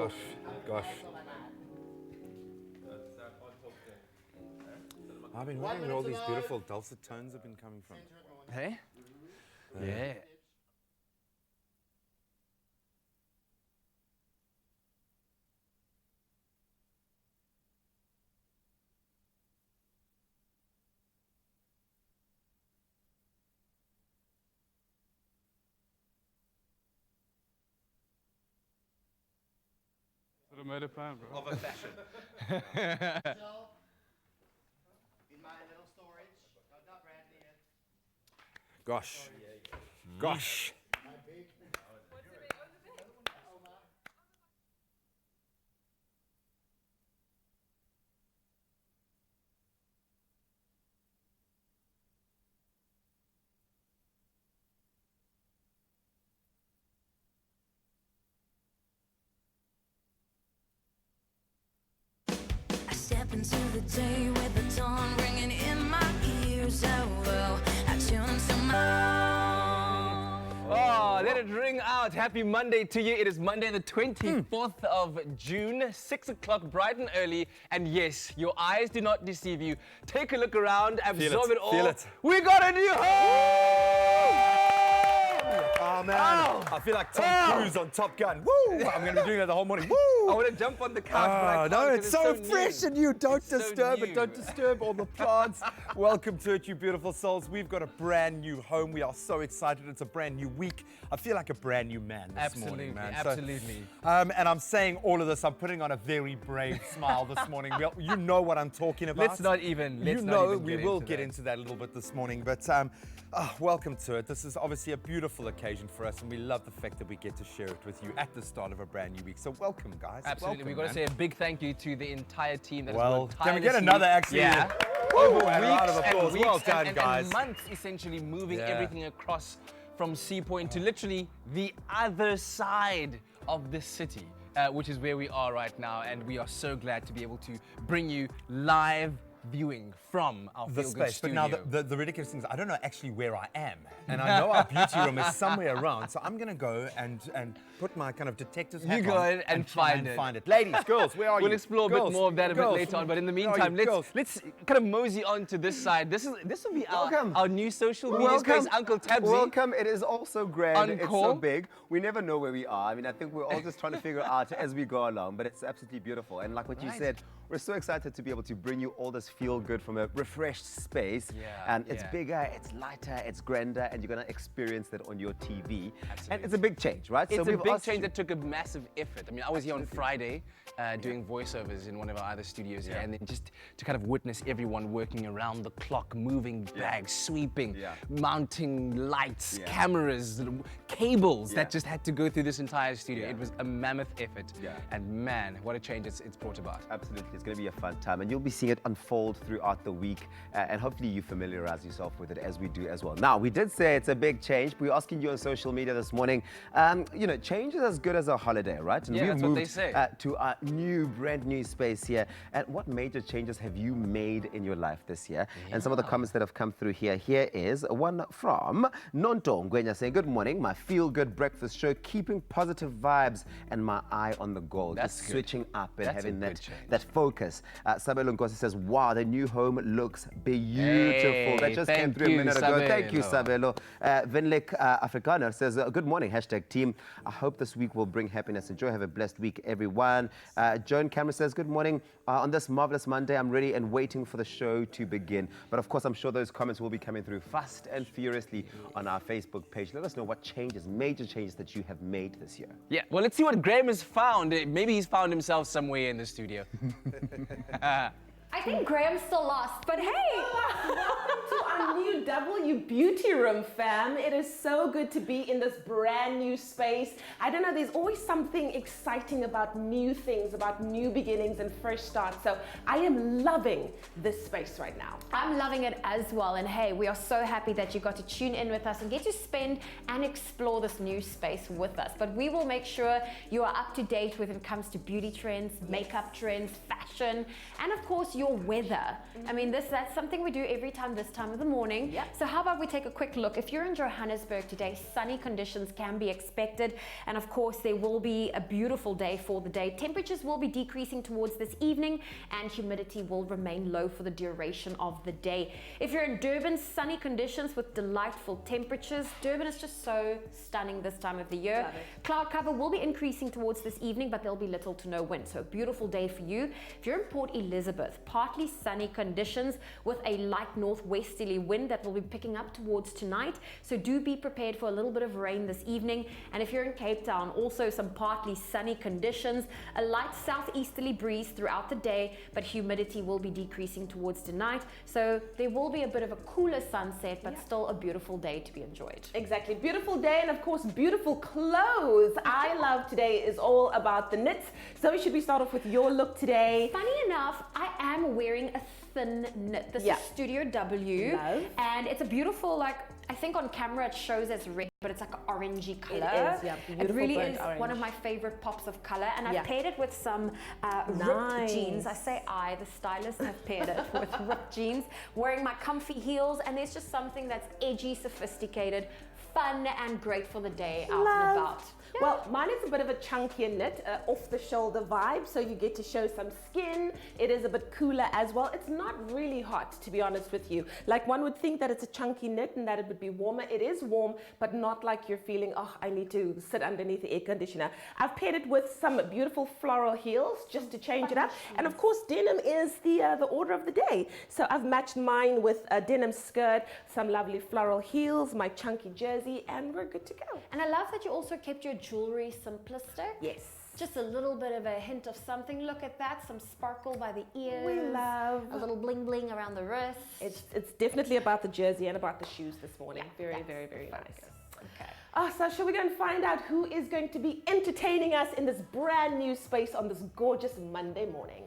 Gosh. I've been wondering where all these beautiful dulcet tones have been coming from. Hey? Yeah. Sort of made a plan, bro. Of a fashion. In my little storage. Not Bradley yet. Gosh. Gosh. Step into the day with the dawn ringing in my ears. Oh, well, I tune into my... Oh, let it ring out. Happy Monday to you. It is Monday the 24th of June, 6 o'clock, bright and early. And yes, your eyes do not deceive you. Take a look around, absorb it all. Feel it. We got a new home! Oh, man. I feel like Tom Cruise on Top Gun. Woo! I'm going to be doing that the whole morning. Woo! I want to jump on the couch, but I can't No, because it's so new. fresh and you don't It's so disturb it. new. Don't disturb all the plants. Welcome to it, you beautiful souls. We've got a brand new home. We are so excited. It's a brand new week. I feel like a brand new man this morning, man. Absolutely. And I'm saying all of this. I'm putting on a very brave smile this morning. You know what I'm talking about. Let's not even. We will get into that a little bit this morning. But welcome to it. This is obviously a beautiful occasion for us, and we love the fact that we get to share it with you at the start of a brand new week. So welcome, guys. Absolutely. We've got to say a big thank you to the entire team that has Well, worked can we get tirelessly. another actually? Yeah. Over Over and a round of weeks and applause. Well weeks done, and guys. months, essentially moving Yeah. everything across from Sea Point to literally the other side of the city, which is where we are right now. And we are so glad to be able to bring you live viewing from our The Feel Good space, but studio. now the ridiculous thing is I don't know actually where I am, and I know our beauty room is somewhere around, so I'm gonna go and put my kind of detective's hat You go on and try find it. Ladies, girls, where are you? We'll explore a bit Girls, more of that a bit girls, later on, but in the where are meantime, you? Girls. let's kind of mosey on to this side. This will be Welcome. our new social media space, Uncle Tabsy. Welcome. It is also grand. It's Encore. so big. We never know where we are. I mean, I think we're all just trying to figure out as we go along, but it's absolutely beautiful. And like what you Right. said, we're so excited to be able to bring you all this feel good from a refreshed space. Yeah, And it's yeah. bigger, it's lighter, it's grander, and you're going to experience that on your TV. And Absolutely. it's a big change, right? It's a we've big asked change you- that took a massive effort. I mean, I was here on Friday doing voiceovers in one of our other studios here, and then just to kind of witness everyone working around the clock, moving bags, sweeping, Yeah. mounting lights, Yeah. cameras, cables Yeah. that just had to go through this entire studio. Yeah. It was a mammoth effort. Yeah. And man, what a change it's brought about. Absolutely, it's going to be a fun time, and you'll be seeing it unfold throughout the week, and hopefully you familiarize yourself with it as we do as well. Now, we did say it's a big change. We're asking you on social media this morning, change is as good as a holiday, right? And Yeah, we've that's what moved they say. To our brand new space here. And what major changes have you made in your life this year? And some of the comments that have come through here. Here is one from Nonto Ngwenya saying, "Good morning, my feel-good breakfast show, keeping positive vibes and my eye on the goal." That's Just good. switching up and That's a having good that change. that focus. Sabelo Nkosi says, "Wow, the new home looks beautiful." Hey, that just came thank through a you, minute ago. Thank you, Sabelo. Sabelo. Venlek Afrikaner says, "Good morning, hashtag team. I hope this week will bring happiness. Enjoy. Have a blessed week, everyone." Joan Cameron says, "Good morning. On this marvelous Monday, I'm ready and waiting for the show to begin." But of course, I'm sure those comments will be coming through fast and furiously on our Facebook page. Let us know what changes, major changes that you have made this year. Yeah, well, let's see what Graham has found. Maybe he's found himself somewhere in the studio. I think Graham's still lost, but hey! Welcome to our new W Beauty Room, fam. It is so good to be in this brand new space. I don't know, there's always something exciting about new things, about new beginnings and fresh starts. So I am loving this space right now. I'm loving it as well, and hey, we are so happy that you got to tune in with us and get to spend and explore this new space with us. But we will make sure you are up to date when it comes to beauty trends, makeup trends, fashion, and of course your weather. I mean, that's something we do every time this time of the morning. Yep. So how about we take a quick look? If you're in Johannesburg today, sunny conditions can be expected. And of course, there will be a beautiful day for the day. Temperatures will be decreasing towards this evening and humidity will remain low for the duration of the day. If you're in Durban, sunny conditions with delightful temperatures. Durban is just so stunning this time of the year. Cloud cover will be increasing towards this evening, but there'll be little to no wind. So a beautiful day for you. If you're in Port Elizabeth, partly sunny conditions with a light northwesterly wind that will be picking up towards tonight. So do be prepared for a little bit of rain this evening. And if you're in Cape Town, also some partly sunny conditions, a light southeasterly breeze throughout the day, but humidity will be decreasing towards tonight. So there will be a bit of a cooler sunset, but still a beautiful day to be enjoyed. Exactly. Beautiful day, and of course, beautiful clothes. I love today is all about the knits. So should we start off with your look today? Funny enough, I am wearing a thin knit. This is Studio W. Love. And it's a beautiful, like, I think on camera it shows as red, but it's like an orangey color. It is, yeah. It Beautiful really burnt is orange. one of my favorite pops of color. And I've Yeah. paired it with some ripped Nice. jeans. I say the stylist have paired it with ripped jeans, wearing my comfy heels. And there's just something that's edgy, sophisticated, fun, and great for the day out and about. Yeah. Well, mine is a bit of a chunkier knit, off the shoulder vibe, so you get to show some skin. It is a bit cooler as well. It's not really hot, to be honest with you. Like one would think that it's a chunky knit and that it would be warmer. It is warm, but not like you're feeling, oh, I need to sit underneath the air conditioner. I've paired it with some beautiful floral heels just to change it up. And of course, denim is the order of the day. So I've matched mine with a denim skirt, some lovely floral heels, my chunky jersey, and we're good to go. And I love that you also kept your jewelry simplistic. Yes. Just a little bit of a hint of something. Look at that, some sparkle by the ears. We love. A little bling bling around the wrist. It's definitely about the jersey and about the shoes this morning. Very, very, very nice. Okay. Oh, so shall we go and find out who is going to be entertaining us in this brand new space on this gorgeous Monday morning?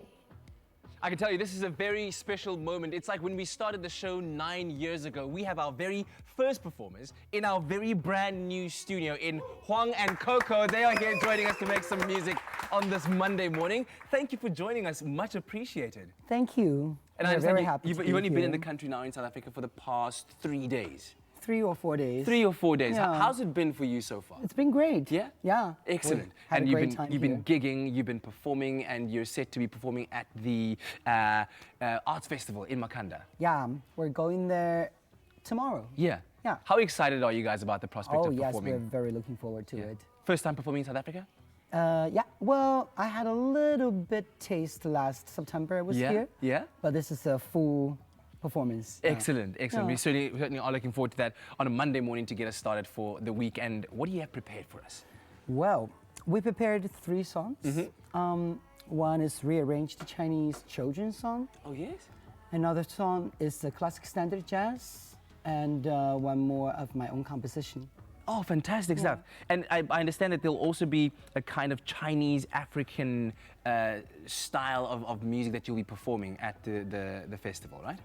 I can tell you, this is a very special moment. It's like when we started the show 9 years ago. We have our very first performers in our very brand new studio in Huang and Coco. They are here joining us to make some music on this Monday morning. Thank you for joining us. Much appreciated. Thank you. And We're I understand very happy you've to be only been in here. the country now in South Africa for the past 3 days. 3 or 4 days. 3 or 4 days. Yeah. How's it been for you so far? It's been great. Yeah? Yeah. Excellent. We had And a you've great been time you've here. been gigging, you've been performing, and you're set to be performing at the Arts Festival in Makanda. Yeah, we're going there tomorrow. Yeah. Yeah. How excited are you guys about the prospect Oh of yes, performing? we're very looking forward to it. First time performing in South Africa? Yeah, well, I had a little bit taste last September I was here. Yeah. But this is a full performance. Excellent, excellent. Yeah. We certainly are looking forward to that on a Monday morning to get us started for the weekend. What do you have prepared for us? Well, we prepared 3 songs. One is rearranged Chinese children's song. Oh, yes? Another song is a classic standard jazz, and one more of my own composition. Oh, fantastic stuff. And I understand that there'll also be a kind of Chinese African style of music that you'll be performing at the festival, right?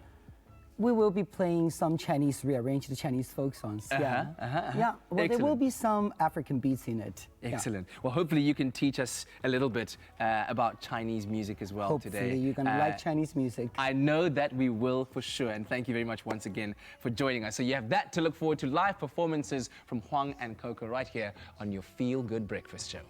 We will be playing some Chinese rearranged Chinese folk songs. Yeah, yeah. Well, there will Excellent. be some African beats in it. Yeah. Excellent. Well, hopefully you can teach us a little bit about Chinese music as well Hopefully today. you're gonna like Chinese music. I know that we will for sure. And thank you very much once again for joining us. So you have that to look forward to, live performances from Huang and Coco right here on your Feel Good Breakfast Show.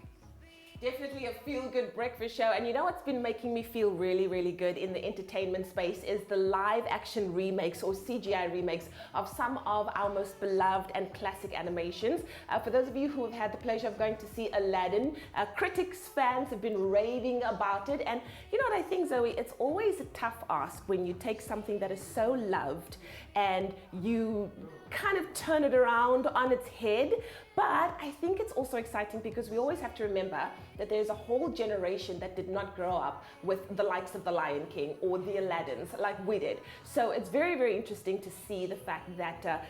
Definitely a feel-good breakfast show. And you know what's been making me feel really, really good in the entertainment space is the live action remakes or CGI remakes of some of our most beloved and classic animations. For those of you who have had the pleasure of going to see Aladdin, critics, fans have been raving about it. And you know what I think, Zoe? It's always a tough ask when you take something that is so loved and you kind of turn it around on its head. But I think it's also exciting because we always have to remember that there's a whole generation that did not grow up with the likes of the Lion King or the Aladdins like we did. So it's very, very interesting to see the fact that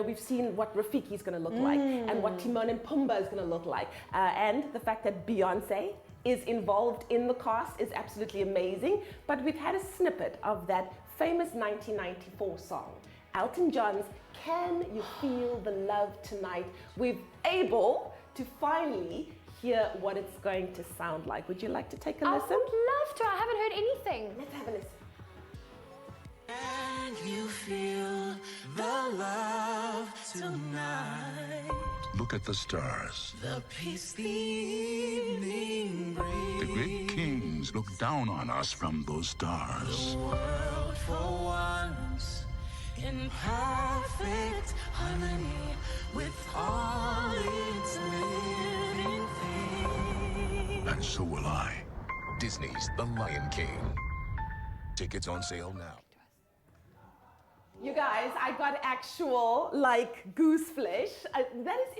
we've seen what Rafiki is going to look like and what Timon and Pumbaa is going to look like, and the fact that Beyonce is involved in the cast is absolutely amazing. But we've had a snippet of that famous 1994 song, Elton John's Can You Feel the Love Tonight. We're able to finally hear what it's going to sound like. Would you like to take a I listen? would love to. I haven't heard anything. Let's have a listen. And you feel the love tonight. Look at the stars. The peace the evening brings. The great kings look down on us from those stars. The world for once in perfect harmony with all its living things. And so will I. Disney's The Lion King. Tickets on sale now. You guys, I got actual like goose flesh. That is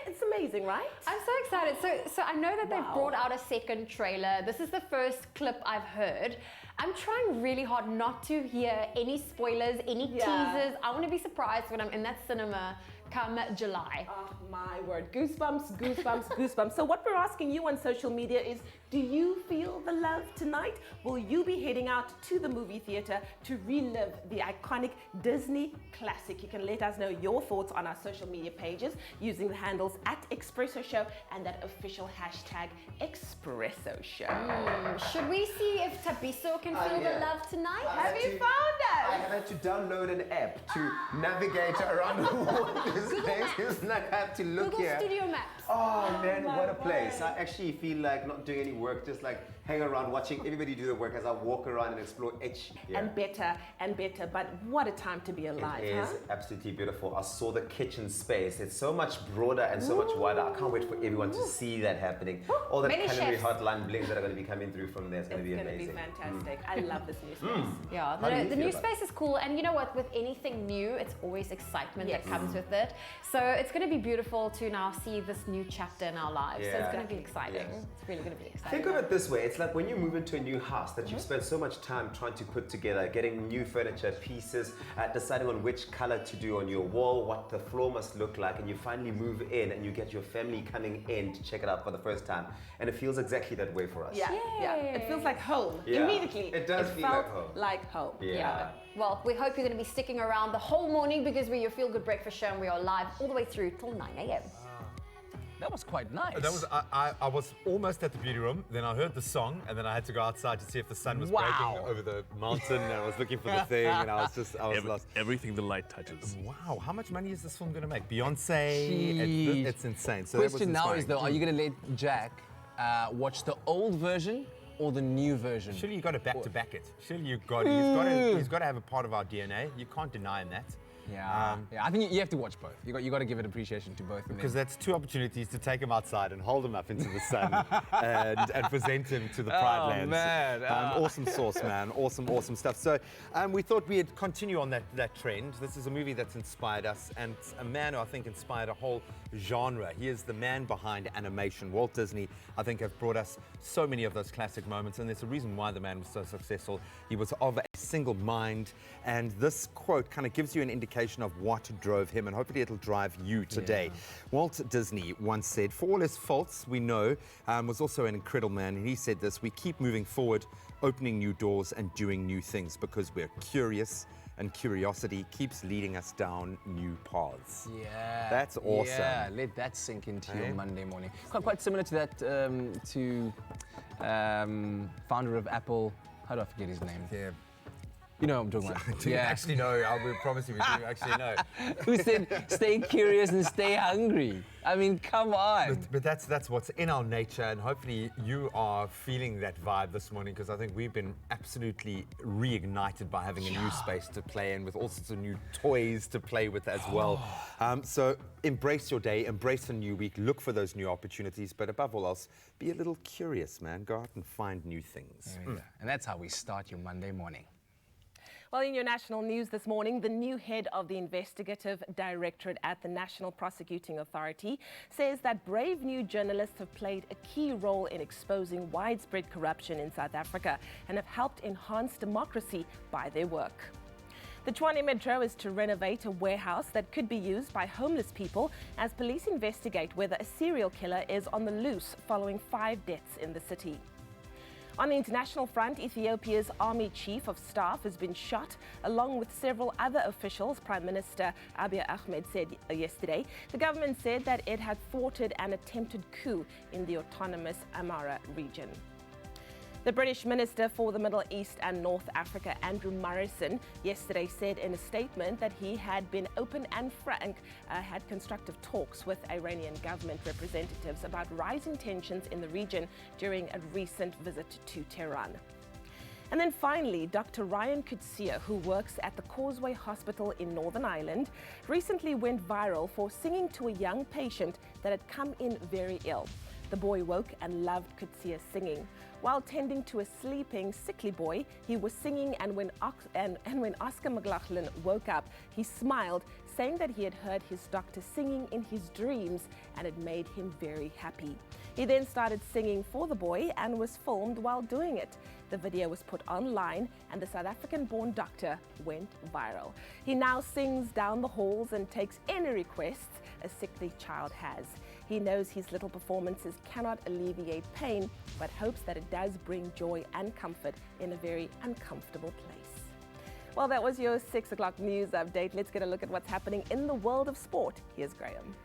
it's amazing, right? I'm so excited. So I know that they've Wow. brought out a second trailer. This is the first clip I've heard. I'm trying really hard not to hear any spoilers, any teasers. I want to be surprised when I'm in that cinema come July. Oh my word, goosebumps, goosebumps, goosebumps. So what we're asking you on social media is, do you feel the love tonight? Will you be heading out to the movie theater to relive the iconic Disney classic? You can let us know your thoughts on our social media pages using the handles @Expresso Show and that official hashtag Expresso Show. Should we see if Tabiso can feel yeah. the love tonight? Have you found I us? have had to download an app to navigate around all this place. It's like I have to look Google here. Studio Maps. Oh man, what a place. I actually feel like not doing any work, just like hang around watching everybody do the work as I walk around and explore each. And better, but what a time to be alive, It is huh? absolutely beautiful. I saw the kitchen space. It's so much broader and so much wider. I can't wait for everyone to see that happening. All the Many culinary chefs. hotline blings that are going to be coming through from there. It's going to be It's going to amazing. be fantastic. I love this new space. Yeah, How do you the feel new about space is cool, and you know what? With anything new, it's always excitement Yes. that comes with it. So it's going to be beautiful to now see this new chapter in our lives. So it's Yeah. going to be exciting. Yes. It's really going to be exciting. Think of it this way. It's like when you move into a new house that you've spent so much time trying to put together, getting new furniture pieces, deciding on which color to do on your wall, what the floor must look like, and you finally move in and you get your family coming in to check it out for the first time. And it feels exactly that way for us. Yeah, yeah. It feels like home. Yeah. Immediately. It does feel felt like home. like home. Yeah. Well, we hope you're going to be sticking around the whole morning because we're your Feel Good Breakfast Show and we are live all the way through till 9 a.m. That was quite nice. That was I was almost at the beauty room. Then I heard the song, and then I had to go outside to see if the sun was Wow. breaking over the mountain. And I was looking for the thing, and I was lost. Everything the light touches. Wow, how much money is this film going to make? Beyonce, Sheesh. it's insane. So that was Question now is inspiring. though, are you going to let Jack watch the old version or the new version? Surely you got to back it. Surely he's got to have a part of our DNA. You can't deny him that. Yeah, I think you have to watch both. You got to give an appreciation to both. Because that's two opportunities to take him outside and hold him up into the sun and present him to the Pride Lands. Man. Awesome sauce, man. Awesome stuff. So we thought we'd continue on that trend. This is a movie that's inspired us and a man who I think inspired a whole genre. He is the man behind animation. Walt Disney, I think, have brought us so many of those classic moments, and there's a reason why the man was so successful. He was of a single mind, and this quote kind of gives you an indication of what drove him, and hopefully it'll drive you today. Walt Disney once said, for all his faults, we know, was also an incredible man, and he said this: we keep moving forward, opening new doors and doing new things because we're curious, and curiosity keeps leading us down new paths. Yeah. That's awesome. Yeah, let that sink into Hey? your Monday morning. Quite similar to that, founder of Apple. How do I forget his name? Yeah. You know what I'm talking about. Do you actually know? I will promise you we do actually know. Who said, stay curious and stay hungry? I mean, come on. But that's what's in our nature, and hopefully you are feeling that vibe this morning, because I think we've been absolutely reignited by having a new space to play in with all sorts of new toys to play with as well. So embrace your day, embrace the new week, look for those new opportunities, but above all else, be a little curious, man. Go out and find new things. There we go. And that's how we start your Monday morning. Well, in your national news this morning, the new head of the investigative directorate at the National Prosecuting Authority says that brave new journalists have played a key role in exposing widespread corruption in South Africa and have helped enhance democracy by their work. The Tshwane Metro is to renovate a warehouse that could be used by homeless people as police investigate whether a serial killer is on the loose following 5 deaths in the city. On the international front, Ethiopia's army chief of staff has been shot, along with several other officials, Prime Minister Abiy Ahmed said yesterday. The government said that it had thwarted an attempted coup in the autonomous Amhara region. The British Minister for the Middle East and North Africa, Andrew Morrison, yesterday said in a statement that he had been open and frank, had constructive talks with Iranian government representatives about rising tensions in the region during a recent visit to Tehran. And then finally, Dr. Ryan Kutsia, who works at the Causeway Hospital in Northern Ireland, recently went viral for singing to a young patient that had come in very ill. The boy woke and loved Kutsia's singing. While tending to a sleeping, sickly boy, he was singing, and when Oscar McLaughlin woke up, he smiled, saying that he had heard his doctor singing in his dreams and it made him very happy. He then started singing for the boy and was filmed while doing it. The video was put online and the South African-born doctor went viral. He now sings down the halls and takes any requests a sickly child has. He knows his little performances cannot alleviate pain, but hopes that it does bring joy and comfort in a very uncomfortable place. Well, that was your 6 o'clock news update. Let's get a look at what's happening in the world of sport. Here's Graham.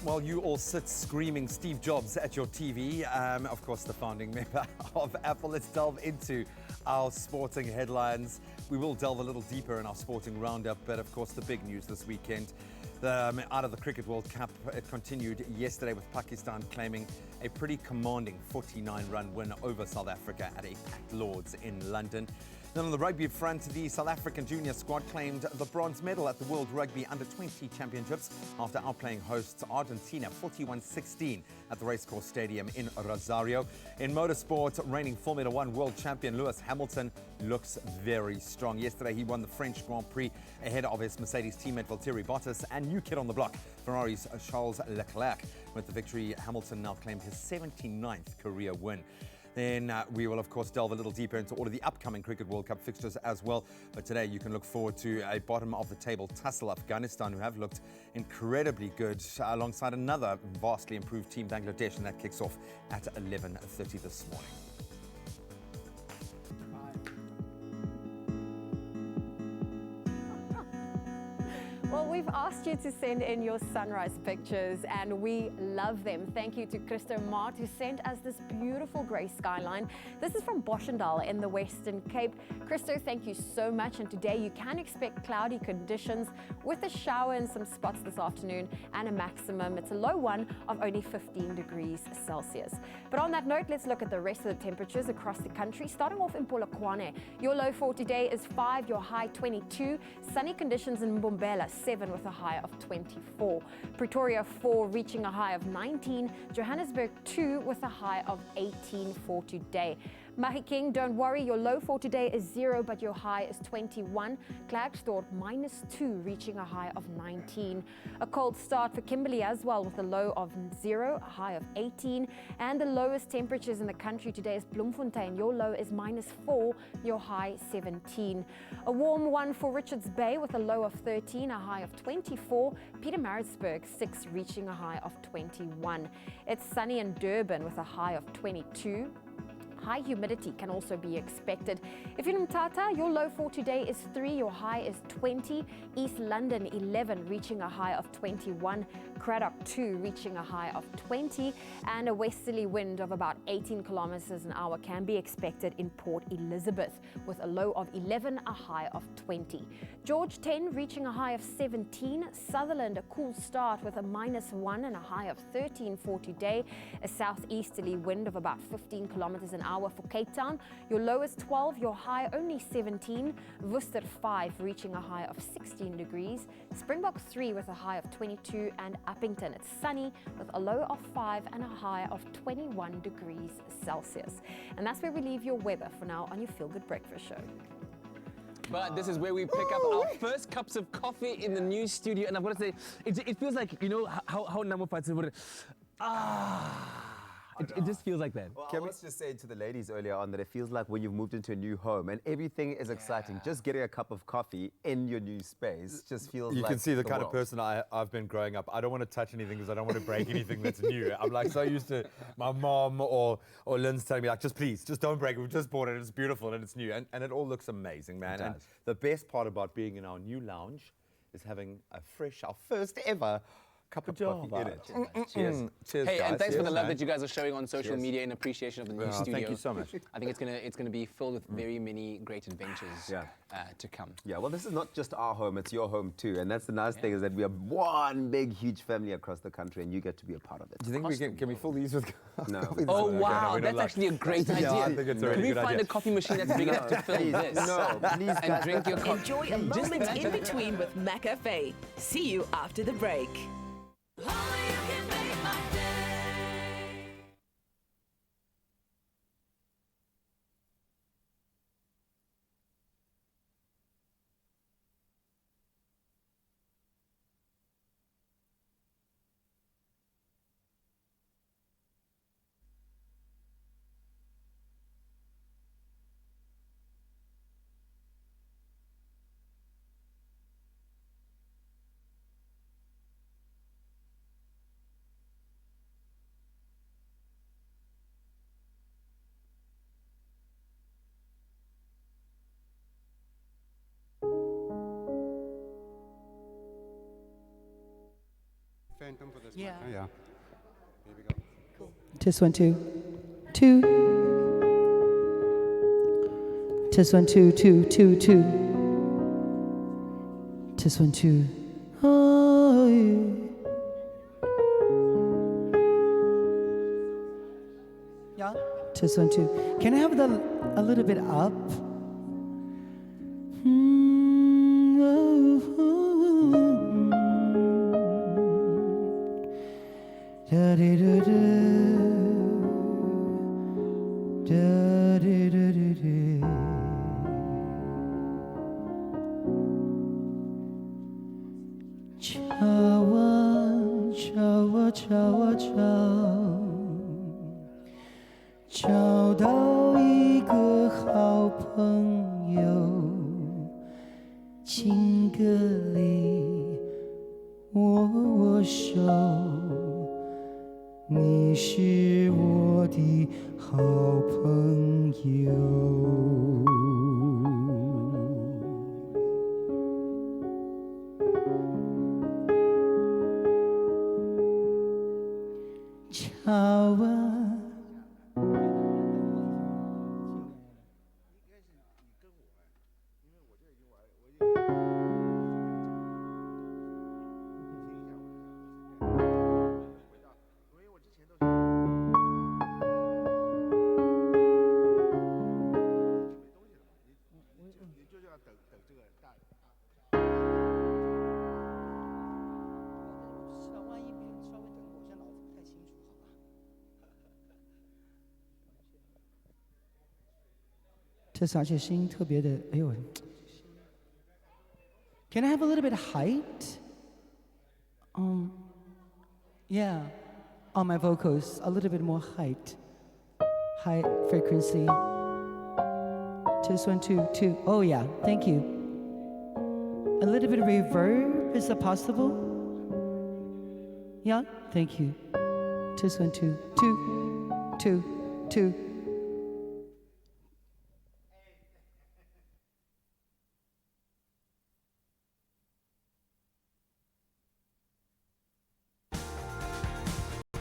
While you all sit screaming Steve Jobs at your TV, of course, the founding member of Apple, let's delve into our sporting headlines. We will delve a little deeper in our sporting roundup, but of course, the big news this weekend. Out of the Cricket World Cup, it continued yesterday with Pakistan claiming a pretty commanding 49-run win over South Africa at a packed Lord's in London. Then on the rugby front, the South African junior squad claimed the bronze medal at the World Rugby Under-20 Championships after outplaying hosts Argentina 41-16 at the Racecourse Stadium in Rosario. In motorsport, reigning Formula One world champion Lewis Hamilton looks very strong. Yesterday, he won the French Grand Prix ahead of his Mercedes teammate Valtteri Bottas and new kid on the block, Ferrari's Charles Leclerc. With the victory, Hamilton now claimed his 79th career win. Then we will, of course, delve a little deeper into all of the upcoming Cricket World Cup fixtures as well. But today you can look forward to a bottom-of-the-table tussle. Afghanistan, who have looked incredibly good, alongside another vastly improved team, Bangladesh, and that kicks off at 11:30 this morning. Well, we've asked you to send in your sunrise pictures, and we love them. Thank you to Christo Mart, who sent us this beautiful grey skyline. This is from Boschendal in the Western Cape. Christo, thank you so much. And today you can expect cloudy conditions with a shower in some spots this afternoon and a maximum, it's a low one, of only 15 degrees Celsius. But on that note, let's look at the rest of the temperatures across the country. Starting off in Polokwane, your low for today is 5, your high 22. Sunny conditions in Mbombela, 7 with a high of 24. Pretoria 4 reaching a high of 19. Johannesburg 2 with a high of 18 for today. Mahikeng, don't worry, your low for today is 0, but your high is 21. Klerksdorp -2 reaching a high of 19. A cold start for Kimberley as well with a low of 0, a high of 18. And the lowest temperatures in the country today is Bloemfontein. Your low is -4, your high 17. A warm one for Richards Bay with a low of 13, a high of 24. Pietermaritzburg 6 reaching a high of 21. It's sunny in Durban with a high of 22. High humidity can also be expected. If you're in Mthatha, your low for today is 3, your high is 20. East London 11 reaching a high of 21. Cradock 2 reaching a high of 20. And a westerly wind of about 18 kilometers an hour can be expected in Port Elizabeth with a low of 11, a high of 20. George 10 reaching a high of 17. Sutherland a cool start with a -1 and a high of 13 for today. A southeasterly wind of about 15 kilometers an hour for Cape Town. Your low is 12, your high only 17. Worcester 5 reaching a high of 16 degrees. Springboks 3 with a high of 22. And Uppington, it's sunny with a low of 5 and a high of 21 degrees Celsius. And that's where we leave your weather for now on your Feel Good Breakfast Show. But this is where we pick up our first cups of coffee in the new studio. And I've got to say, it feels like, you know, how number parts would. It just feels like that. Well, I was just saying to the ladies earlier on that it feels like when you've moved into a new home and everything is exciting. Just getting a cup of coffee in your new space just feels You like can see the kind world. of person I've been growing up. I don't want to touch anything because I don't want to break anything that's new. I'm like so used to my mom or Lynn's telling me like, just please, just don't break it. We've just bought it. It's beautiful and it's new. And it all looks amazing, man. And the best part about being in our new lounge is having our first ever cup of coffee in it. Cheers. Cheers, Hey, guys. and thanks for the Cheers, love man. that you guys are showing on social media in appreciation of the new studio. Thank you so much. I think it's gonna be filled with very many great adventures to come. Yeah, well, this is not just our home, it's your home too. And that's the nice thing is that we are one big, huge family across the country and you get to be a part of it. Do you think we can we fill these with No. coffee? Oh Okay, wow, no, we don't that's like- actually a great idea. Yeah, I think it's a really Can we good find idea. a coffee machine that's big enough to fill this? No, please, And guys, drink your coffee. Enjoy a moment in between with McCafe. See you after the break. Only you can make my day. Phantom for this Yeah. one. Yeah. Here we go. Test 1, 2, 2. Test 1, 2, 2, 2, 2. Test 1, 2. Oh, yeah. Test 1, 2. Can I have the a little bit up? Da da da da da da da da da. Ciao啊ciao啊ciao啊ciao，找到一个好朋友，情歌里握握手。你是我的好朋友。巧啊。这而且声音特别的，哎呦 ！Can I have a little bit of height? Yeah, on my vocals, a little bit more height, high frequency. Test 1, 2, 2. Oh yeah, thank you. A little bit of reverb, is that possible? Yeah, thank you. Test 1, 2, 2, 2, 2.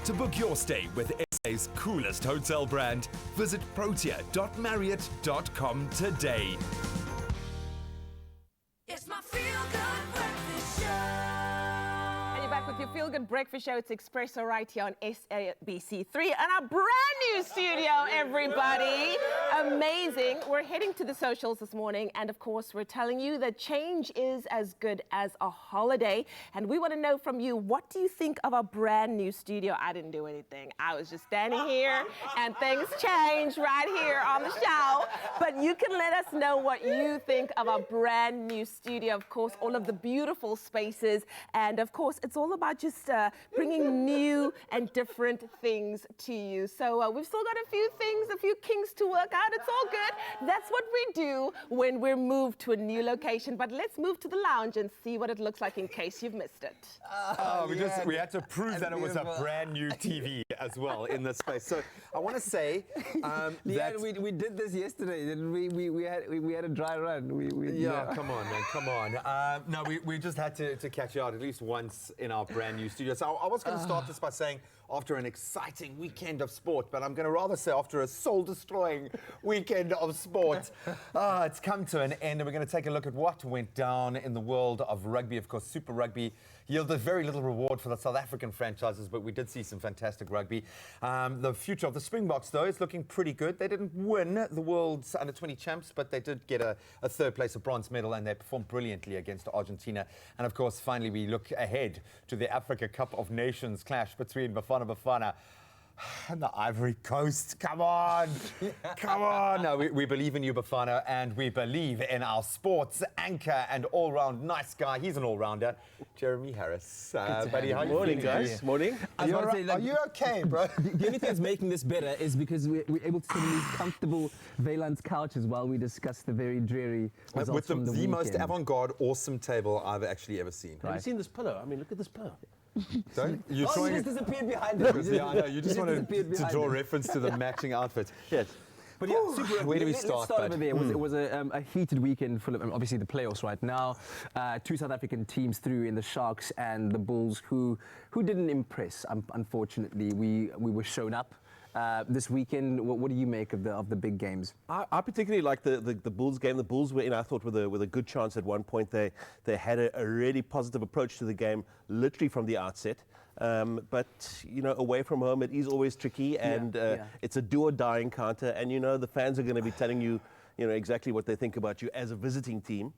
To book your stay with SA's coolest hotel brand, visit protea.marriott.com today. It's my feel-good breakfast show. And you're back with your Feel Good Breakfast Show. It's Expresso right here on SABC3 and our brand new studio, everybody. Amazing. We're heading to the socials this morning, and of course, we're telling you that change is as good as a holiday. And we want to know from you, what do you think of our brand new studio? I didn't do anything. I was just standing here, and things changed right here on the show. But you can let us know what you think of our brand new studio. Of course, all of the beautiful spaces, and of course, it's all about just bringing new and different things to you. So we've still got a few kinks to work out. It's all good. That's what we do when we're moved to a new location. But let's move to the lounge and see what it looks like in case you've missed it. We had to prove that it was a brand new TV as well in this space. So I want to say that we did this yesterday. Didn't we? We had a dry run. Come on, man, come on. No, we just had to catch you out at least once in our brand new studio. So I was going to start this by saying, after an exciting weekend of sport, but I'm going to rather say after a soul-destroying weekend of sport, it's come to an end, and we're going to take a look at what went down in the world of rugby. Of course, Super Rugby yielded very little reward for the South African franchises, but we did see some fantastic rugby. The future of the Springboks, though, is looking pretty good. They didn't win the world's under-20 champs, but they did get a third place, a bronze medal, and they performed brilliantly against Argentina. And of course, finally, we look ahead to the Africa Cup of Nations clash between Bafana and the Ivory Coast. Come on. Come on. No, we believe in you, Bafana, and we believe in our sports anchor and all-round nice guy. He's an all-rounder, Jeremy Harris. Buddy, how you Morning, feeling? guys. Morning. Are you okay, bro? The only thing that's making this better is because we're able to sit on these comfortable Valence couches while we discuss the very dreary results With from the the most weekend. avant-garde, awesome table I've actually ever seen. Have you seen this pillow? I mean, look at this pillow. Don't you Oh, trying you just disappeared behind it. Yeah, I know. You just wanted disappeared to behind draw it. reference to the matching outfits. Yes. But yeah, Super Where do we Let's start, start bud? over there. It was a heated weekend full of, obviously, the playoffs right now. Two South African teams through in the Sharks and the Bulls who didn't impress, unfortunately. We were shown up. This weekend, what do you make of the big games? I particularly like the Bulls game. The Bulls were in, I thought, with a good chance at one point. They had a really positive approach to the game, literally from the outset. But, you know, away from home, it is always tricky, and it's a do-or-die encounter. And, you know, the fans are going to be telling you, you know, exactly what they think about you as a visiting team.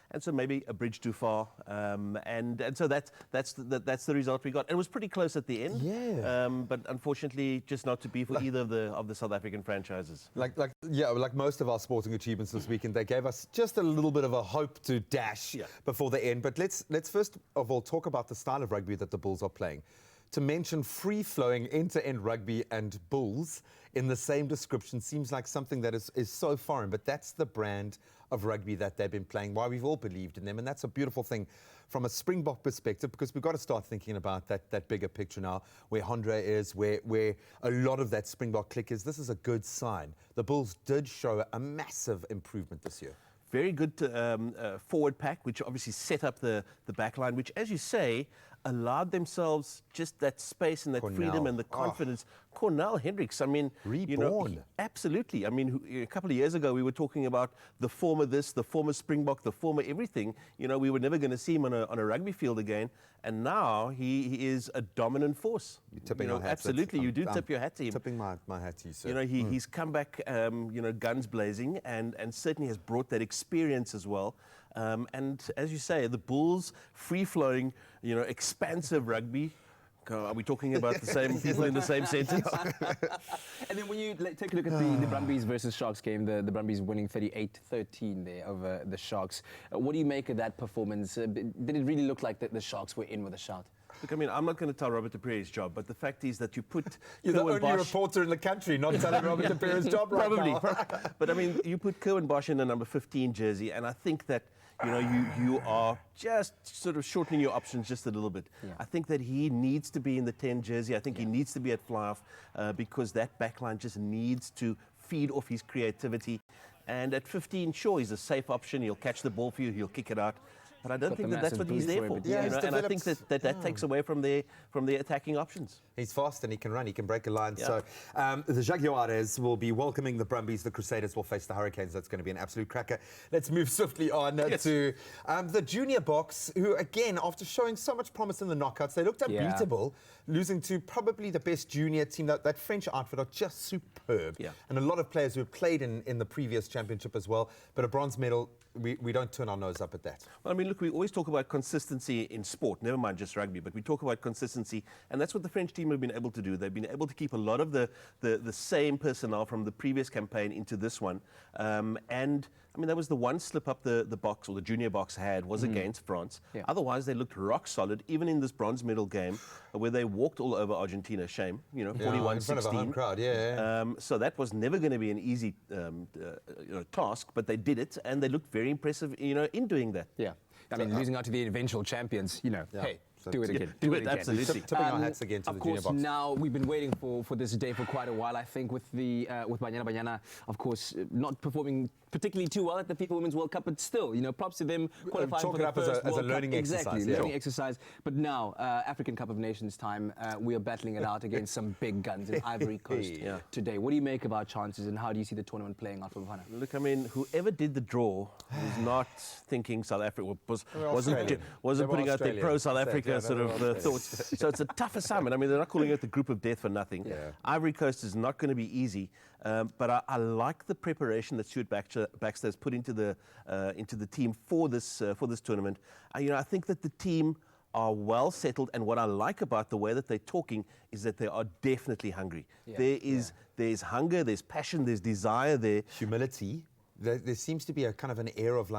And so maybe a bridge too far, and so that's the result we got. It was pretty close at the end, but unfortunately, just not to be for either of the South African franchises. Like most of our sporting achievements this weekend, they gave us just a little bit of a hope to dash before the end. But let's first of all talk about the style of rugby that the Bulls are playing. To mention free-flowing end-to-end rugby and Bulls in the same description seems like something that is so foreign, but that's the brand of rugby that they've been playing, why we've all believed in them, and that's a beautiful thing from a Springbok perspective, because we've got to start thinking about that bigger picture now, where Hondre is, where a lot of that Springbok clique is. This is a good sign. The Bulls did show a massive improvement this year. Very good forward pack, which obviously set up the back line, which, as you say, allowed themselves just that space and that freedom and the confidence. Cornell Hendricks, I mean, you know, absolutely. I mean, a couple of years ago, we were talking about the former this, the former Springbok, the former everything. You know, we were never going to see him on a rugby field again. And now he is a dominant force. You're tipping our hats. Absolutely, you do tip your hat to him. Tipping my hat to you, sir. You know, he's come back, you know, guns blazing, and certainly has brought that experience as well. And as you say, the Bulls, free-flowing, you know, expansive rugby. Are we talking about the same people in the same sentence? And then when you take a look at the Brumbies versus Sharks game, the Brumbies winning 38-13 there over the Sharks. What do you make of that performance? Did it really look like the Sharks were in with a shout? Look, I mean, I'm not going to tell Robert de Pere's job, but the fact is that you put You're the only reporter in the country not telling Robert de Pere's job right now. But I mean, you put Kerwin Bosch in the number 15 jersey, and I think that, you know, you are just sort of shortening your options just a little bit. I think that he needs to be in the 10 jersey. I think he needs to be at fly-off because that backline just needs to feed off his creativity. And at 15, sure, he's a safe option. He'll catch the ball for you. He'll kick it out. But I don't Got think the that that's massive what he's boots there for for. everything. Yeah, You he's know, and I think developed- that takes away from their attacking options. He's fast and he can run, he can break a line. Yeah. So the Jaguares will be welcoming the Brumbies. The Crusaders will face the Hurricanes. That's going to be an absolute cracker. Let's move swiftly on to the junior box, who, again, after showing so much promise in the knockouts, they looked unbeatable, losing to probably the best junior team. That French outfit are just superb. Yeah. And a lot of players who have played in the previous championship as well. But a bronze medal, we don't turn our nose up at that. Well, I mean, look, we always talk about consistency in sport, never mind just rugby, but we talk about consistency, and that's what the French team have been able to do. They've been able to keep a lot of the same personnel from the previous campaign into this one. And, I mean, that was the one slip up the box, or the junior box had, was against France. Yeah. Otherwise, they looked rock solid, even in this bronze medal game, where they walked all over Argentina. Shame, 41-16. In front of a home crowd, So that was never going to be an easy task, but they did it, and they looked very impressive, in doing that. Yeah. I mean, losing out to the eventual champions, hey, do it again. do it, absolutely. Tipping our hats again to the junior box. Of course, now we've been waiting for this day for quite a while. I think with Banyana, of course, not performing particularly too well at the FIFA Women's World Cup, but still, qualifies for Chalk it the up as first a World learning Cup. exercise, Exactly, yeah. learning exercise. But now, African Cup of Nations time, we are battling it out against some big guns in Ivory Coast today. What do you make of our chances, and how do you see the tournament playing out for Bafana? Look, I mean, whoever did the draw was not thinking South Africa, wasn't putting out their pro-South Africa sort of thoughts. So it's a tough assignment. I mean, they're not calling it the group of death for nothing. Yeah. Ivory Coast is not going to be easy, but I like the preparation that Stuart Baxter has put into the team for this tournament. I think that the team are well settled, and what I like about the way that they're talking is that they are definitely hungry. There's hunger, there's passion, there's desire there. Humility. There seems to be a kind of an air of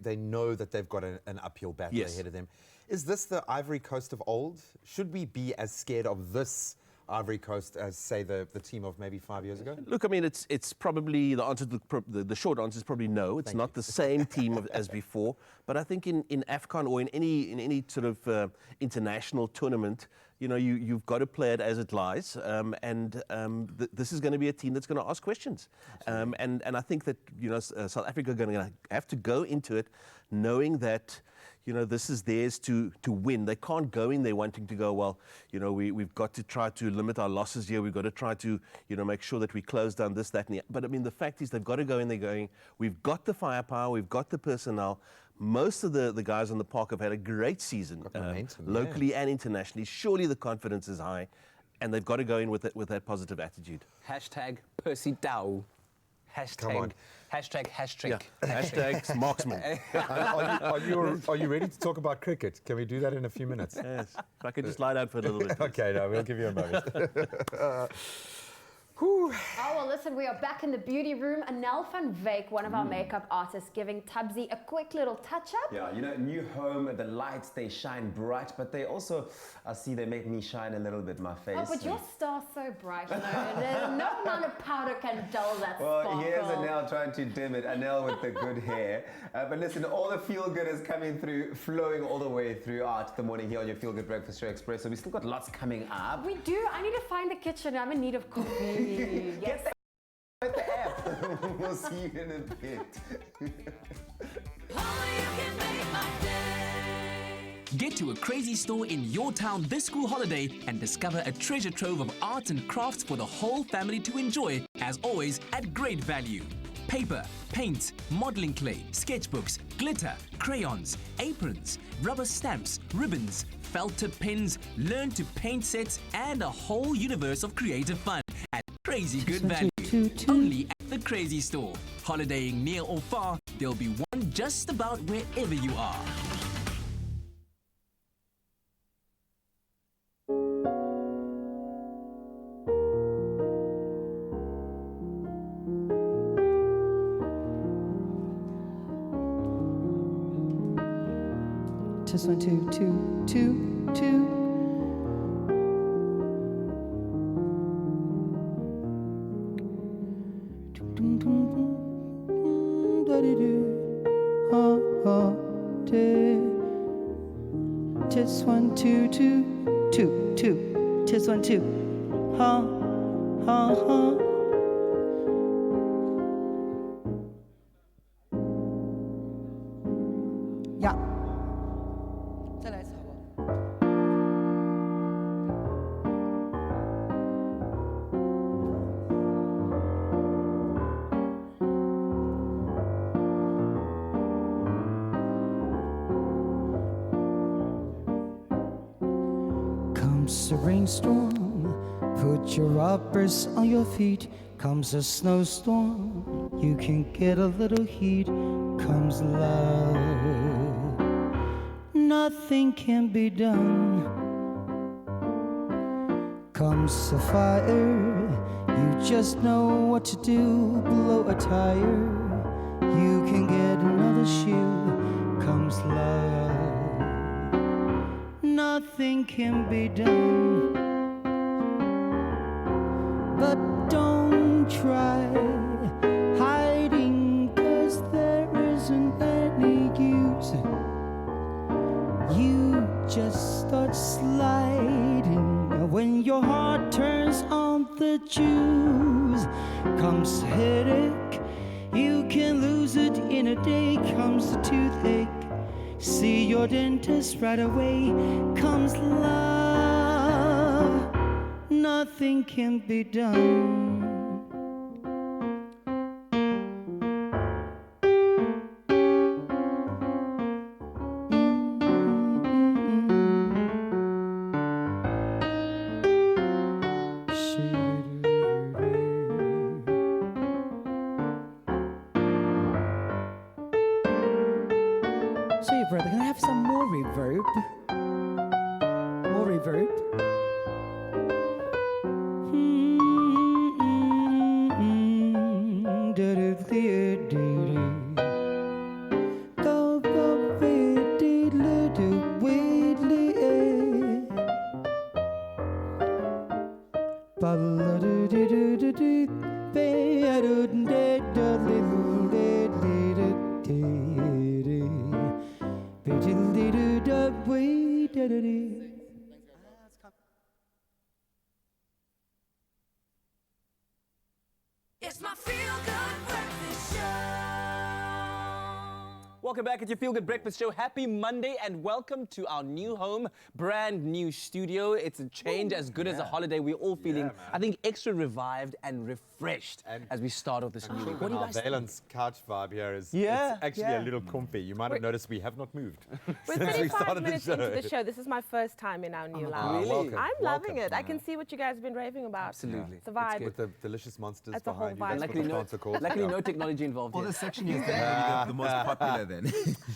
they know that they've got an uphill battle ahead of them. Is this the Ivory Coast of old? Should we be as scared of this Ivory Coast as, say, the team of maybe 5 years ago? Look, I mean, it's probably the answer to the short answer is probably no. It's not the same team as before. But I think in AFCON or in any sort of international tournament, you've got to play it as it lies. This is going to be a team that's going to ask questions. And I think that South Africa are going to have to go into it knowing that this is theirs to win. They can't go in there wanting to go, well, we've got to try to limit our losses here. We've got to try to, make sure that we close down this, that, and the. But I mean, the fact is they've got to go in there going, we've got the firepower, we've got the personnel. Most of the guys on the park have had a great season, locally and internationally. Surely the confidence is high, and they've got to go in with that positive attitude. Hashtag Percy Dow. Hashtag Hashtag marksman. Are you ready to talk about cricket? Can we do that in a few minutes? Yes. If I could just lie down for a little bit. Okay, no, we'll give you a moment. Oh, well, listen, we are back in the beauty room. Anel van Wyk, one of our makeup artists, giving Tubbsy a quick little touch-up. Yeah, new home, the lights, they shine bright, but they also, I see they make me shine a little bit, my face. Oh, but your star's so bright, no amount of powder can dull that sparkle. Well, here's Anel trying to dim it, Anel with the good hair. But listen, all the feel-good is coming through, flowing all the way throughout the morning here on your Feel Good Breakfast Show Express. So we still got lots coming up. We do. I need to find the kitchen. I'm in need of coffee. Yes. Get the app. We'll see you in a bit. Get to a crazy store in your town this school holiday and discover a treasure trove of arts and crafts for the whole family to enjoy, as always, at great value. Paper, paints, modeling clay, sketchbooks, glitter, crayons, aprons, rubber stamps, ribbons, felt tip pens, learn to paint sets, and a whole universe of creative fun at crazy good value. Only at the Crazy Store. Holidaying near or far, there'll be one just about wherever you are. Just 1, 2, 2, 2, 2. Just 1, 2, 2, 2, 2. Just 1, 2. Ha, ha, ha. Yeah. Comes a rainstorm, put your uppers on your feet. Comes a snowstorm, you can get a little heat. Comes love, nothing can be done. Comes a fire, you just know what to do. Blow a tire, you can get another shoe. Comes love, nothing can be done. But don't try hiding, 'cause there isn't any use. You just start sliding when your heart turns on the juice. Comes a headache, you can lose it in a day. Comes a toothache, see your dentist right away. Comes love, nothing can be done. Say, brother, can I have some more reverb? More reverb? It's my feel-good breakfast show. Welcome back at your Feel Good Breakfast Show. Happy Monday and welcome to our new home, brand new studio. It's a change as good as a holiday. We're all feeling, I think, extra revived and refreshed as we start off this new week. What do you guys think? Valence couch vibe here is Yeah, it's actually a little comfy. You might have noticed we have not moved We're since we 35 started minutes the show. into the show. This is my first time in our new lounge. Really? I'm loving it. I can see what you guys have been raving about. Absolutely. It's a vibe. With the delicious monsters That's a whole behind you. vibe. That's what the plants are called. Luckily, no technology involved Well, here. this section here is maybe the most popular then.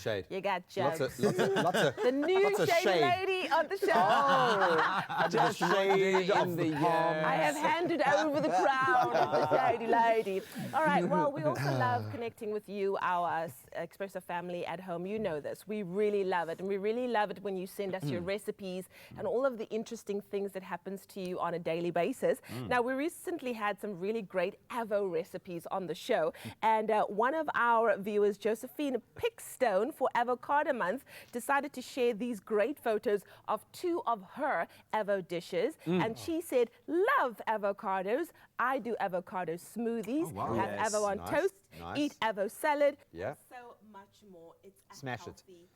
Shade. You got Lots jokes. of The new lots of shady shade. lady on the show. Just shade in the year. I have handed over the crown of the shady lady. All right, well, we also love connecting with you, our Expresso family at home. You know this. We really love it. And we really love it when you send us your recipes and all of the interesting things that happens to you on a daily basis. Now, we recently had some really great Avo recipes on the show. And one of our viewers, Josephine Pickstone, for Avocado Month, decided to share these great photos of two of her Avo dishes. And she said, love avocados. I do avocado smoothies, have Avo on toast, eat Avo salad, Yeah. so much more. It's a Smash it. healthy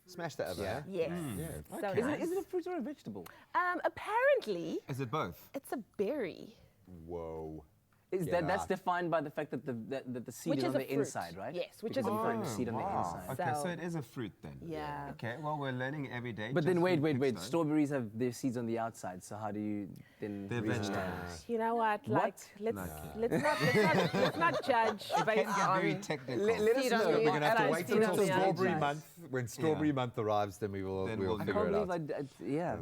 Smash that over. Yeah. Yes. Yeah. So Is nice. it a fruit or a vegetable? Apparently, Is it both? it's a berry. Whoa. Is Yeah. that's defined by the fact that the seed Which is is on a the fruit. inside, right? Yes, which Because is a you find the fruit. seed on the inside. Okay, so So- it is a fruit then. Yeah. Okay, well, we're learning every day. But then just wait. through Pickstone. Strawberries have their seeds on the outside, so how do you then They're reason that? vegetables. You know what? What? Like, let's not judge It based can get very on. technical. Let us Seed on know. the We're going to have to outside, wait seed on until the Strawberry outside. Month. When Strawberry Month arrives, then we'll Then we'll I figure can't it believe out.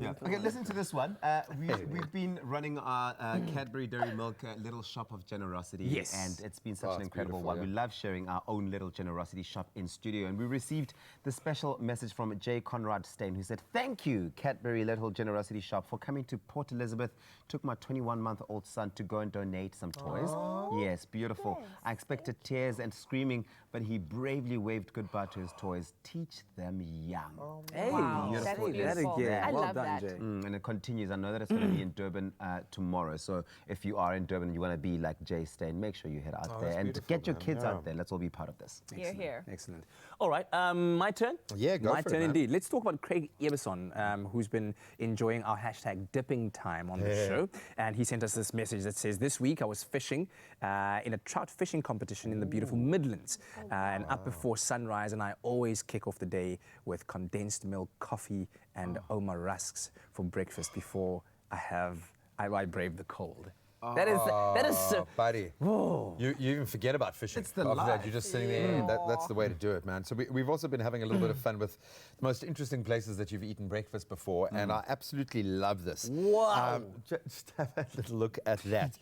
yeah. Okay, listen to this one. We've been running our Cadbury Dairy Milk Little Shop of Generosity. Yes. And it's been such Oh, an it's incredible beautiful, one. We love sharing our own little generosity shop in studio. And we received the special message from J. Conrad Stein, who said, thank you, Cadbury Little Generosity Shop, for coming to Port Elizabeth. Took my 21-month-old son to go and donate some toys. Yes, beautiful. I expected tears and screaming, but he bravely waved goodbye to his toys. Teach them young. Hey, Wow, you that say is that beautiful. again. I well love done, that. Jay. And it continues. I know that it's going to be in Durban tomorrow. So if you are in Durban and you want to be like Jay Stein, make sure you head out there and get your kids out there. Let's all be part of this. Here, here. Excellent. All right, my turn? Yeah, go My for it, turn man. indeed. Let's talk about Craig Eberson, who's been enjoying our hashtag dipping time on the show. And he sent us this message that says, this week I was fishing in a trout fishing competition in the beautiful Midlands. And up before sunrise, and I always kick off the today with condensed milk, coffee, and Oma rusks for breakfast before I brave the cold. That is so, buddy. Whoa. You even forget about fishing. It's the After that, life. you're just sitting there. That's the way to do it, man. So we've also been having a little bit of fun with the most interesting places that you've eaten breakfast before, and I absolutely love this. Wow. Just have a little look at that.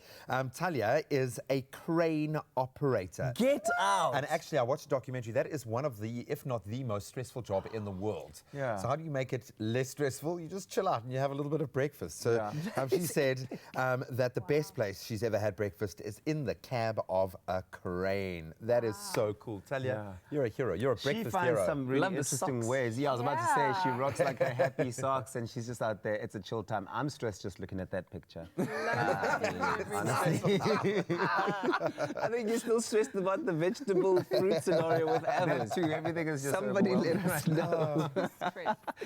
Talia is a crane operator. Get out. And actually, I watched a documentary. That is one of the, if not the most stressful job in the world. Yeah. So how do you make it less stressful? You just chill out and you have a little bit of breakfast. So she said that the best place she's ever had breakfast is in the cab of a crane. That is so cool. Talia, you're a hero. You're a breakfast hero. She finds some really interesting ways. Yeah, I was about to say, she rocks like her happy socks and she's just out there. It's a chill time. I'm stressed just looking at that picture. Honestly. I think you're still stressed about the vegetable fruit scenario with Evans. Too. Everything is just Somebody let us know.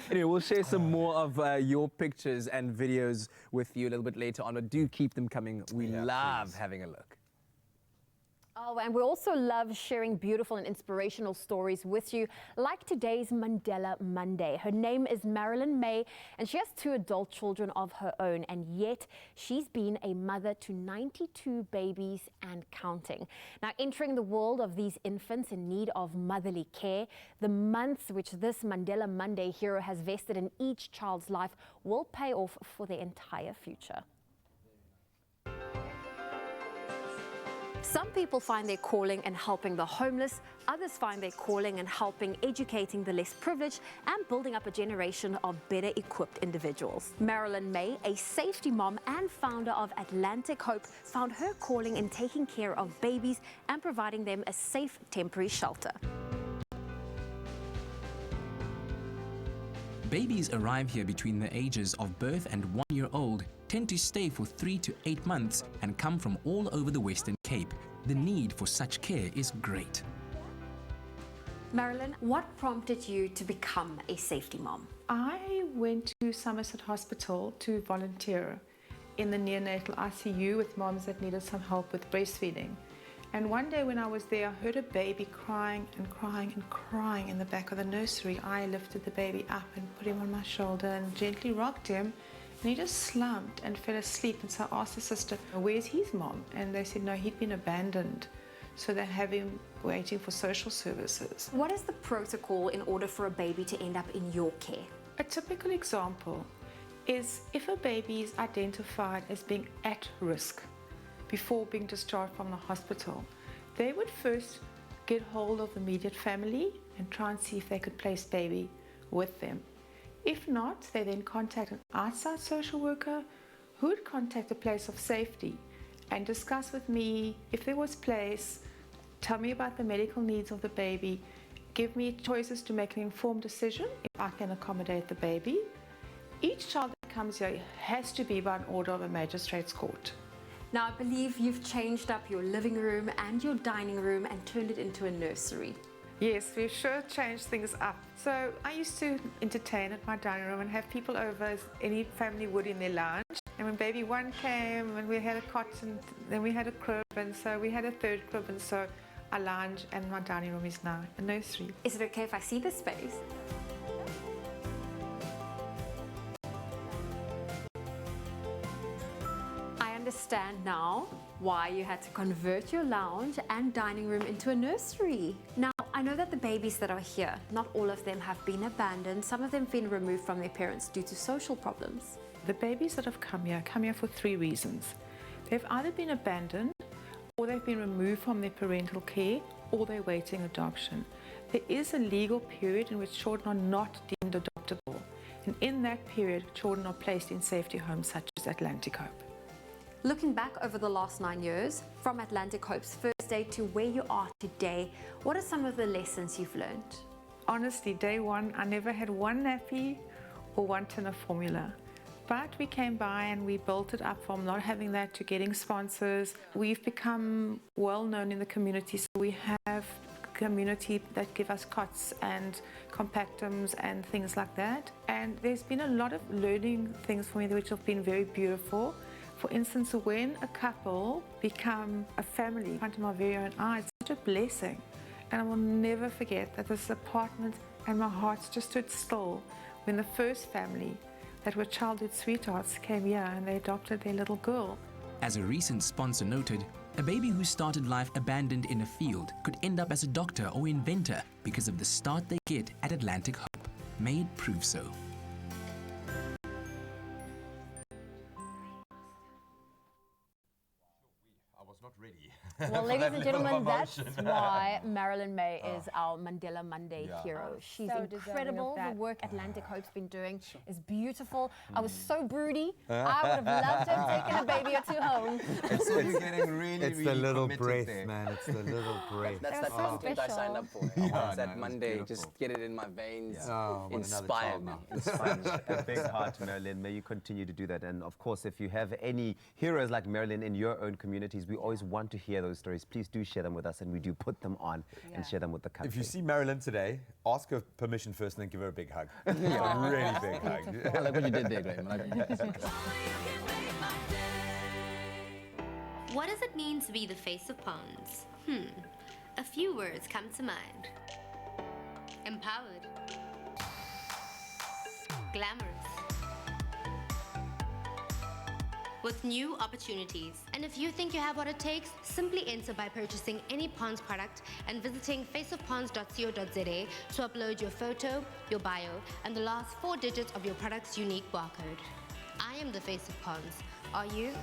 Anyway, we'll share some more of your pictures and videos with you a little bit later on, but do keep them coming. We love having a look. Oh, and we also love sharing beautiful and inspirational stories with you, like today's Mandela Monday. Her name is Marilyn May, and she has 2 adult children of her own, and yet she's been a mother to 92 babies and counting. Now, entering the world of these infants in need of motherly care, the months which this Mandela Monday hero has vested in each child's life will pay off for their entire future. Some people find their calling in helping the homeless, others find their calling in helping educating the less privileged and building up a generation of better equipped individuals. Marilyn May, a safety mom and founder of Atlantic Hope, found her calling in taking care of babies and providing them a safe temporary shelter. Babies arrive here between the ages of birth and 1 year old, tend to stay for 3 to 8 months and come from all over the Western Cape. The need for such care is great. Marilyn, what prompted you to become a safety mom? I went to Somerset Hospital to volunteer in the neonatal ICU with moms that needed some help with breastfeeding. And one day when I was there, I heard a baby crying and crying and crying in the back of the nursery. I lifted the baby up and put him on my shoulder and gently rocked him. And he just slumped and fell asleep. And so I asked the sister, where's his mom? And they said, no, he'd been abandoned. So they have him waiting for social services. What is the protocol in order for a baby to end up in your care? A typical example is if a baby is identified as being at risk before being discharged from the hospital, they would first get hold of the immediate family and try and see if they could place baby with them. If not, they then contact an outside social worker who would contact a place of safety and discuss with me if there was place, tell me about the medical needs of the baby, give me choices to make an informed decision if I can accommodate the baby. Each child that comes here has to be by an order of a magistrate's court. Now, I believe you've changed up your living room and your dining room and turned it into a nursery. Yes, we've sure changed things up. So I used to entertain at my dining room and have people over as any family would in their lounge. And when baby one came, and we had a cot, and then we had a crib, and so we had a third crib, and so our lounge and my dining room is now a nursery. Is it okay if I see the space? I understand now why you had to convert your lounge and dining room into a nursery. Now, I know that the babies that are here, not all of them have been abandoned. Some of them have been removed from their parents due to social problems. The babies that have come here for 3 reasons. They've either been abandoned, or they've been removed from their parental care, or they're waiting adoption. There is a legal period in which children are not deemed adoptable. And in that period, children are placed in safety homes such as Atlantic Hope. Looking back over the last 9 years, from Atlantic Hope's first day to where you are today, what are some of the lessons you've learned? Honestly, day one, I never had one nappy or one tin of formula. But we came by and we built it up from not having that to getting sponsors. We've become well known in the community, so we have community that give us cots and compactums and things like that. And there's been a lot of learning things for me which have been very beautiful. For instance, when a couple become a family in front of my very own eyes, it's such a blessing. And I will never forget that this apartment and my heart just stood still when the first family that were childhood sweethearts came here and they adopted their little girl. As a recent sponsor noted, a baby who started life abandoned in a field could end up as a doctor or inventor because of the start they get at Atlantic Hope. May it prove so. I was not ready. Well, for ladies that and level of gentlemen, that's emotion. why Marilyn May is our Mandela Monday Yeah. hero. She's So deserving of incredible. The that. work Atlantic Hope's been doing is beautiful. I was so broody. I would have loved to have taken a baby or two home. So you're getting really, It's the really little committed breath, there. man. It's the little breath. That's They're the so content I signed up for. Yeah, I want no, that it's Monday, beautiful. just get it in my veins, Oh, what another inspire child me. now. Inspire A big heart, Marilyn. May you continue to do that. And of course, if you have any heroes like Marilyn in your own communities, we always want to hear those stories. Please do share them with us, and we do put them on and share them with the country. If you see Marilyn today, ask her permission first and then give her a big hug. A really big hug. I like what you did there, Graham. I like it. What does it mean to be the face of ponds? A few words come to mind. Empowered. Glamorous. With new opportunities. And if you think you have what it takes, simply enter by purchasing any Ponds product and visiting faceofponds.co.za to upload your photo, your bio, and the last 4 digits of your product's unique barcode. I am the face of Ponds. Are you?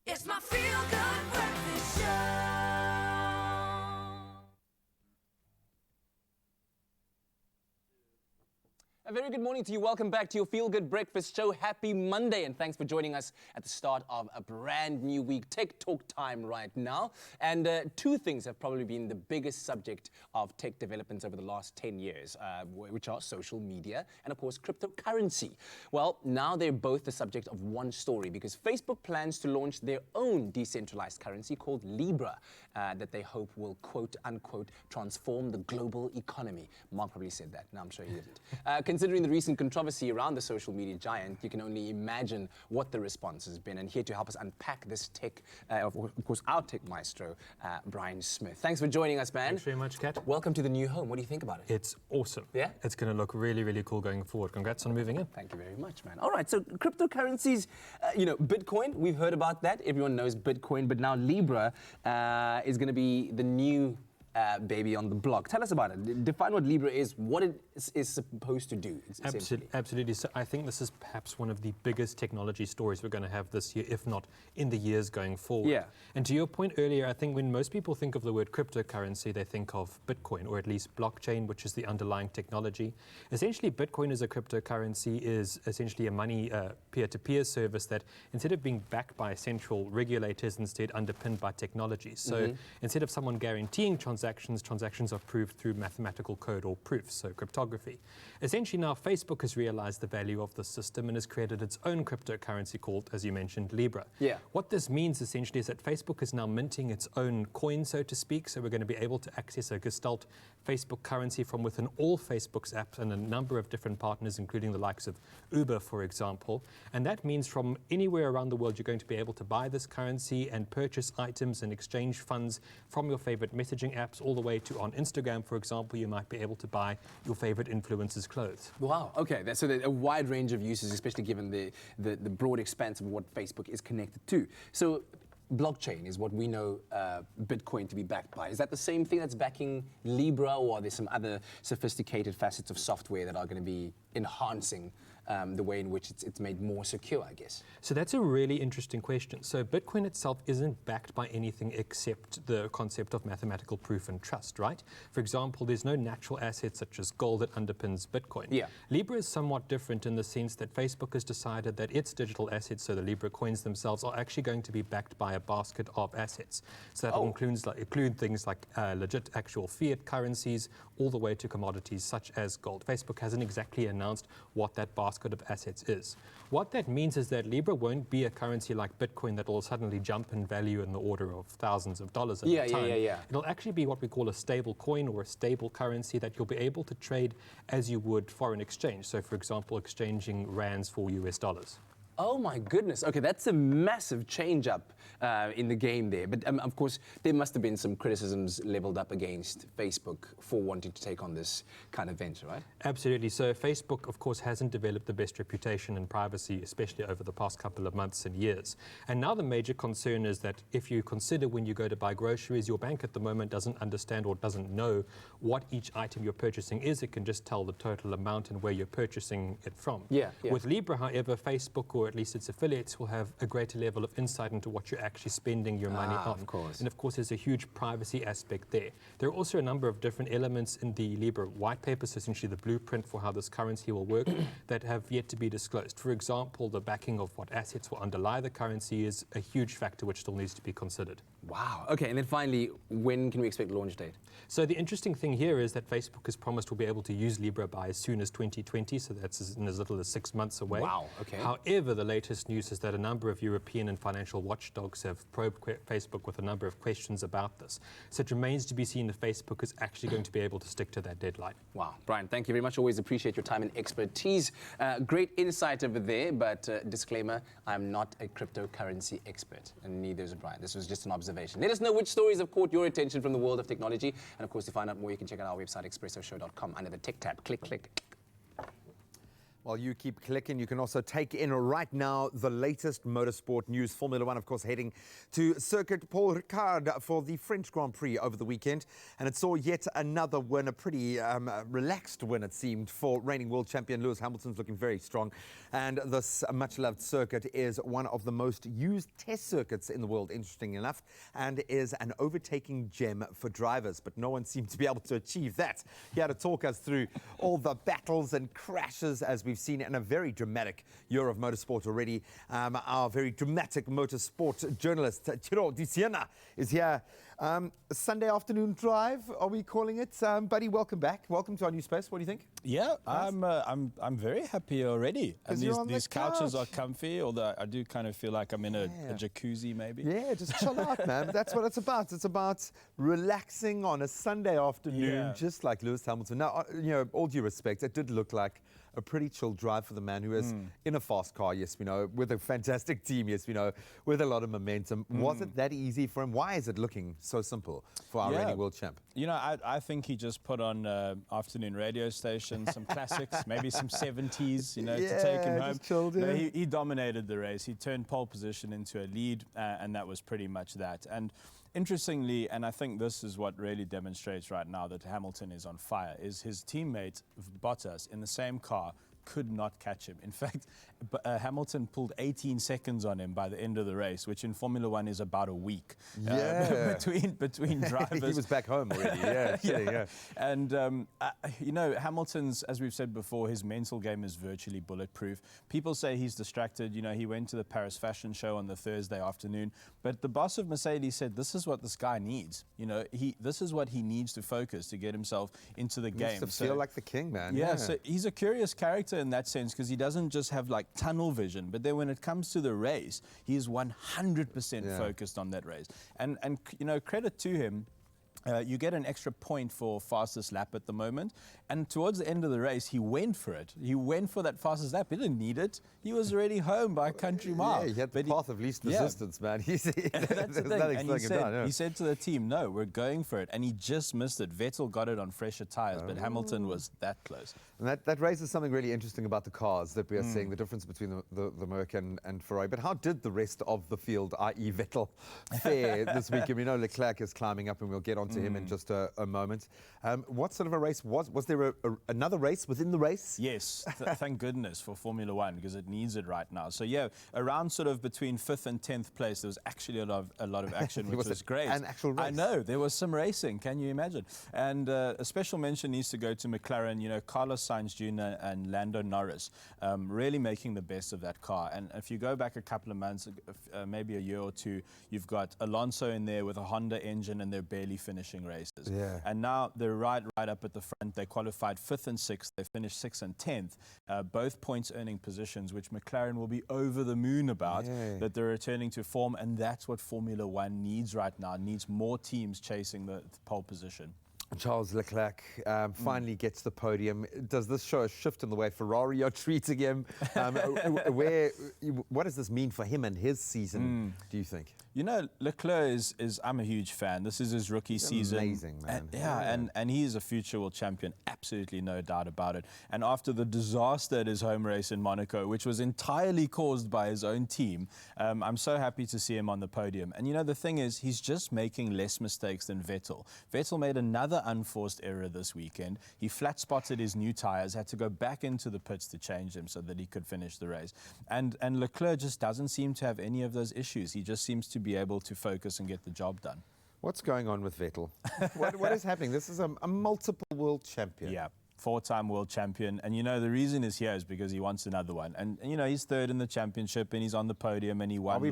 It's my feel-good breakfast show. A very good morning to you. Welcome back to your Feel Good Breakfast Show. Happy Monday, and thanks for joining us at the start of a brand new week. Tech Talk time right now. And two things have probably been the biggest subject of tech developments over the last 10 years, which are social media and, of course, cryptocurrency. Well, now they're both the subject of one story because Facebook plans to launch their own decentralized currency called Libra that they hope will, quote unquote, transform the global economy. Mark probably said that. No, I'm sure he didn't. Considering the recent controversy around the social media giant, you can only imagine what the response has been. And here to help us unpack this tech, of course, our tech maestro, Brian Smith. Thanks for joining us, man. Thanks very much, Kat. Welcome to the new home. What do you think about it? It's awesome. Yeah? It's going to look really, really cool going forward. Congrats on moving in. Thank you very much, man. All right, so cryptocurrencies, Bitcoin, we've heard about that. Everyone knows Bitcoin, but now Libra is going to be the new baby on the block. Tell us about it. Define what Libra is, what it is supposed to do. Absolutely. So I think this is perhaps one of the biggest technology stories we're going to have this year, if not in the years going forward. Yeah. And to your point earlier, I think when most people think of the word cryptocurrency, they think of Bitcoin, or at least blockchain, which is the underlying technology. Essentially, Bitcoin as a cryptocurrency is essentially a money peer-to-peer service that, instead of being backed by central regulators, instead underpinned by technology. So instead of someone guaranteeing transactions are proved through mathematical code or proofs, so cryptography. Essentially now Facebook has realized the value of the system and has created its own cryptocurrency called, as you mentioned, Libra. Yeah. What this means essentially is that Facebook is now minting its own coin, so to speak, so we're going to be able to access a Gestalt Facebook currency from within all Facebook's apps and a number of different partners, including the likes of Uber, for example. And that means from anywhere around the world, you're going to be able to buy this currency and purchase items and exchange funds from your favorite messaging apps, all the way to on Instagram, for example, you might be able to buy your favorite influencers' clothes. Wow, okay, so there's a wide range of uses, especially given the broad expanse of what Facebook is connected to. So blockchain is what we know Bitcoin to be backed by. Is that the same thing that's backing Libra, or are there some other sophisticated facets of software that are going to be enhancing the way in which it's made more secure, I guess? So that's a really interesting question. So Bitcoin itself isn't backed by anything except the concept of mathematical proof and trust, right? For example, there's no natural assets such as gold that underpins Bitcoin. Yeah. Libra is somewhat different in the sense that Facebook has decided that its digital assets, so the Libra coins themselves, are actually going to be backed by a basket of assets. So that will include things like legit actual fiat currencies, all the way to commodities such as gold. Facebook hasn't exactly announced what that basket of assets is. What that means is that Libra won't be a currency like Bitcoin that will suddenly jump in value in the order of thousands of dollars at a time. It'll actually be what we call a stable coin, or a stable currency that you'll be able to trade as you would foreign exchange. So for example, exchanging rands for US dollars. Oh my goodness. Okay, that's a massive change up in the game there. But of course, there must have been some criticisms leveled up against Facebook for wanting to take on this kind of venture, right? Absolutely. So Facebook, of course, hasn't developed the best reputation in privacy, especially over the past couple of months and years. And now the major concern is that if you consider when you go to buy groceries, your bank at the moment doesn't understand or doesn't know what each item you're purchasing is. It can just tell the total amount and where you're purchasing it from. Yeah. With Libra, however, Facebook, or at least its affiliates, will have a greater level of insight into what you're actually spending your money on. Of course. And of course, there's a huge privacy aspect there. There are also a number of different elements in the Libra white paper, so essentially the blueprint for how this currency will work, that have yet to be disclosed. For example, the backing of what assets will underlie the currency is a huge factor which still needs to be considered. Wow. Okay, and then finally, when can we expect launch date? So the interesting thing here is that Facebook has promised we'll be able to use Libra by as soon as 2020, so that's in as little as 6 months away. Wow, okay. However, the latest news is that a number of European and financial watchdogs have probed Facebook with a number of questions about this. So it remains to be seen if Facebook is actually going to be able to stick to that deadline. Wow. Brian, thank you very much. Always appreciate your time and expertise. Great insight over there, but disclaimer, I'm not a cryptocurrency expert, and neither is Brian. This was just an observation. Let us know which stories have caught your attention from the world of technology. And of course, to find out more, you can check out our website, expressoshow.com, under the Tech tab. Click, click. While you keep clicking, you can also take in right now the latest motorsport news. Formula One, of course, heading to Circuit Paul Ricard for the French Grand Prix over the weekend. And it saw yet another win, a pretty relaxed win, it seemed, for reigning world champion Lewis Hamilton's looking very strong. And this much-loved circuit is one of the most used test circuits in the world, interesting enough, and is an overtaking gem for drivers. But no one seemed to be able to achieve that. Here to talk us through all the battles and crashes as we've seen in a very dramatic year of motorsport already. Our very dramatic motorsport journalist, Chiro Di Siena, is here. Sunday afternoon drive, are we calling it? Buddy, welcome back. Welcome to our new space. What do you think? Yeah, I'm very happy already. And these couches are couch. comfy, although I do kind of feel like I'm in a jacuzzi maybe. Yeah, just chill out, man. That's what it's about. It's about relaxing on a Sunday afternoon, just like Lewis Hamilton. Now, all due respect, it did look like a pretty chill drive for the man who is in a fast car, yes, we know, with a fantastic team, yes, we know, with a lot of momentum. Was it that easy for him? Why is it looking so simple for our reigning world champ? You know, I think he just put on afternoon radio station, some classics, maybe some 70s, to take him home. Just chilled in. No, he dominated the race. He turned pole position into a lead, and that was pretty much that. And interestingly, and I think this is what really demonstrates right now that Hamilton is on fire, is his teammate Bottas in the same car could not catch him. In fact, Hamilton pulled 18 seconds on him by the end of the race, which in Formula One is about a week between drivers. He was back home already, And, Hamilton's, as we've said before, his mental game is virtually bulletproof. People say he's distracted. He went to the Paris fashion show on the Thursday afternoon, but the boss of Mercedes said this is what this guy needs. This is what he needs to focus to get himself into the game. Needs to feel like the king, man. Yeah, so he's a curious character in that sense because he doesn't just have like tunnel vision, but then when it comes to the race, he is 100% focused on that race. And credit to him. You get an extra point for fastest lap at the moment. And towards the end of the race, he went for it. He went for that fastest lap. He didn't need it. He was already home by a country mile. Yeah, he had the path of least resistance, man. That's the thing. And he said to the team, no, we're going for it. And he just missed it. Vettel got it on fresher tires, but Hamilton was that close. And that raises something really interesting about the cars that we are seeing, the difference between the Merc and Ferrari. But how did the rest of the field, i.e. Vettel, fare this weekend? We know Leclerc is climbing up, and we'll get on to him in just a moment. What sort of a race was there another race within the race? Yes, thank goodness for Formula One because it needs it right now. So around sort of between 5th and 10th place, there was actually a lot of action, which was great. An actual race. I know, there was some racing, can you imagine? And a special mention needs to go to McLaren, Carlos Sainz Jr. and Lando Norris, really making the best of that car. And if you go back a couple of months, maybe a year or two, you've got Alonso in there with a Honda engine and they're barely finishing races. Yeah. And now they're right up at the front. They qualified 5th and 6th. They finished 6th and 10th, both points earning positions, which McLaren will be over the moon about, that they're returning to form. And that's what Formula One needs right now. It needs more teams chasing the pole position. Charles Leclerc finally gets the podium. Does this show a shift in the way Ferrari are treating him? What does this mean for him and his season, do you think? Leclerc is I'm a huge fan. This is his rookie season. Amazing, man. And he is a future world champion, absolutely no doubt about it. And after the disaster at his home race in Monaco, which was entirely caused by his own team, I'm so happy to see him on the podium. And the thing is, he's just making less mistakes than Vettel. Vettel made another unforced error this weekend. He flat spotted his new tires, had to go back into the pits to change them so that he could finish the race. And Leclerc just doesn't seem to have any of those issues. He just seems to be able to focus and get the job done. What's going on with Vettel? What is happening? This is a multiple world champion. Yeah. 4-time world champion. And the reason is here is because he wants another one. And he's 3rd in the championship and he's on the podium and he won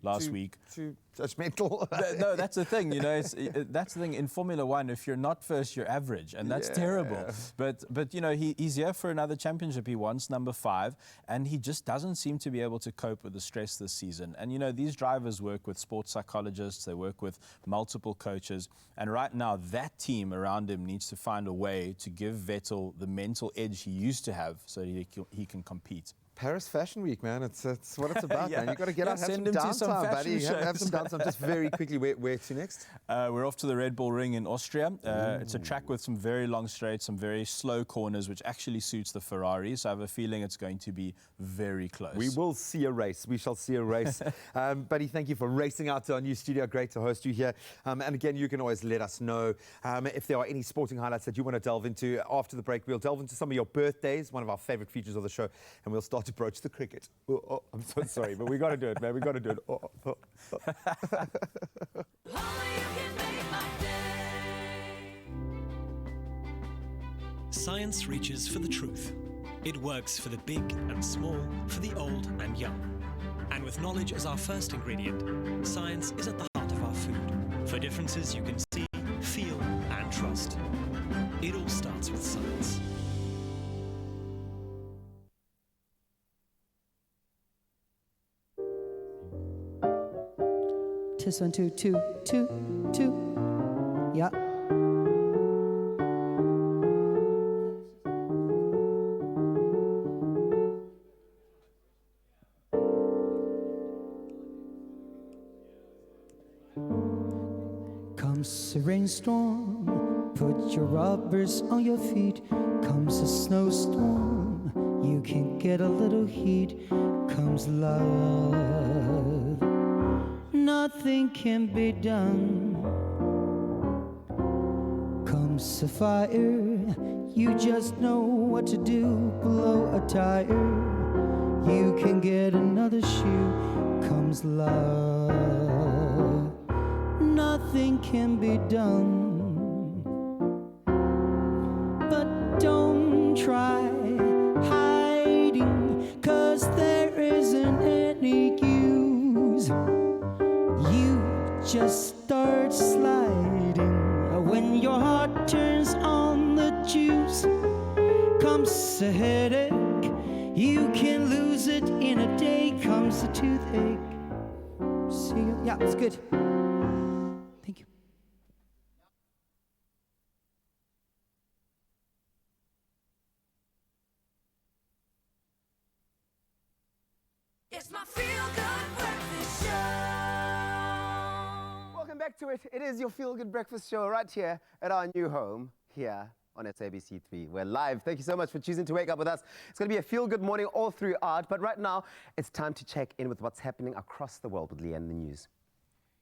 last week. Too judgmental? No, that's the thing. That's the thing. In Formula One, if you're not first, you're average. And that's terrible. But he's here for another championship. He wants number 5. And he just doesn't seem to be able to cope with the stress this season. And, these drivers work with sports psychologists. They work with multiple coaches. And right now, that team around him needs to find a way to give Vettel the mental edge he used to have so he can compete. Paris Fashion Week, man. It's what it's about, man. You got to get out, have some send him to some downtime, fashion buddy. Have some shows. downtime. Just very quickly, where to next? We're off to the Red Bull Ring in Austria. It's a track with some very long straights, some very slow corners, which actually suits the Ferrari. So I have a feeling it's going to be very close. We will see a race. We shall see a race. Buddy, thank you for racing out to our new studio. Great to host you here. And again, you can always let us know if there are any sporting highlights that you want to delve into. After the break, we'll delve into some of your birthdays, one of our favorite features of the show, and we'll start to broach the cricket. Oh, I'm so sorry, but we got to do it, man. We got to do it. Science reaches for the truth. It works for the big and small, for the old and young. And with knowledge as our first ingredient, science is at the heart of our food. For differences you can see, feel, and trust. It all starts with science. Test 1 2 2 2 2. Yeah. Comes a rainstorm, put your rubbers on your feet. Comes a snowstorm, you can get a little heat. Comes love, nothing can be done. Comes a fire, you just know what to do. Blow a tire, you can get another shoe. Comes love, nothing can be done. But don't try hiding, 'cause there isn't any use. You just start sliding. When your heart turns on the juice, comes a headache, you can lose it in a day. Comes a toothache. See you? Yeah, it's good. Thank you. It's my feel-good breakfast show. Welcome back to it. It is your feel-good breakfast show right here at our new home here on SABC3. We're live. Thank you so much for choosing to wake up with us. It's going to be a feel-good morning all throughout, but right now it's time to check in with what's happening across the world with Leanne in the news.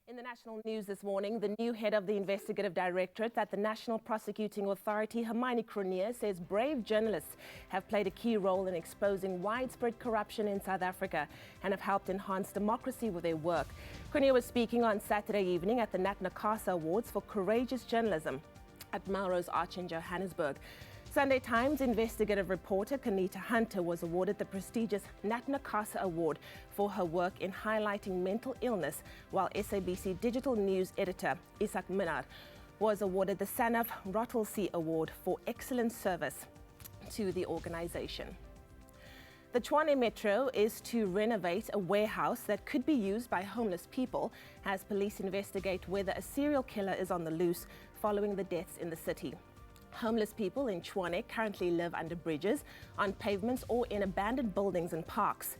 In the national news this morning, the new head of the investigative directorate at the National Prosecuting Authority, Hermione Cronje, says brave journalists have played a key role in exposing widespread corruption in South Africa and have helped enhance democracy with their work. Cronje was speaking on Saturday evening at the Nat Nakasa Awards for Courageous Journalism at Melrose Arch in Johannesburg. Sunday Times investigative reporter Kanita Hunter was awarded the prestigious Nat Nakasa Award for her work in highlighting mental illness, while SABC Digital News editor Isak Minnar was awarded the Sanaf Rottelsee Award for excellent service to the organization. The Tshwane Metro is to renovate a warehouse that could be used by homeless people as police investigate whether a serial killer is on the loose following the deaths in the city. Homeless people in Tshwane currently live under bridges, on pavements, or in abandoned buildings and parks.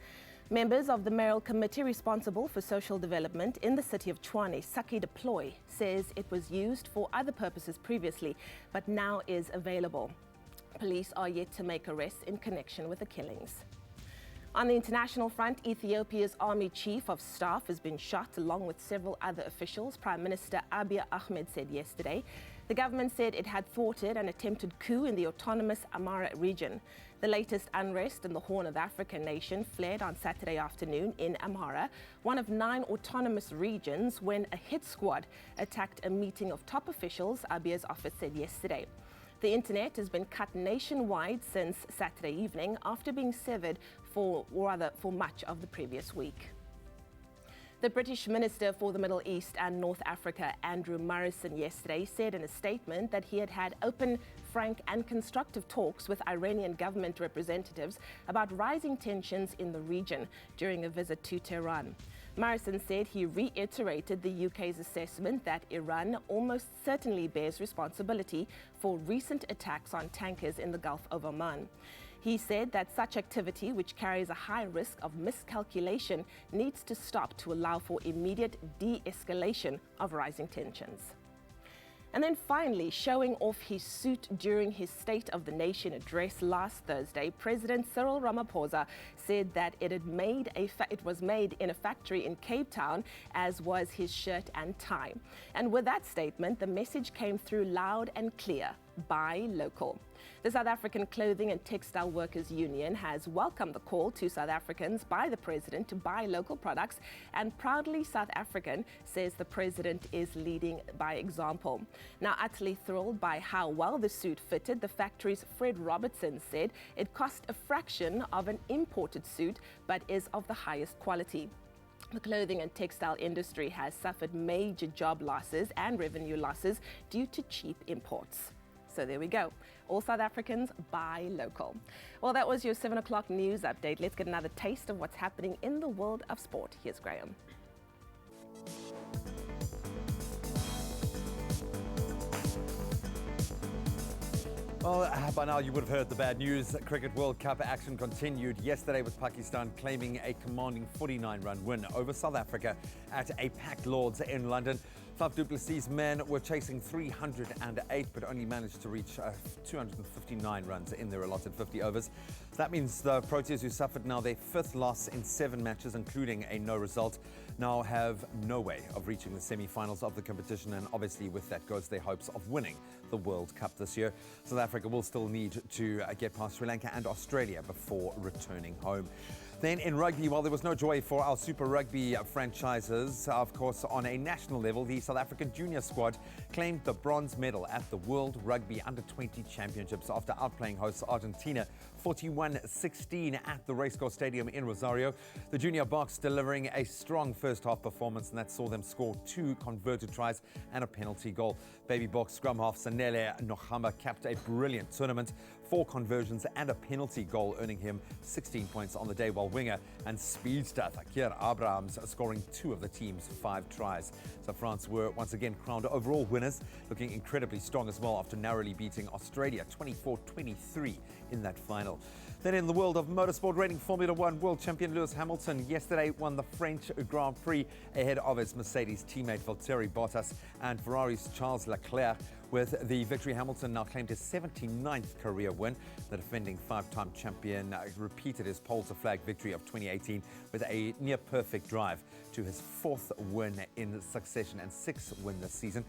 Members of the mayoral committee responsible for social development in the city of Tshwane, Saki Deploy, says it was used for other purposes previously, but now is available. Police are yet to make arrests in connection with the killings. On the international front, Ethiopia's army chief of staff has been shot along with several other officials, Prime Minister Abiy Ahmed said yesterday. The government said it had thwarted an attempted coup in the autonomous Amhara region. The latest unrest in the Horn of Africa nation flared on Saturday afternoon in Amhara, one of 9 autonomous regions, when a hit squad attacked a meeting of top officials, Abiy's office said yesterday. The internet has been cut nationwide since Saturday evening after being severed for much of the previous week. The British Minister for the Middle East and North Africa, Andrew Morrison, yesterday said in a statement that he had had open, frank and constructive talks with Iranian government representatives about rising tensions in the region during a visit to Tehran. Morrison said he reiterated the UK's assessment that Iran almost certainly bears responsibility for recent attacks on tankers in the Gulf of Oman. He said that such activity, which carries a high risk of miscalculation, needs to stop to allow for immediate de-escalation of rising tensions. And then finally, showing off his suit during his State of the Nation address last Thursday, President Cyril Ramaphosa said that it was made in a factory in Cape Town, as was his shirt and tie. And with that statement, the message came through loud and clear: buy local. The South African Clothing and Textile Workers Union has welcomed the call to South Africans by the President to buy local products, and proudly South African, says the President is leading by example. Now, utterly thrilled by how well the suit fitted, the factory's Fred Robertson said it cost a fraction of an imported suit, but is of the highest quality. The clothing and textile industry has suffered major job losses and revenue losses due to cheap imports. So there we go. All South Africans buy local. Well, that was your 7 o'clock news update. Let's get another taste of what's happening in the world of sport. Here's Graham. Well, by now you would have heard the bad news. Cricket World Cup action continued yesterday with Pakistan claiming a commanding 49-run win over South Africa at a packed Lord's in London. Faf du Plessis' men were chasing 308 but only managed to reach 259 runs in their allotted 50 overs. So that means the Proteas, who suffered now their 5th loss in 7 matches, including a no result, now have no way of reaching the semi-finals of the competition, and obviously with that goes their hopes of winning the World Cup this year. South Africa will still need to get past Sri Lanka and Australia before returning home. Then in rugby, while there was no joy for our Super Rugby franchises, of course, on a national level, the South African junior squad claimed the bronze medal at the World Rugby Under-20 Championships after outplaying hosts Argentina 41-16 at the Racecourse Stadium in Rosario. The junior Boks delivering a strong first-half performance, and that saw them score 2 converted tries and a penalty goal. Baby Boks scrum half Sanele Nohamba capped a brilliant tournament, 4 conversions and a penalty goal, earning him 16 points on the day, while winger and speedster Thakir Abrahams scoring 2 of the team's 5 tries. So France were once again crowned overall winners, looking incredibly strong as well after narrowly beating Australia 24-23 in that final. Then in the world of motorsport, reigning Formula One world champion Lewis Hamilton yesterday won the French Grand Prix ahead of his Mercedes teammate Valtteri Bottas and Ferrari's Charles Leclerc. With the victory, Hamilton now claimed his 79th career win. The defending 5-time champion repeated his pole-to-flag victory of 2018 with a near-perfect drive to his 4th win in succession and 6th win this season.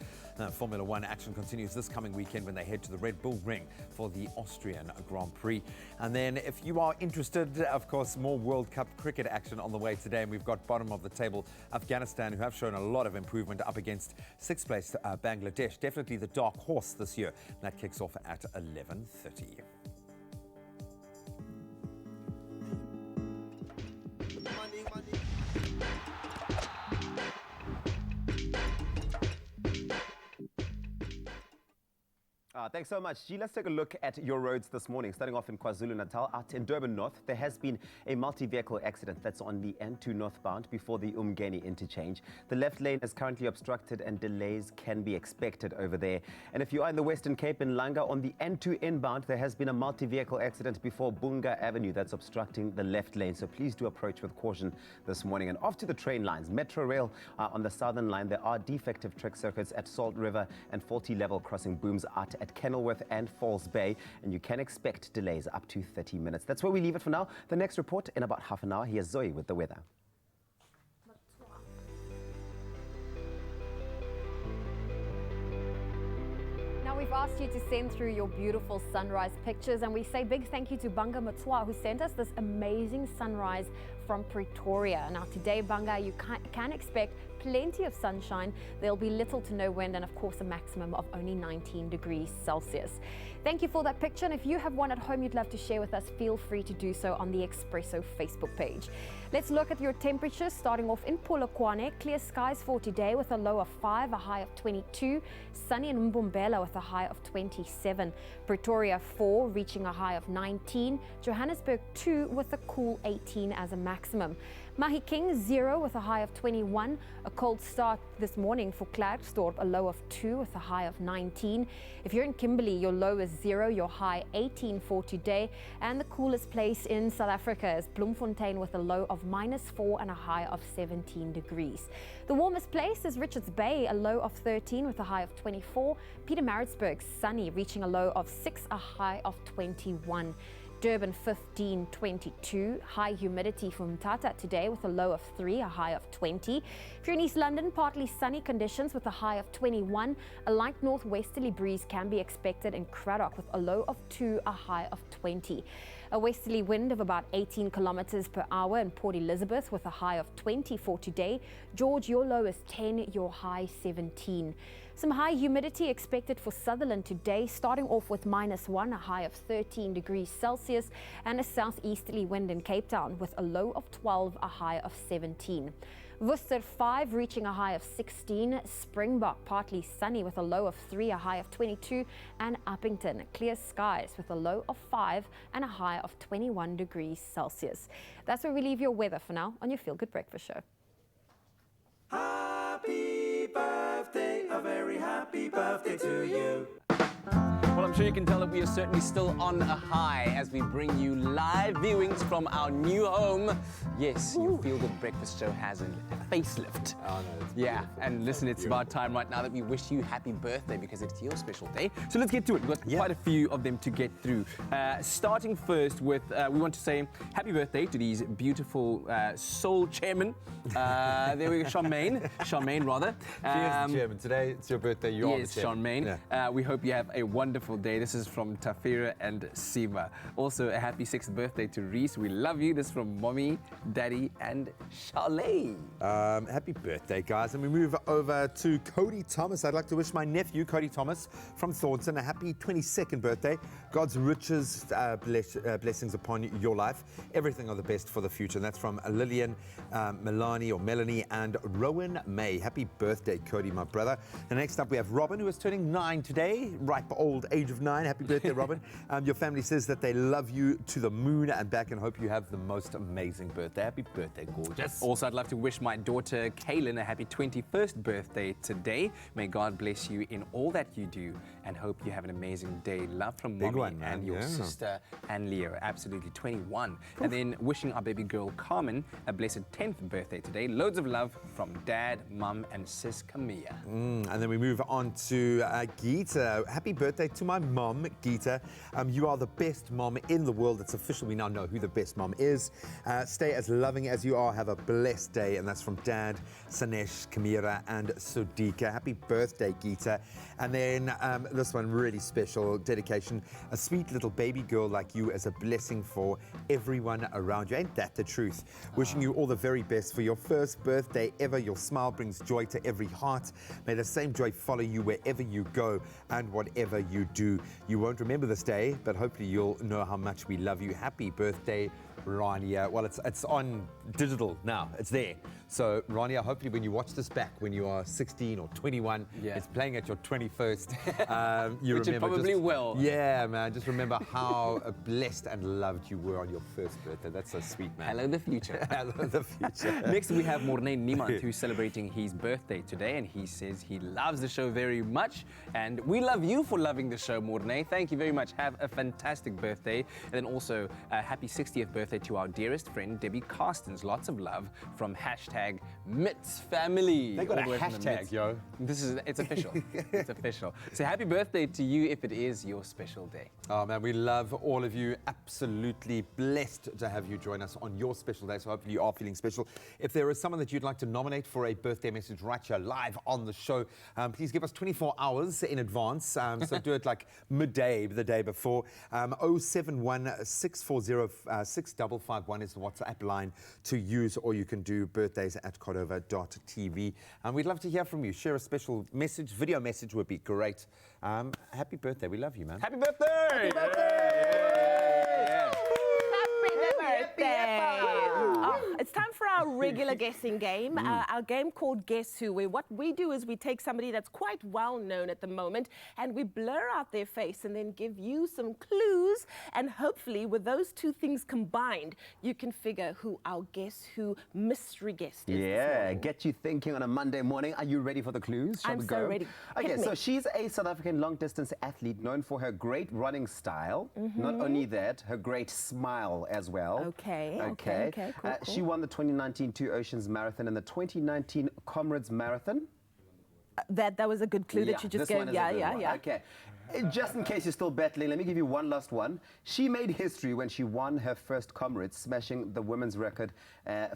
Formula One action continues this coming weekend when they head to the Red Bull Ring for the Austrian Grand Prix. And then if you are interested, of course, more World Cup cricket action on the way today. And we've got bottom of the table Afghanistan, who have shown a lot of improvement up against 6th place Bangladesh. Definitely the dark horse this year. That kicks off at 11:30. Thanks so much. G, let's take a look at your roads this morning. Starting off in KwaZulu-Natal, out in Durban North, there has been a multi-vehicle accident that's on the N2 northbound before the Umgeni interchange. The left lane is currently obstructed and delays can be expected over there. And if you are in the Western Cape in Langa, on the N2 inbound, there has been a multi-vehicle accident before Bunga Avenue that's obstructing the left lane. So please do approach with caution this morning. And off to the train lines. Metro Rail on the southern line, there are defective track circuits at Salt River and faulty level crossing booms out at Kenilworth and Falls Bay, and you can expect delays up to 30 minutes. That's where we leave it for now. The next report in about half an hour. Here's Zoe with the weather. Now we've asked you to send through your beautiful sunrise pictures, and we say big thank you to Banga Matwa, who sent us this amazing sunrise from Pretoria. Now today, Banga, you can expect plenty of sunshine. There'll be little to no wind, and of course a maximum of only 19 degrees Celsius. Thank you for that picture, and if you have one at home you'd love to share with us, feel free to do so on the Expresso Facebook page. Let's look at your temperatures, starting off in Polokwane. Clear skies for today with a low of 5, a high of 22. Sunny in Mbombela with a high of 27. Pretoria 4, reaching a high of 19. Johannesburg 2 with a cool 18 as a maximum. Mahikeng 0 with a high of 21. A cold start this morning for Klerksdorp, a low of 2 with a high of 19. If you're in Kimberley, your low is 0, your high 18 for today. And the coolest place in South Africa is Bloemfontein with a low of -4 and a high of 17 degrees. The warmest place is Richards Bay, a low of 13 with a high of 24. Pietermaritzburg, sunny, reaching a low of 6, a high of 21. Durban 15, 22. High humidity for Mthatha today with a low of 3, a high of 20. If you're in East London, partly sunny conditions with a high of 21. A light northwesterly breeze can be expected in Cradock with a low of 2, a high of 20. A westerly wind of about 18 kilometers per hour in Port Elizabeth with a high of 20 for today. George, your low is 10, your high 17. Some high humidity expected for Sutherland today, starting off with -1, a high of 13 degrees Celsius, and a southeasterly wind in Cape Town with a low of 12, a high of 17. Worcester 5 reaching a high of 16. Springbok partly sunny with a low of 3, a high of 22. And Uppington clear skies with a low of 5 and a high of 21 degrees Celsius. That's where we leave your weather for now on your Feel Good Breakfast Show. Happy birthday, a very happy birthday to you. Well, I'm sure you can tell that we are certainly still on a high as we bring you live viewings from our new home. Yes, your Feel Good Breakfast Show has a facelift. Oh, no, it's yeah, beautiful. and listen, it's about time right now that we wish you happy birthday because it's your special day. So let's get to it. We've got quite a few of them to get through. Starting first with, we want to say happy birthday to these beautiful soul chairmen. There we go, Charmaine rather. She is the chairman. Today, it's your birthday. You are the chairman. Yes, Charmaine. We hope you have a wonderful day. This is from Tafira and Sima. Also, a happy 6th birthday to Reese. We love you. This is from Mommy, Daddy, and Charlene. Happy birthday, guys. And we move over to Cody Thomas. I'd like to wish my nephew, Cody Thomas, from Thornton, a happy 22nd birthday. God's richest blessings upon your life. Everything of the best for the future. And that's from Lillian, Melanie, and Rowan May. Happy birthday, Cody, my brother. And next up, we have Robin, who is turning 9 today. Ripe old age of 9. Happy birthday, Robin. Your family says that they love you to the moon and back and hope you have the most amazing birthday. Happy birthday, gorgeous. Also, I'd love to wish my daughter, Kaylin, a happy 21st birthday today. May God bless you in all that you do and hope you have an amazing day. Love from Mommy and your sister, Anne Leo. Absolutely, 21. Oof. And then wishing our baby girl, Carmen, a blessed 10th birthday today. Loads of love from Dad, Mum, and Sis Camilla. And then we move on to Geeta. Happy birthday to my mom, Geeta. You are the best mom in the world. It's official. We now know who the best mom is. Stay as loving as you are. Have a blessed day. And that's from Dad, Sanesh, Kamira, and Sudika. Happy birthday, Geeta. And then this one really special dedication. A sweet little baby girl like you as a blessing for everyone around you. Ain't that the truth? Wishing you all the very best for your first birthday ever. Your smile brings joy to every heart. May the same joy follow you wherever you go and whatever you do. You won't remember this day, but hopefully you'll know how much we love you. Happy birthday, Rania. Well, it's on digital now. It's there. So, Rania, hopefully when you watch this back when you are 16 or 21, it's playing at your 21st. You Which remember it probably will. Yeah, man. Just remember how blessed and loved you were on your first birthday. That's so sweet, man. Hello, the future. Hello, the future. Next, we have Mornay Niemand, who's celebrating his birthday today, and he says he loves the show very much, and we love you for loving the show, Mornay. Thank you very much. Have a fantastic birthday. And then also, a happy 60th birthday to our dearest friend, Debbie Carstens. Lots of love from #Mitts Family. They got a All the way from the hashtag, Mitts. yo. It's official. It's official. So happy birthday to you if it is your special day. Oh, man, we love all of you. Absolutely blessed to have you join us on your special day. So hopefully you are feeling special. If there is someone that you'd like to nominate for a birthday message right here live on the show, please give us 24 hours in advance. So do it like midday, the day before. 071 640 6551 is the WhatsApp line to use, or you can do birthdays@cordova.tv. We'd love to hear from you. Share a special message. Video message would be great. Happy birthday. We love you, man. Happy birthday! Happy birthday! Yeah. Happy birthday! Oh, It's time for our regular guessing game, our game called Guess Who, where what we do is we take somebody that's quite well known at the moment and we blur out their face and then give you some clues, and hopefully with those two things combined, you can figure who our Guess Who mystery guest is. Yeah, get you thinking on a Monday morning. Are you ready for the clues? Shall I'm we so go? ready. Okay, Hit me. so she's a South African long-distance athlete known for her great running style. Not only that, her great smile as well. Okay. Cool, She won the 2019 Two Oceans Marathon and the 2019 Comrades Marathon. That was a good clue that you just this gave. one is a good one. Okay. Just in case you're still battling, let me give you one last one. She made history when she won her first Comrades, smashing the women's record,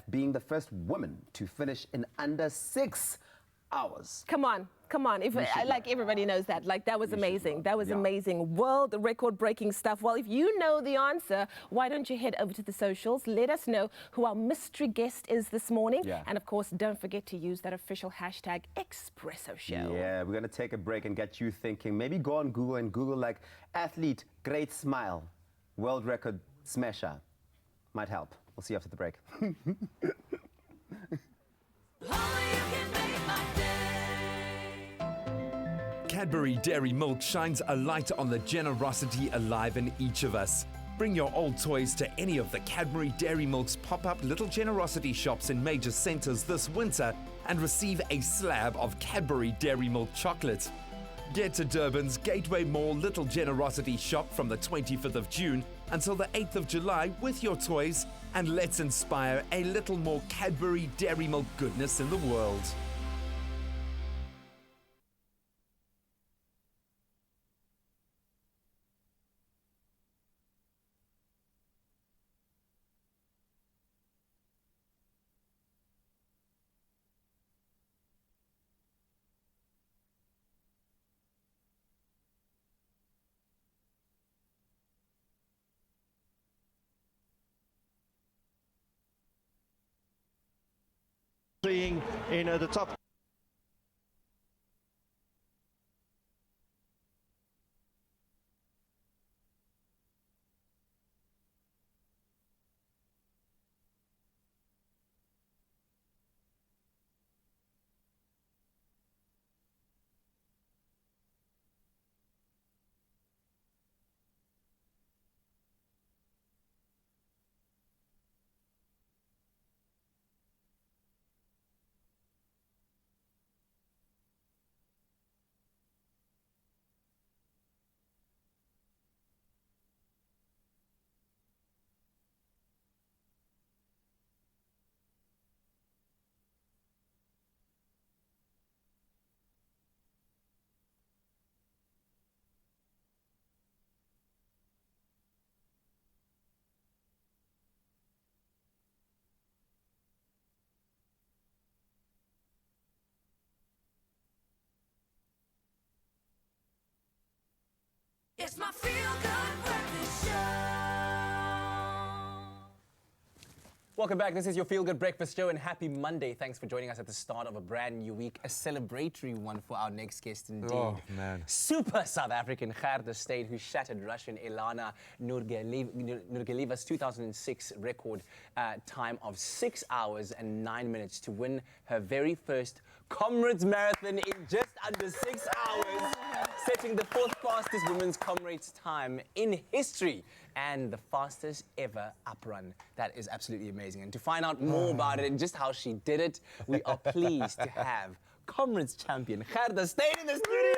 being the first woman to finish in under 6 hours. Come on. If like everybody knows that, like that was amazing. That was amazing. World record-breaking stuff. Well, if you know the answer, why don't you head over to the socials? Let us know who our mystery guest is this morning. And of course, don't forget to use that official hashtag Expresso Show. Yeah, we're gonna take a break and get you thinking. Maybe go on Google and Google like athlete, great smile, world record smasher. Might help. We'll see you after the break. Cadbury Dairy Milk shines a light on the generosity alive in each of us. Bring your old toys to any of the Cadbury Dairy Milk's pop-up Little Generosity shops in major centres this winter and receive a slab of Cadbury Dairy Milk chocolate. Get to Durban's Gateway Mall Little Generosity shop from the 25th of June until the 8th of July with your toys, and let's inspire a little more Cadbury Dairy Milk goodness in the world. Seeing in the top. It's my feel-good breakfast show. Welcome back. This is your Feel Good Breakfast Show, and happy Monday. Thanks for joining us at the start of a brand new week, a celebratory one for our next guest indeed. Oh, man. Super South African Gerda Steyn, who shattered Russian Elana Nurgaliyeva's 2006 record time of 6 hours and 9 minutes to win her very first Comrades Marathon in just under 6 hours, setting the fourth fastest women's Comrades time in history and the fastest ever uprun. That is absolutely amazing. And to find out more about it and just how she did it, we are pleased to have Comrades champion Gerda Steyn in the studio.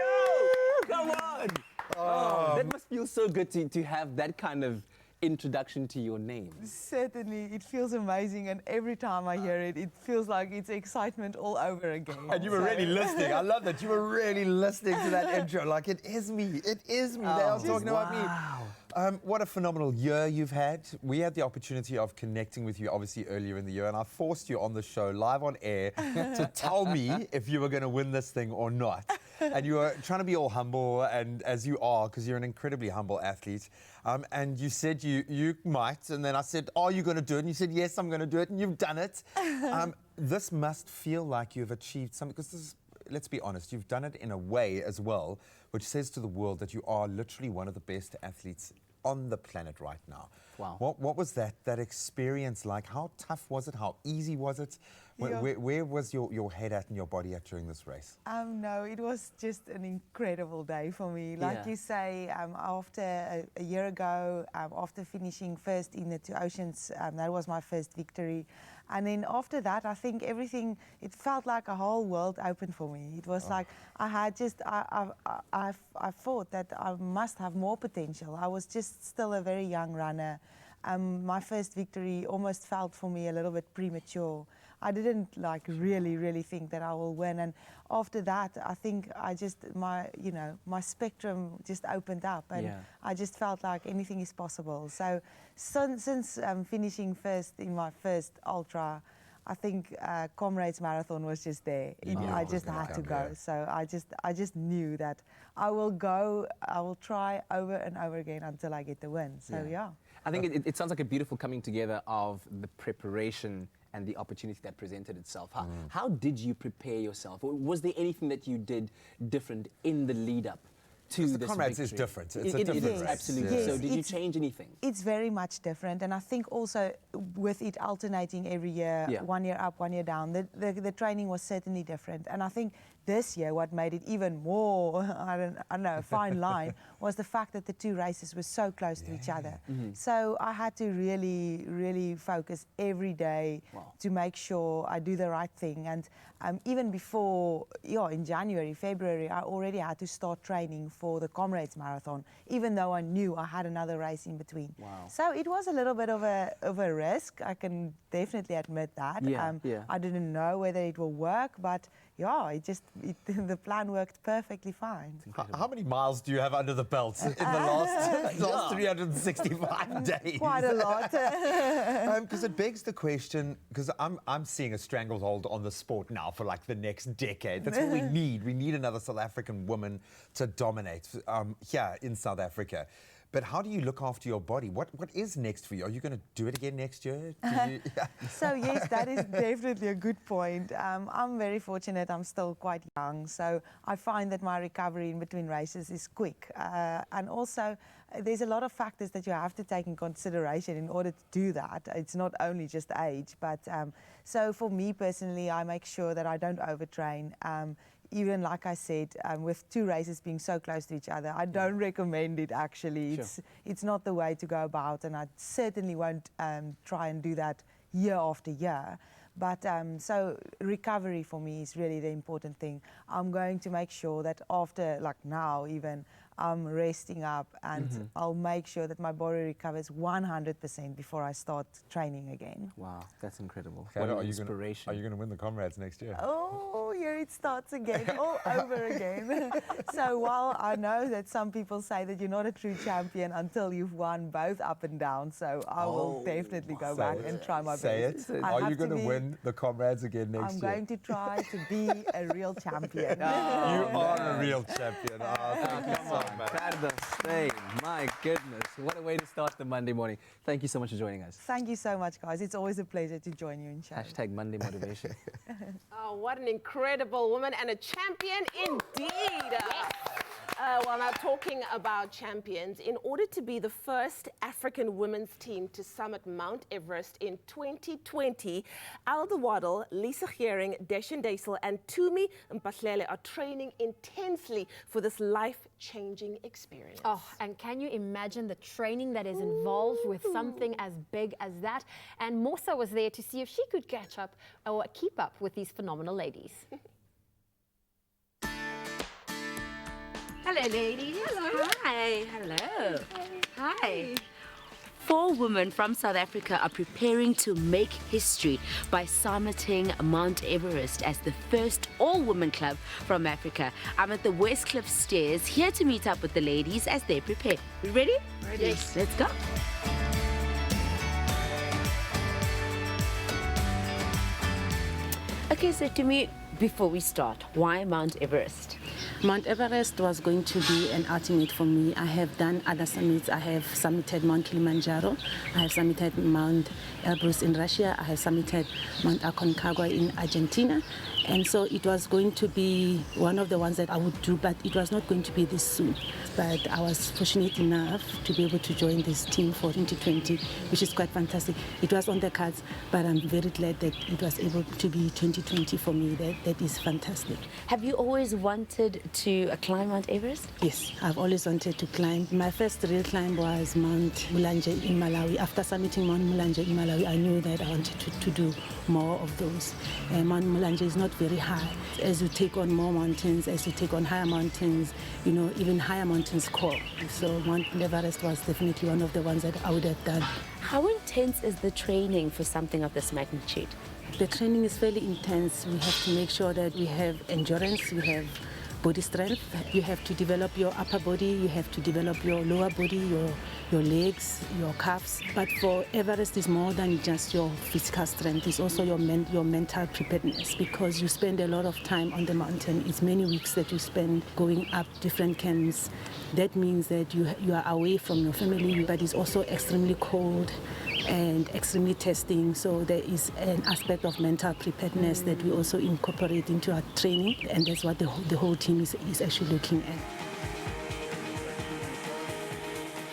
Come on. That must feel so good to have that kind of introduction to your name. Certainly, it feels amazing, and every time I hear it, it feels like it's excitement all over again. And you were really listening. I love that you were really listening to that intro. Like, it is me. It is me. They are talking about me. What a phenomenal year you've had. We had the opportunity of connecting with you, obviously, earlier in the year, and I forced you on the show, live on air, to tell me if you were going to win this thing or not. And you were trying to be all humble, and as you are, because you're an incredibly humble athlete. And you said you might, and then I said, are you going to do it? And you said, yes, I'm going to do it, and you've done it. This must feel like you've achieved something, because this is, let's be honest, you've done it in a way as well, which says to the world that you are literally one of the best athletes on the planet right now. Wow. What was that experience like? How tough was it? How easy was it? Yeah. Where was your head at and your body at during this race? No, it was just an incredible day for me. Like Yeah. you say, after a year ago, after finishing first in the 2 Oceans, that was my first victory. And then after that, I think everything, it felt like a whole world opened for me. It was like I had just, I thought that I must have more potential. I was just still a very young runner. My first victory almost felt for me a little bit premature. I didn't like really think that I will win. And after that, I think I just, my spectrum just opened up, and I just felt like anything is possible. So since finishing first in my first ultra, I think Comrades Marathon was just there. I just had to go. So I just knew that I will try over and over again until I get the win. So yeah. I think it sounds like a beautiful coming together of the preparation and the opportunity that presented itself. How did you prepare yourself? Or was there anything that you did different in the lead up to this Comrades victory? is different. It's a It different is, race. absolutely. Yeah. So did you change anything? It's very much different, and I think also with it alternating every year, 1 year up, 1 year down, the training was certainly different. And I think this year what made it even more, I don't know, a fine line, was the fact that the 2 races were so close to each other. So I had to really focus every day to make sure I do the right thing. And even before, in January, February, I already had to start training for the Comrades Marathon, even though I knew I had another race in between. So it was a little bit of a risk. I can definitely admit that. I didn't know whether it will work, but the plan worked perfectly fine. How many miles do you have under the belt in the last 365 days? Quite a lot. Because it begs the question, because I'm seeing a stranglehold on the sport now for like the next decade. That's what we need. We need another South African woman to dominate here in South Africa. But how do you look after your body? What is next for you? Are you going to do it again next year? So yes, that is definitely a good point. I'm very fortunate. I'm still quite young, so I find that my recovery in between races is quick. And also, there's a lot of factors that you have to take in consideration in order to do that. It's not only just age, but so for me personally, I make sure that I don't overtrain. Even like I said, with 2 races being so close to each other, I don't recommend it actually. It's not the way to go about, and I certainly won't try and do that year after year. But so recovery for me is really the important thing. I'm going to make sure that after, like now even, I'm resting up, and I'll make sure that my body recovers 100% before I start training again. Wow, that's incredible. What an inspiration. Are you going to win the Comrades next year? Oh, here it starts again, all over again. So while I know that some people say that you're not a true champion until you've won both up and down, so I will definitely go back and try my best. Are you going to win the Comrades again next year? I'm going to try to be a real champion. You are a real champion. Come on. Cardo, Steyn, my goodness, what a way to start the Monday morning. Thank you so much for joining us. Thank you so much, guys. It's always a pleasure to join you in show. # Monday Motivation. Oh, what an incredible woman and a champion indeed. Well, now talking about champions, in order to be the first African women's team to summit Mount Everest in 2020, Alda Waddle, Lisa Gehring, Deshan Daisel and Tumi Mpahlele are training intensely for this life-changing experience. Oh, and can you imagine the training that is involved with something as big as that? And Mosa was there to see if she could catch up or keep up with these phenomenal ladies. Hello, ladies. Hello. Hi. Hello. Hi. 4 women from South Africa are preparing to make history by summiting Mount Everest as the first all-women club from Africa. I'm at the Westcliff Stairs here to meet up with the ladies as they prepare. We ready? Ready. Yes. Let's go. Okay, so to me, before we start, why Mount Everest? Mount Everest was going to be an ultimate for me. I have done other summits. I have summited Mount Kilimanjaro. I have summited Mount Elbrus in Russia. I have summited Mount Aconcagua in Argentina. And so it was going to be one of the ones that I would do, but it was not going to be this soon. But I was fortunate enough to be able to join this team for 2020, which is quite fantastic. It was on the cards, but I'm very glad that it was able to be 2020 for me. That is fantastic. Have you always wanted to climb Mount Everest? Yes, I've always wanted to climb. My first real climb was Mount Mulanje in Malawi. After summiting Mount Mulanje in Malawi, I knew that I wanted to do more of those. Mount Mulanje is not very high. As you take on more mountains, as you take on higher mountains, you know, even higher mountains call. So Mount Everest was definitely one of the ones that I would have done. How intense is the training for something of this magnitude? The training is fairly intense. We have to make sure that we have endurance, we have body strength. You have to develop your upper body, you have to develop your lower body, your legs, your calves. But for Everest, it's more than just your physical strength. It's also your mental preparedness, because you spend a lot of time on the mountain. It's many weeks that you spend going up different camps. That means that you are away from your family, but it's also extremely cold and extremely testing. So there is an aspect of mental preparedness that we also incorporate into our training, and that's what the whole team is actually looking at.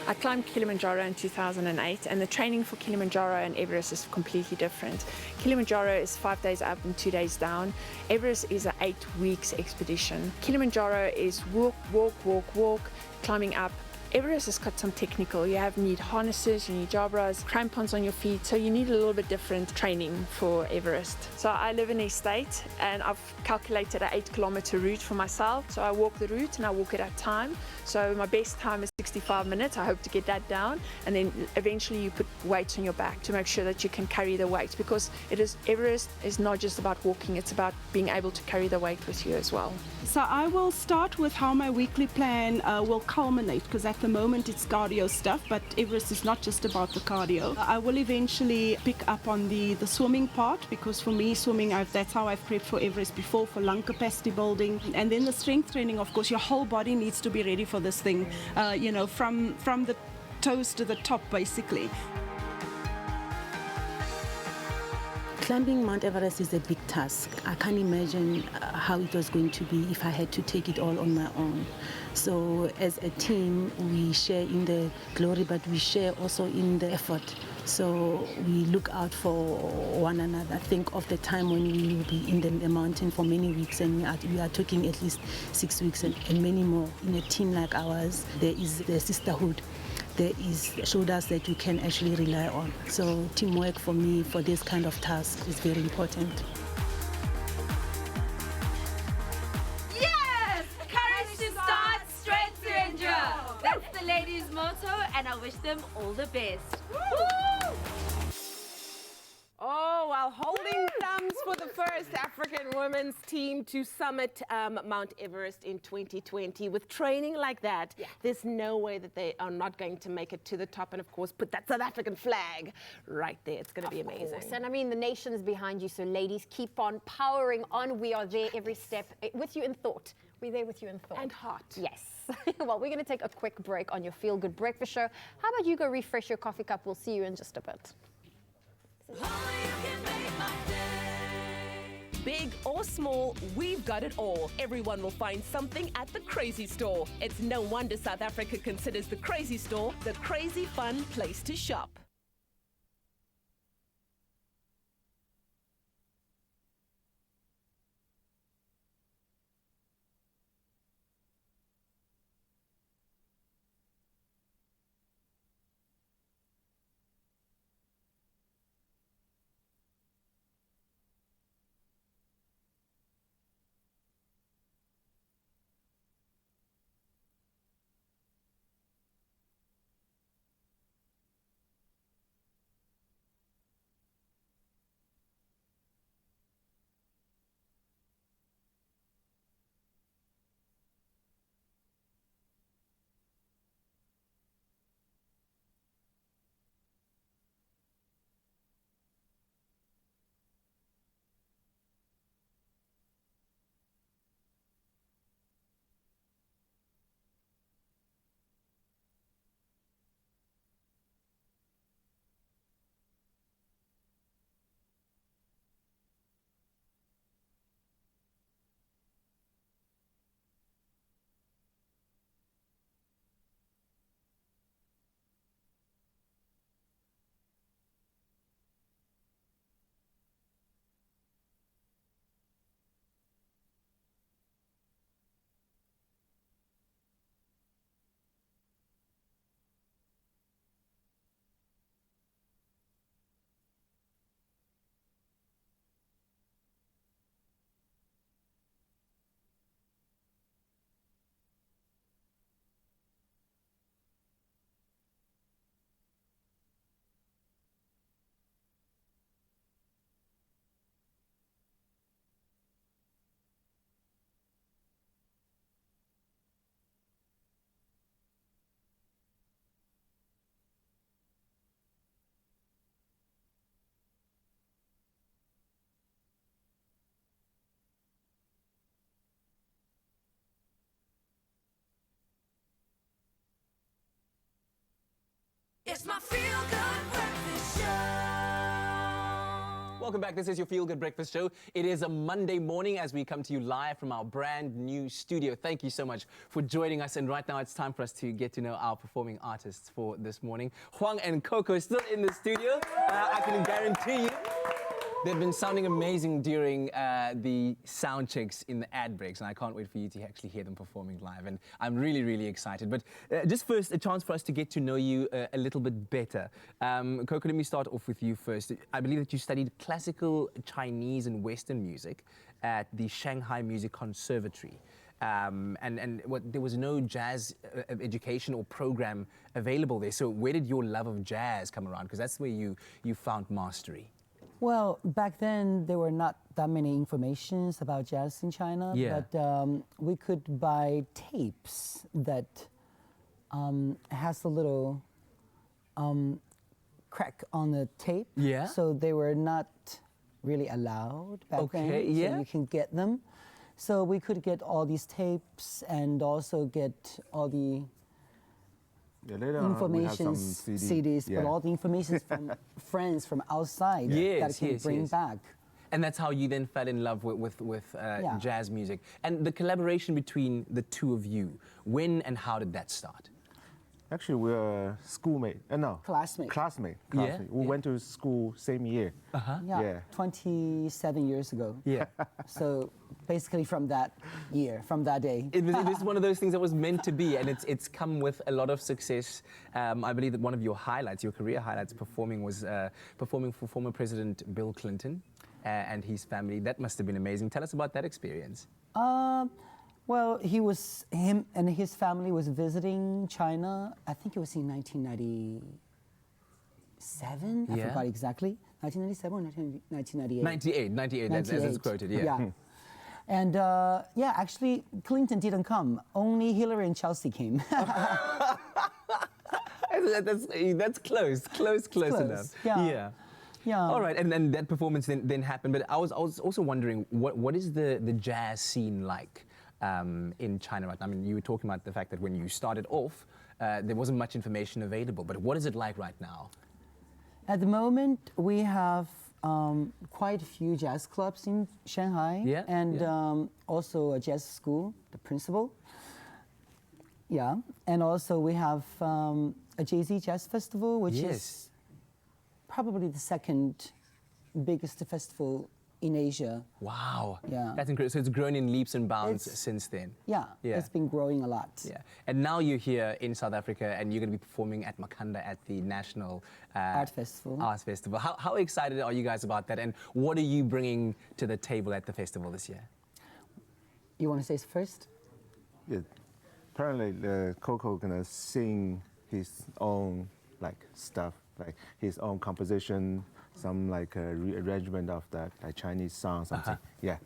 I climbed Kilimanjaro in 2008, and the training for Kilimanjaro and Everest is completely different. Kilimanjaro is 5 days up and 2 days down. Everest is an 8 weeks expedition. Kilimanjaro is walk, walk, walk, walk, climbing up. Everest has got some technical. You need harnesses, you need jabras, crampons on your feet, so you need a little bit different training for Everest. So I live in a state, and I've calculated an 8-kilometer route for myself. So I walk the route and I walk it at time. So my best time is 65 minutes. I hope to get that down, and then eventually you put weights on your back to make sure that you can carry the weight, because Everest is not just about walking, it's about being able to carry the weight with you as well. So I will start with how my weekly plan will culminate, because at the moment it's cardio stuff, but Everest is not just about the cardio. I will eventually pick up on the swimming part, because for me swimming, that's how I've prepped for Everest before, for lung capacity building. And then the strength training, of course, your whole body needs to be ready for this thing, you know, from the toes to the top basically. Climbing Mount Everest is a big task. I can't imagine how it was going to be if I had to take it all on my own. So as a team, we share in the glory, but we share also in the effort. So we look out for one another. Think of the time when we will be in the mountain for many weeks, and we are talking at least 6 weeks and many more. In a team like ours, there is the sisterhood. There is shoulders that you can actually rely on. So teamwork for me, for this kind of task, is very important. Yes! Courage to start, strength to endure. That's the ladies' motto, and I wish them all the best. Woo! Oh, well, holding thumbs for the first African women's team to summit Mount Everest in 2020. With training like that, there's no way that they are not going to make it to the top, and of course put that South African flag right there. It's going to be amazing. Course. And I mean, the nation is behind you, so ladies, keep on powering on. We are there every step, with you in thought. We're there with you in thought. And heart. Yes. Well, we're going to take a quick break on your Feel Good Breakfast Show. How about you go refresh your coffee cup? We'll see you in just a bit. Big or small, we've got it all. Everyone will find something at the Crazy Store. It's no wonder South Africa considers the Crazy Store the crazy fun place to shop. It's my feel-good breakfast show. Welcome back. This is your Feel Good Breakfast Show. It is a Monday morning as we come to you live from our brand new studio. Thank you so much for joining us. And right now it's time for us to get to know our performing artists for this morning. Huang and Coco still in the studio. I can guarantee you they've been sounding amazing during the sound checks in the ad breaks, and I can't wait for you to actually hear them performing live. And I'm really, really excited. But just first, a chance for us to get to know you a little bit better. Coco, let me start off with you first. I believe that you studied classical Chinese and Western music at the Shanghai Music Conservatory. There was no jazz education or program available there. So where did your love of jazz come around? Because that's where you found mastery. Well, back then there were not that many informations about jazz in China, but we could buy tapes that has a little crack on the tape. Yeah. So they were not really allowed back then. So you can get them. So we could get all these tapes and also get all the information CDs, but all the information from friends from outside that can bring back. And that's how you then fell in love with jazz music. And the collaboration between the two of you, when and how did that start? Actually, we're schoolmates. Classmate. We went to school same year. 27 years ago. Yeah. So basically from that year, from that day. It was one of those things that was meant to be, and it's come with a lot of success. I believe that one of your highlights, your career highlights performing was performing for former President Bill Clinton and his family. That must have been amazing. Tell us about that experience. Well, him and his family was visiting China. I think it was in 1997. I forgot exactly. 1997 or 1998? 98, as it's quoted, And actually, Clinton didn't come. Only Hillary and Chelsea came. That's close enough. Yeah. All right, and then that performance then happened. But I was also wondering, what is the jazz scene like in China right now? I mean, you were talking about the fact that when you started off, there wasn't much information available. But what is it like right now? At the moment, we have quite a few jazz clubs in Shanghai, and also a jazz school, the principal. Yeah, and also we have a Jay-Z Jazz Festival, which is probably the second biggest festival in Asia. Wow. Yeah. That's incredible. So it's grown in leaps and bounds since then. Yeah, it's been growing a lot. Yeah. And now you're here in South Africa and you're going to be performing at Makanda at the National Art Festival. How excited are you guys about that? And what are you bringing to the table at the festival this year? You want to say first? Yeah. Apparently, Coco gonna sing his own stuff, like his own composition, some arrangement of that Chinese song, something. Yeah.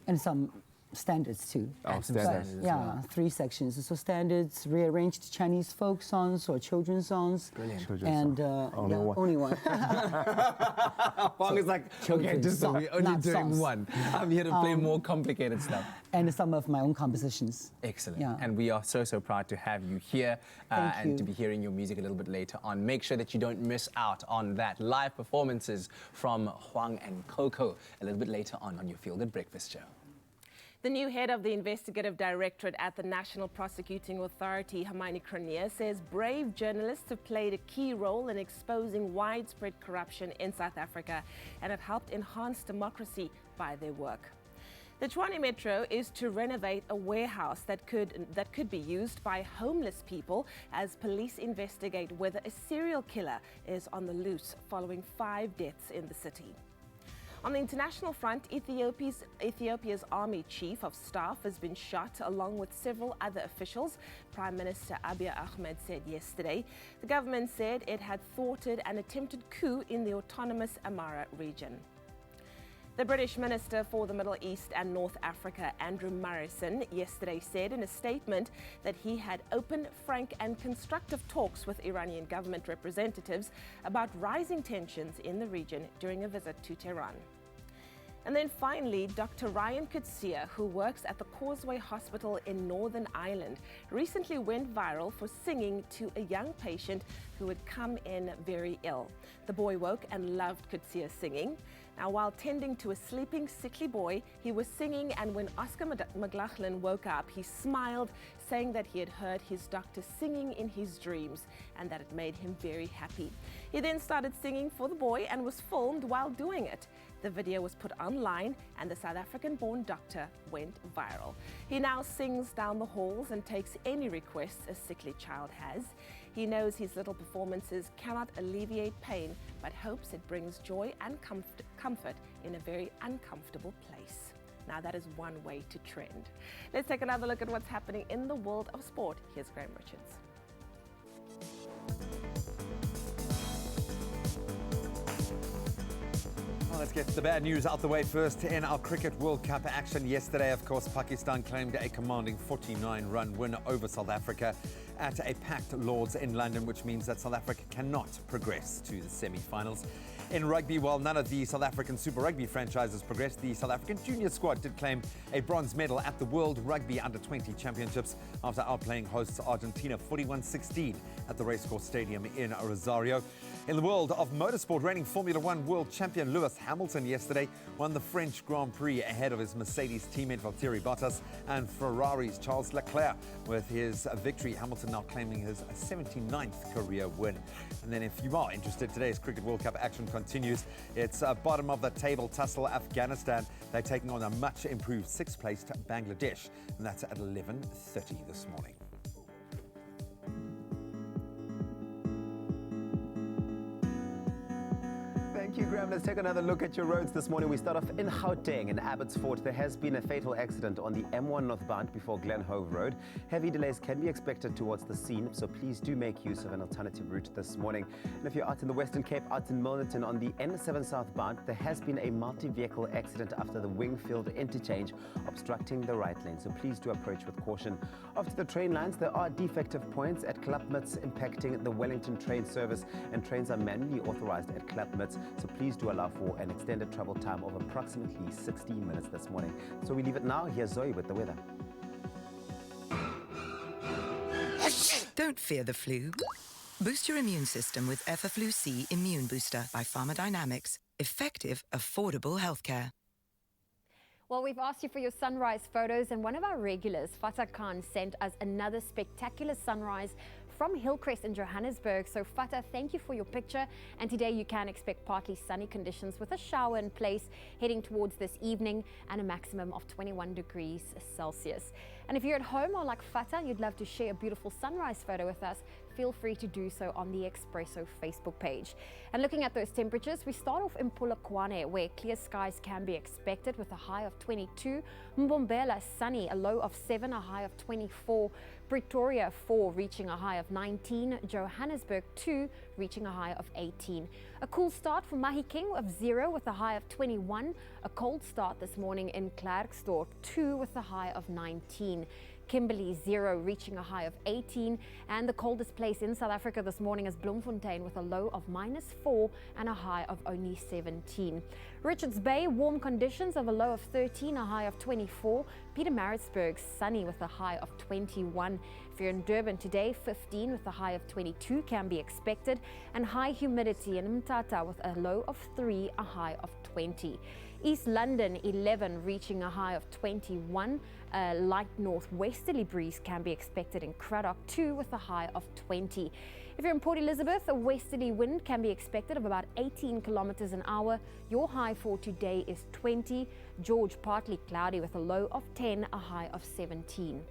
And some standards too. Standards. Yeah, 3 sections. So standards, rearranged Chinese folk songs or children's songs. Brilliant. And only one. Huang is like, okay, just we're only doing songs. one. I'm here to play more complicated stuff. And some of my own compositions. Excellent. Yeah. And we are so proud to have you here and to be hearing your music a little bit later on. Make sure that you don't miss out on that. Live performances from Huang and Coco a little bit later on your Feel Good Breakfast Show. The new head of the Investigative Directorate at the National Prosecuting Authority, Hermione Cronier, says brave journalists have played a key role in exposing widespread corruption in South Africa and have helped enhance democracy by their work. The Tshwane Metro is to renovate a warehouse that could be used by homeless people as police investigate whether a serial killer is on the loose following 5 deaths in the city. On the international front, Ethiopia's army chief of staff has been shot along with several other officials, Prime Minister Abiy Ahmed said yesterday. The government said it had thwarted an attempted coup in the autonomous Amhara region. The British Minister for the Middle East and North Africa, Andrew Morrison, yesterday said in a statement that he had open, frank and constructive talks with Iranian government representatives about rising tensions in the region during a visit to Tehran. And then finally, Dr. Ryan Coetzee, who works at the Causeway Hospital in Northern Ireland, recently went viral for singing to a young patient who had come in very ill. The boy woke and loved Coetzee's singing. Now, while tending to a sleeping, sickly boy, he was singing, and when Oscar McLaughlin woke up, he smiled, saying that he had heard his doctor singing in his dreams and that it made him very happy. He then started singing for the boy and was filmed while doing it. The video was put online and the South African-born doctor went viral. He now sings down the halls and takes any requests a sickly child has. He knows his little performances cannot alleviate pain, but hopes it brings joy and comfort in a very uncomfortable place. Now that is one way to trend. Let's take another look at what's happening in the world of sport. Here's Graham Richards. Let's get the bad news out the way first. In our Cricket World Cup action yesterday, of course, Pakistan claimed a commanding 49-run win over South Africa at a packed Lords in London, which means that South Africa cannot progress to the semi-finals. In rugby, while none of the South African Super Rugby franchises progressed, the South African junior squad did claim a bronze medal at the World Rugby Under-20 Championships after outplaying hosts Argentina 41-16 at the Racecourse Stadium in Rosario. In the world of motorsport, reigning Formula One world champion Lewis Hamilton yesterday won the French Grand Prix ahead of his Mercedes teammate Valtteri Bottas and Ferrari's Charles Leclerc. With his victory, Hamilton now claiming his 79th career win. And then if you are interested, today's Cricket World Cup action continues. It's bottom of the table tussle Afghanistan. They're taking on a much improved 6th placed Bangladesh, and that's at 11:30 this morning. Thank you, Graham. Let's take another look at your roads this morning. We start off in Gauteng in Abbotsfort. There has been a fatal accident on the M1 northbound before Glenhove Road. Heavy delays can be expected towards the scene, so please do make use of an alternative route this morning. And if you're out in the Western Cape, out in Milnerton on the N7 southbound, there has been a multi-vehicle accident after the Wingfield interchange obstructing the right lane, so please do approach with caution. After the train lines, there are defective points at Klapmuts impacting the Wellington train service, and trains are manually authorized at Klapmuts, so please do allow for an extended travel time of approximately 60 minutes this morning. So we leave it now. Here's Zoe with the weather. Don't fear the flu. Boost your immune system with Effaflu C Immune Booster by Pharmadynamics. Effective, affordable healthcare. Well, we've asked you for your sunrise photos, and one of our regulars, Fatah Khan, sent us another spectacular sunrise from Hillcrest in Johannesburg. So Fatah, thank you for your picture. And today you can expect partly sunny conditions with a shower in place heading towards this evening and a maximum of 21 degrees Celsius. And if you're at home or like Fatah, and you'd love to share a beautiful sunrise photo with us, feel free to do so on the Expresso Facebook page. And looking at those temperatures, we start off in Polokwane, where clear skies can be expected with a high of 22. Mbombela, sunny, a low of 7, a high of 24. Pretoria, 4, reaching a high of 19. Johannesburg, 2, reaching a high of 18. A cool start for Mahikeng of 0 with a high of 21. A cold start this morning in Klerksdorp, 2 with a high of 19. Kimberley, 0, reaching a high of 18. And the coldest place in South Africa this morning is Bloemfontein with a low of -4 and a high of only 17. Richards Bay, warm conditions of a low of 13, a high of 24. Pietermaritzburg, sunny with a high of 21. If you're in Durban today, 15 with a high of 22 can be expected. And high humidity in Mthatha with a low of 3, a high of 20. East London, 11, reaching a high of 21. A light northwesterly breeze can be expected in Cradock, 2, with a high of 20. If you're in Port Elizabeth, a westerly wind can be expected of about 18 kilometers an hour. Your high for today is 20. George, partly cloudy with a low of 10, a high of 17.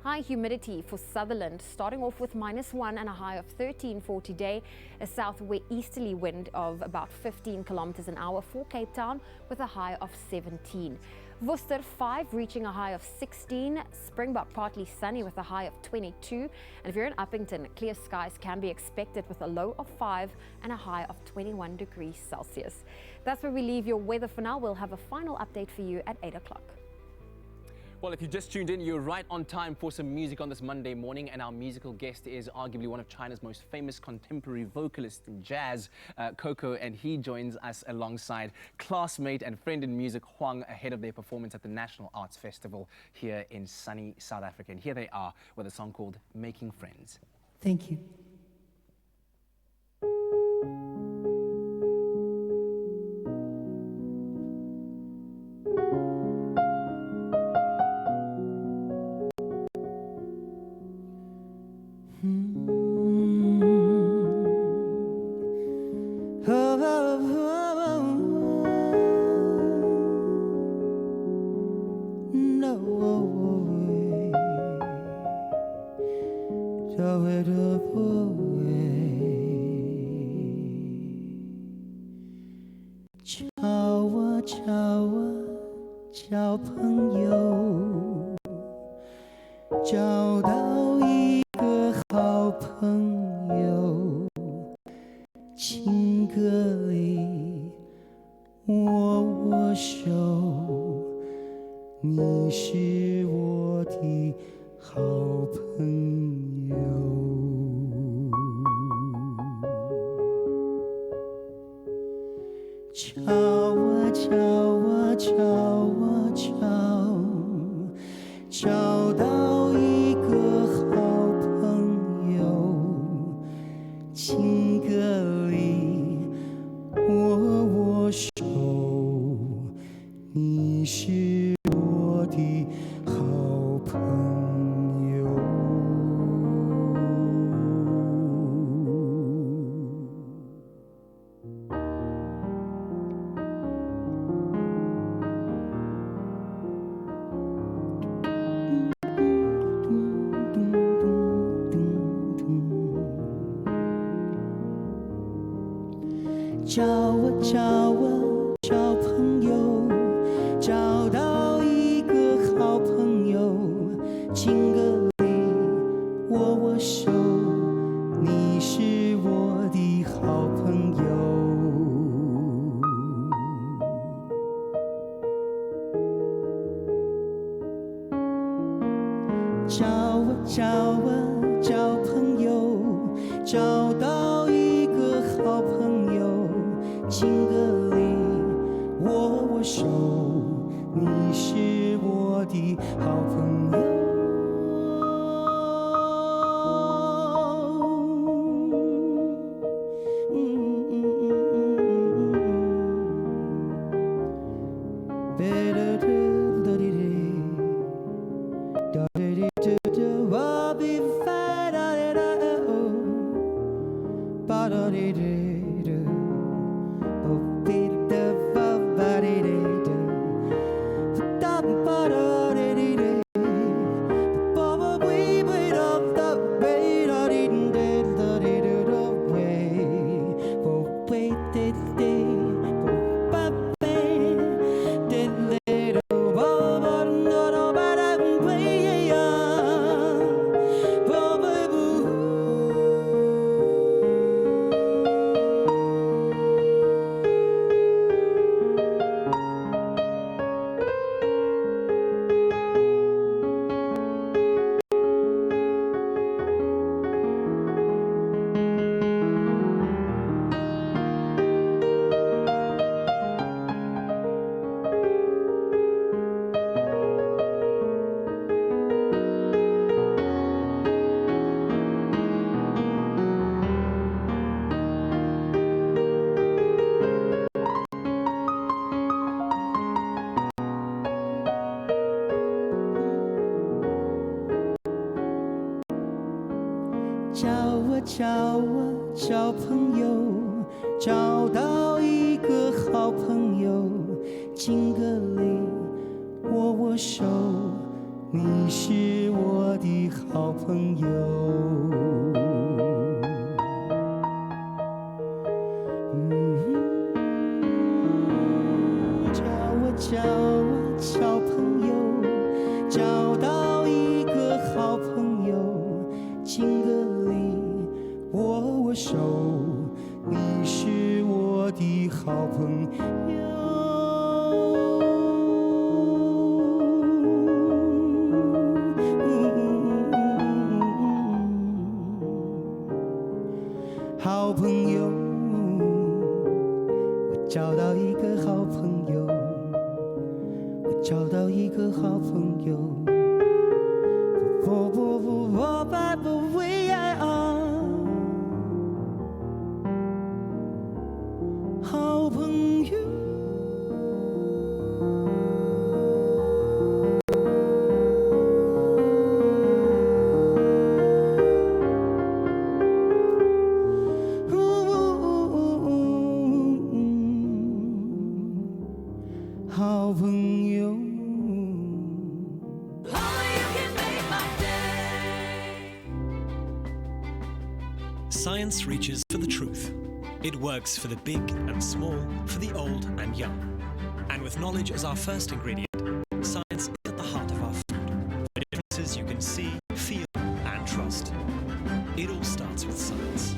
High humidity for Sutherland, starting off with -1 and a high of 13 for today. A southeasterly wind of about 15 kilometers an hour for Cape Town with a high of 17. Worcester, 5, reaching a high of 16. Springbok, partly sunny with a high of 22. And if you're in Uppington, clear skies can be expected with a low of 5 and a high of 21 degrees Celsius. That's where we leave your weather for now. We'll have a final update for you at 8 o'clock. Well, if you just tuned in, you're right on time for some music on this Monday morning, and our musical guest is arguably one of China's most famous contemporary vocalists in jazz, Coco, and he joins us alongside classmate and friend in music Huang ahead of their performance at the National Arts Festival here in sunny South Africa. And here they are with a song called Making Friends. Thank you.交朋友，找到一个好朋友，情歌里握握手，你是我的好朋友。找啊找啊找啊找，找到一个好朋友，情歌里握握手，你是我的好朋友。找啊找啊找朋友，找到一个好朋友，情歌里握握手，你是我的好朋友。找啊找啊找朋友，找到一个好朋友，情歌里握握手，你是我的好朋友。找啊找啊找朋友，找到一个好朋友，情歌里握握手，你是我的好朋友。找啊找啊找朋友，找到一个好朋友，情歌里握握手，你是我的好朋友。好朋友，我找到一个好朋友，我找到一个好朋友。不不不不不不不好朋友。好朋友。Science reaches for the truth. It works for the big and small, for the old and young. And with knowledge as our first ingredient, science is at the heart of our food. The differences you can see, feel, and trust. It all starts with science.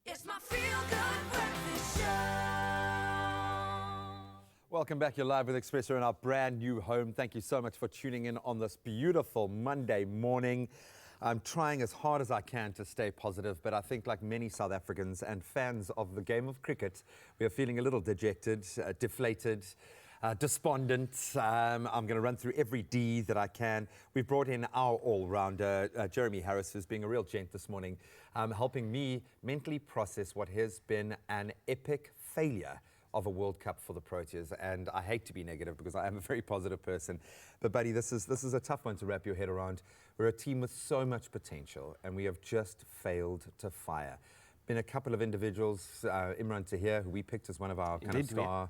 It's my feel-good breakfast show. Welcome back. You're live with Expresso in our brand new home. Thank you so much for tuning in on this beautiful Monday morning. I'm trying as hard as I can to stay positive, but I think like many South Africans and fans of the game of cricket, we are feeling a little dejected, deflated, despondent. I'm going to run through every D that I can. We've brought in our all-rounder, Jeremy Harris, who's being a real gent this morning, helping me mentally process what has been an epic failure of a World Cup for the Proteas. And I hate to be negative because I am a very positive person. But buddy, this is a tough one to wrap your head around. We're a team with so much potential and we have just failed to fire. Been a couple of individuals, Imran Tahir, who we picked as one of our kind of star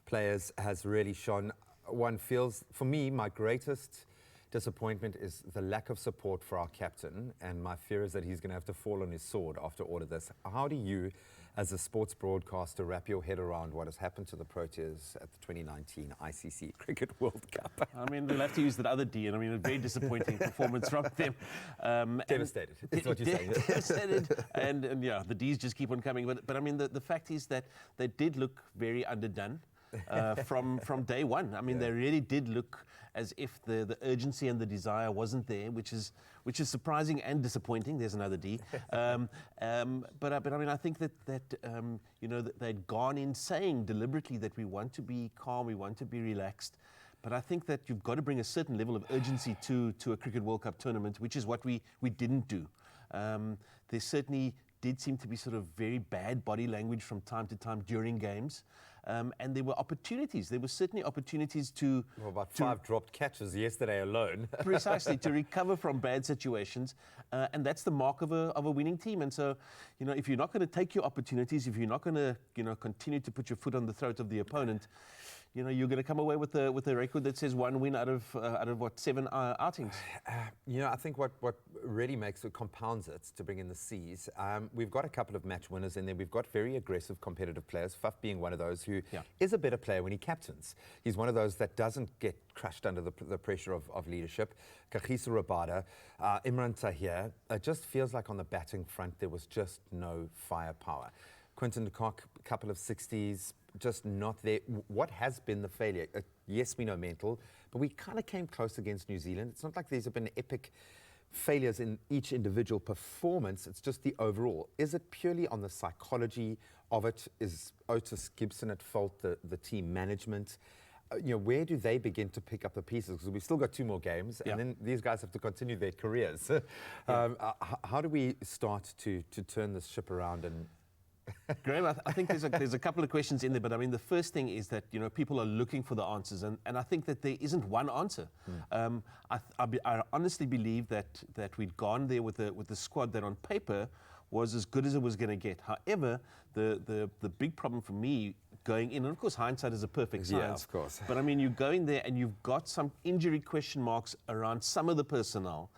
players, has really shone. One feels, for me, my greatest disappointment is the lack of support for our captain, and my fear is that he's going to have to fall on his sword after all of this. How do you, as a sports broadcaster, wrap your head around what has happened to the Proteas at the 2019 ICC Cricket World Cup? I mean, they'll have to use that other D, and I mean, a very disappointing performance from them. Devastated, is what you're saying. Devastated, and yeah, the Ds just keep on coming. But I mean, the fact is that they did look very underdone. From day one. I mean, they really did look as if the urgency and the desire wasn't there, which is surprising and disappointing. There's another D. But I mean, I think that you know, that they'd gone in saying deliberately that we want to be calm, we want to be relaxed. But I think that you've got to bring a certain level of urgency to a Cricket World Cup tournament, which is what we didn't do. There certainly did seem to be sort of very bad body language from time to time during games. And there were opportunities. There were certainly opportunities to... Well, about 5 dropped catches yesterday alone. Precisely, to recover from bad situations. And that's the mark of a winning team. And so, if you're not going to take your opportunities, if you're not going to, continue to put your foot on the throat of the opponent, you're going to come away with a record that says 1 win out of what, 7 outings. I think what really makes it, compounds it, to bring in the C's. We've got a couple of match winners, and then we've got very aggressive competitive players. Faf being one of those who is a better player when he captains. He's one of those that doesn't get crushed under the pressure of leadership. Kagiso Rabada, Imran Tahir. It just feels like on the batting front there was just no firepower. Quinton de Kock, a couple of 60s, just not there. What has been the failure? Yes, we know mental, but we kind of came close against New Zealand. It's not like these have been epic failures in each individual performance. It's just the overall. Is it purely on the psychology of it? Is Otis Gibson at fault, the team management? Where do they begin to pick up the pieces? Because we've still got 2 more games, and then these guys have to continue their careers. How do we start to turn this ship around? And Graham, I think there's a couple of questions in there, but I mean, the first thing is that, people are looking for the answers, and I think that there isn't one answer. I honestly believe that we'd gone there with the squad that on paper was as good as it was going to get. However, the big problem for me going in, and of course hindsight is a perfect science. Yeah, of course. But I mean, you go in there and you've got some injury question marks around some of the personnel.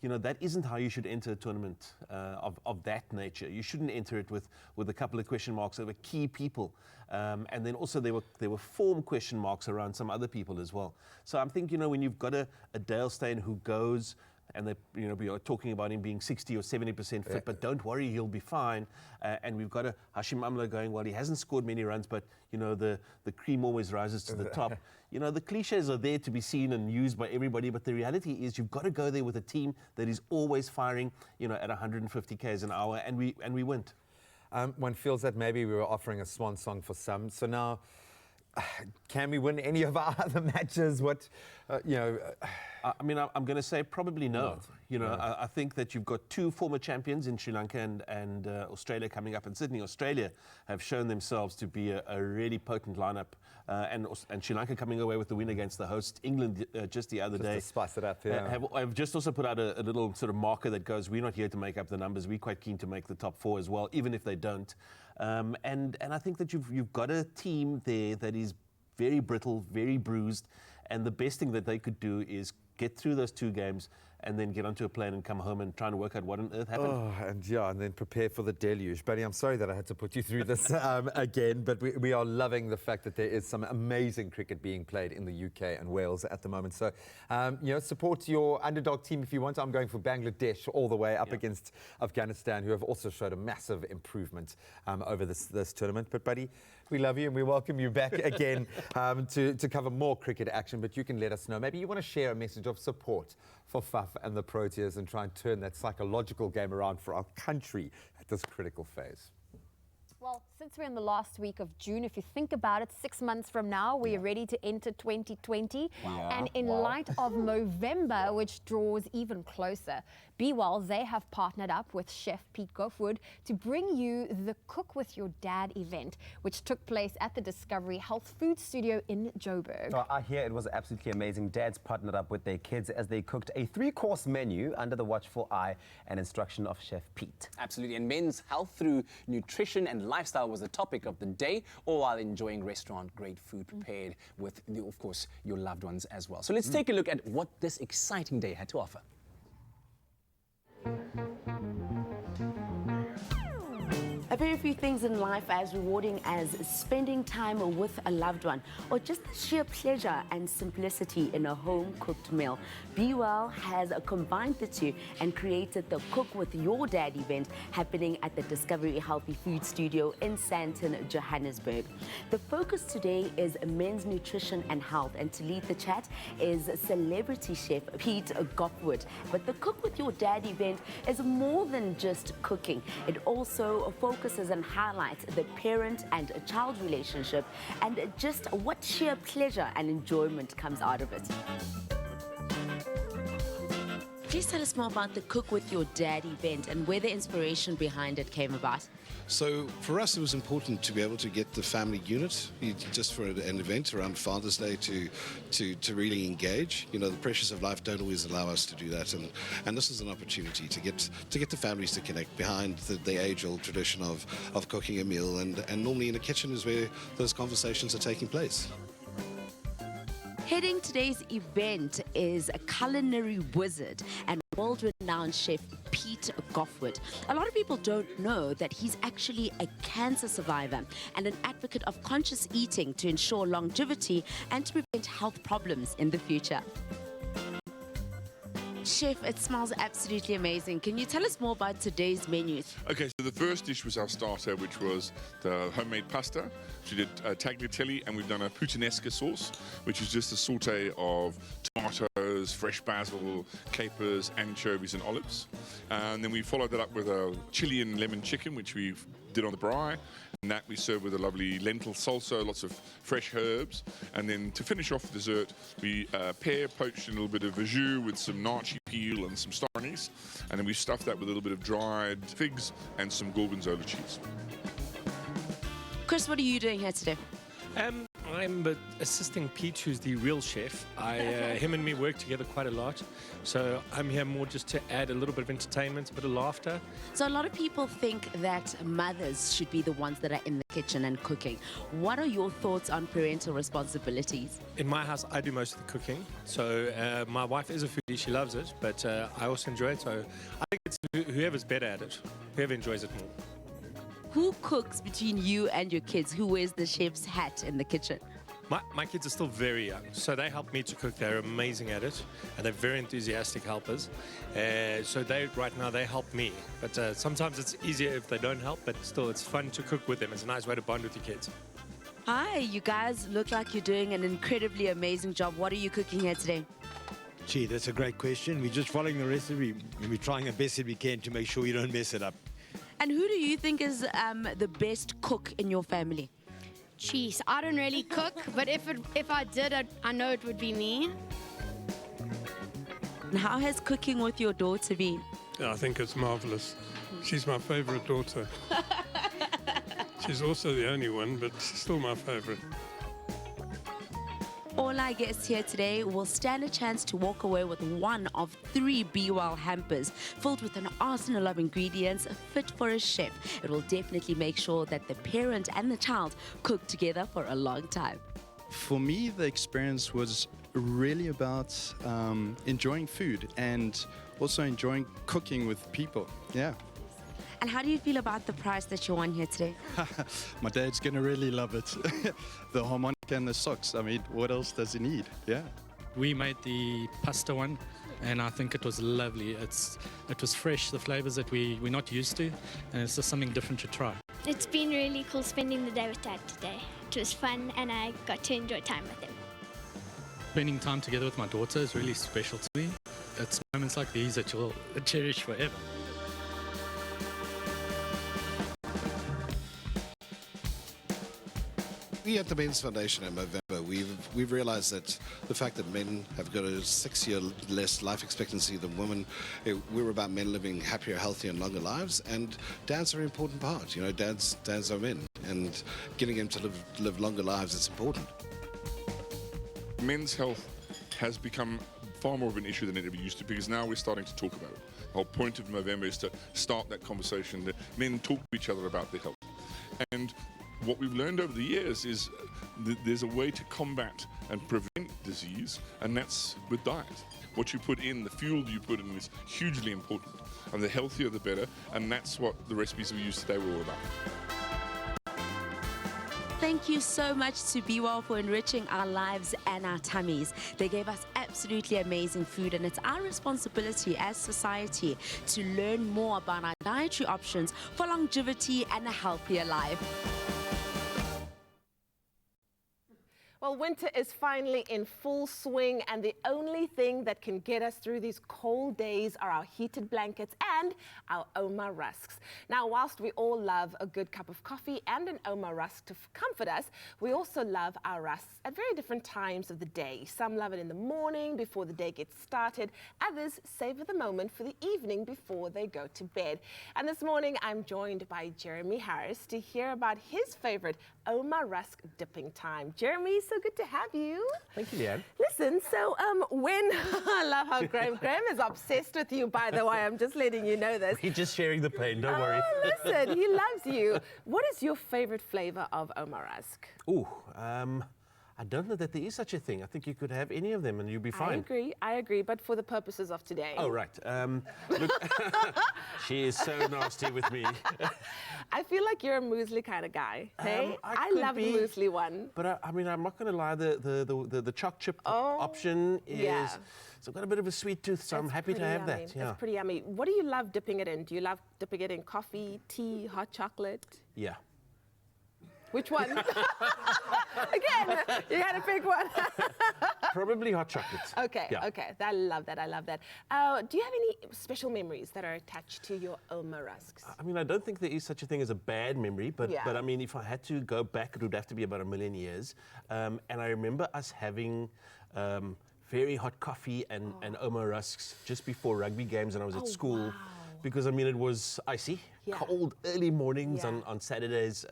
That isn't how you should enter a tournament of that nature. You shouldn't enter it with a couple of question marks over key people. And then also there were form question marks around some other people as well. So I'm thinking, when you've got a Dale Steyn who goes, and we are talking about him being 60 or 70% fit, but don't worry, he'll be fine. And we've got a Hashim Amla going, well, he hasn't scored many runs, but the cream always rises to the top. The cliches are there to be seen and used by everybody, but the reality is you've got to go there with a team that is always firing, at 150 k's an hour, and we went. One feels that maybe we were offering a swan song for some. So now, can we win any of our other matches? I mean, I'm going to say probably no. I think that you've got 2 former champions in Sri Lanka and Australia coming up, and certainly Australia have shown themselves to be a really potent lineup. And Sri Lanka coming away with the win against the host England just the other day. Just to spice it up, yeah. I've just also put out a little sort of marker that goes, we're not here to make up the numbers. We're quite keen to make the top 4 as well, even if they don't. And I think that you've got a team there that is very brittle, very bruised, and the best thing that they could do is get through those 2 games and then get onto a plane and come home and try and work out what on earth happened. And then prepare for the deluge. Buddy, I'm sorry that I had to put you through this again, but we are loving the fact that there is some amazing cricket being played in the UK and Wales at the moment. So, support your underdog team if you want. I'm going for Bangladesh all the way up against Afghanistan, who have also showed a massive improvement over this tournament. But, buddy, we love you and we welcome you back again to cover more cricket action. But you can let us know. Maybe you want to share a message of support for Faf and the Proteas and try and turn that psychological game around for our country at this critical phase. Well, since we're in the last week of June, if you think about it, 6 months from now, we are ready to enter 2020. Wow. And in light of November, which draws even closer, BeWell, they have partnered up with Chef Pete Goffwood to bring you the Cook With Your Dad event, which took place at the Discovery Health Food Studio in Joburg. Oh, I hear it was absolutely amazing. Dads partnered up with their kids as they cooked a 3-course menu under the watchful eye and instruction of Chef Pete. Absolutely, and men's health through nutrition and lifestyle was the topic of the day, all while enjoying restaurant-grade food prepared with, of course, your loved ones as well. So let's take a look at what this exciting day had to offer. A very few things in life are as rewarding as spending time with a loved one, or just the sheer pleasure and simplicity in a home-cooked meal. BeWell has combined the two and created the Cook With Your Dad event happening at the Discovery Healthy Food Studio in Sandton, Johannesburg. The focus today is men's nutrition and health, and to lead the chat is celebrity chef Pete Goffwood. But the Cook With Your Dad event is more than just cooking. It also focuses and highlights the parent and child relationship and just what sheer pleasure and enjoyment comes out of it. Please tell us more about the Cook with Your Dad event and where the inspiration behind it came about. So for us, it was important to be able to get the family unit just for an event around Father's Day to really engage. You know, the pressures of life don't always allow us to do that, and this is an opportunity to get the families to connect behind the age-old tradition of cooking a meal, and normally in the kitchen is where those conversations are taking place. Heading today's event is a culinary wizard and world-renowned chef Pete Goffwood. A lot of people don't know that he's actually a cancer survivor and an advocate of conscious eating to ensure longevity and to prevent health problems in the future. Chef, it smells absolutely amazing. Can you tell us more about today's menus? Okay, so the first dish was our starter, which was the homemade pasta. We did tagliatelle, and we've done a puttanesca sauce, which is just a saute of tomatoes, fresh basil, capers, anchovies, and olives. And then we followed that up with a chili and lemon chicken, which we did on the braai. And that we serve with a lovely lentil salsa, lots of fresh herbs. And then to finish off the dessert, we pear poached in a little bit of vajou with some naartjie peel and some star anise. And then we stuffed that with a little bit of dried figs and some gorgonzola cheese. Chris, what are you doing here today? I'm assisting Pete, who's the real chef. Him and me work together quite a lot. So I'm here more just to add a little bit of entertainment, a bit of laughter. So a lot of people think that mothers should be the ones that are in the kitchen and cooking. What are your thoughts on parental responsibilities? In my house, I do most of the cooking. So my wife is a foodie, she loves it, but I also enjoy it. So I think it's whoever's better at it, whoever enjoys it more. Who cooks between you and your kids? Who wears the chef's hat in the kitchen? My kids are still very young, so they help me to cook. They're amazing at it, and they're very enthusiastic helpers. So right now they help me, but sometimes it's easier if they don't help, but still it's fun to cook with them. It's a nice way to bond with your kids. Hi, you guys look like you're doing an incredibly amazing job. What are you cooking here today? Gee, that's a great question. We're just following the recipe, and we're trying the best that we can to make sure you don't mess it up. And who do you think is the best cook in your family? Jeez, I don't really cook, but if I did, I know it would be me. And how has cooking with your daughter been? I think it's marvelous. She's my favorite daughter. She's also the only one, but still my favorite. All our guests here today will stand a chance to walk away with one of 3 Be-Well hampers filled with an arsenal of ingredients fit for a chef. It will definitely make sure that the parent and the child cook together for a long time. For me, the experience was really about enjoying food and also enjoying cooking with people. Yeah. And how do you feel about the prize that you won here today? My dad's gonna really love it. The harmonica and the socks. I mean, what else does he need? Yeah. We made the pasta one, and I think it was lovely. It was fresh, the flavors that we're not used to, and it's just something different to try. It's been really cool spending the day with Dad today. It was fun, and I got to enjoy time with him. Spending time together with my daughter is really special to me. It's moments like these that you'll cherish forever. We at the Men's Foundation in November, we've realized that the fact that men have got a 6-year less life expectancy than women, we're about men living happier, healthier and longer lives, and dads are an important part. You know, dads are men, and getting them to live longer lives is important. Men's health has become far more of an issue than it ever used to, because now we're starting to talk about it. The whole point of November is to start that conversation, that men talk to each other about their health. And what we've learned over the years is that there's a way to combat and prevent disease, and that's with diet. What you put in, the fuel you put in, is hugely important. And the healthier, the better, and that's what the recipes we use today were all about. Thank you so much to Be-Well for enriching our lives and our tummies. They gave us absolutely amazing food, and it's our responsibility as society to learn more about our dietary options for longevity and a healthier life. Well, winter is finally in full swing, and the only thing that can get us through these cold days are our heated blankets and our Oma rusks. Now, whilst we all love a good cup of coffee and an Oma rusk to comfort us, we also love our rusks at very different times of the day. Some love it in the morning before the day gets started. Others savor the moment for the evening before they go to bed. And this morning, I'm joined by Jeremy Harris to hear about his favorite Oma rusk dipping time. Jeremy, so good to have you. Thank you, Leanne. Listen, so when I love how Graham is obsessed with you, by the way. I'm just letting you know this. He's just sharing the pain, don't worry. Listen, he loves you. What is your favorite flavor of Oma rusk? Ooh, I don't know that there is such a thing. I think you could have any of them and you'd be fine. I agree, but for the purposes of today. Oh, right. Look, she is so nasty with me. I feel like you're a muesli kind of guy. Hey, I love the muesli one. But I mean, I'm not going to lie. The choc chip option is. So I've got a bit of a sweet tooth, so I'm happy to have that. Yeah. It's pretty yummy. What do you love dipping it in? Do you love dipping it in coffee, tea, hot chocolate? Yeah. Which one? Again, you got to pick one. Probably hot chocolate. Okay, yeah. okay. I love that. I love that. Do you have any special memories that are attached to your Oma rusks? I mean, I don't think there is such a thing as a bad memory, but I mean, if I had to go back, it would have to be about 1 million years. And I remember us having very hot coffee and Oma rusks just before rugby games when I was at school. Wow. Because, I mean, it was icy, cold, early mornings on Saturdays.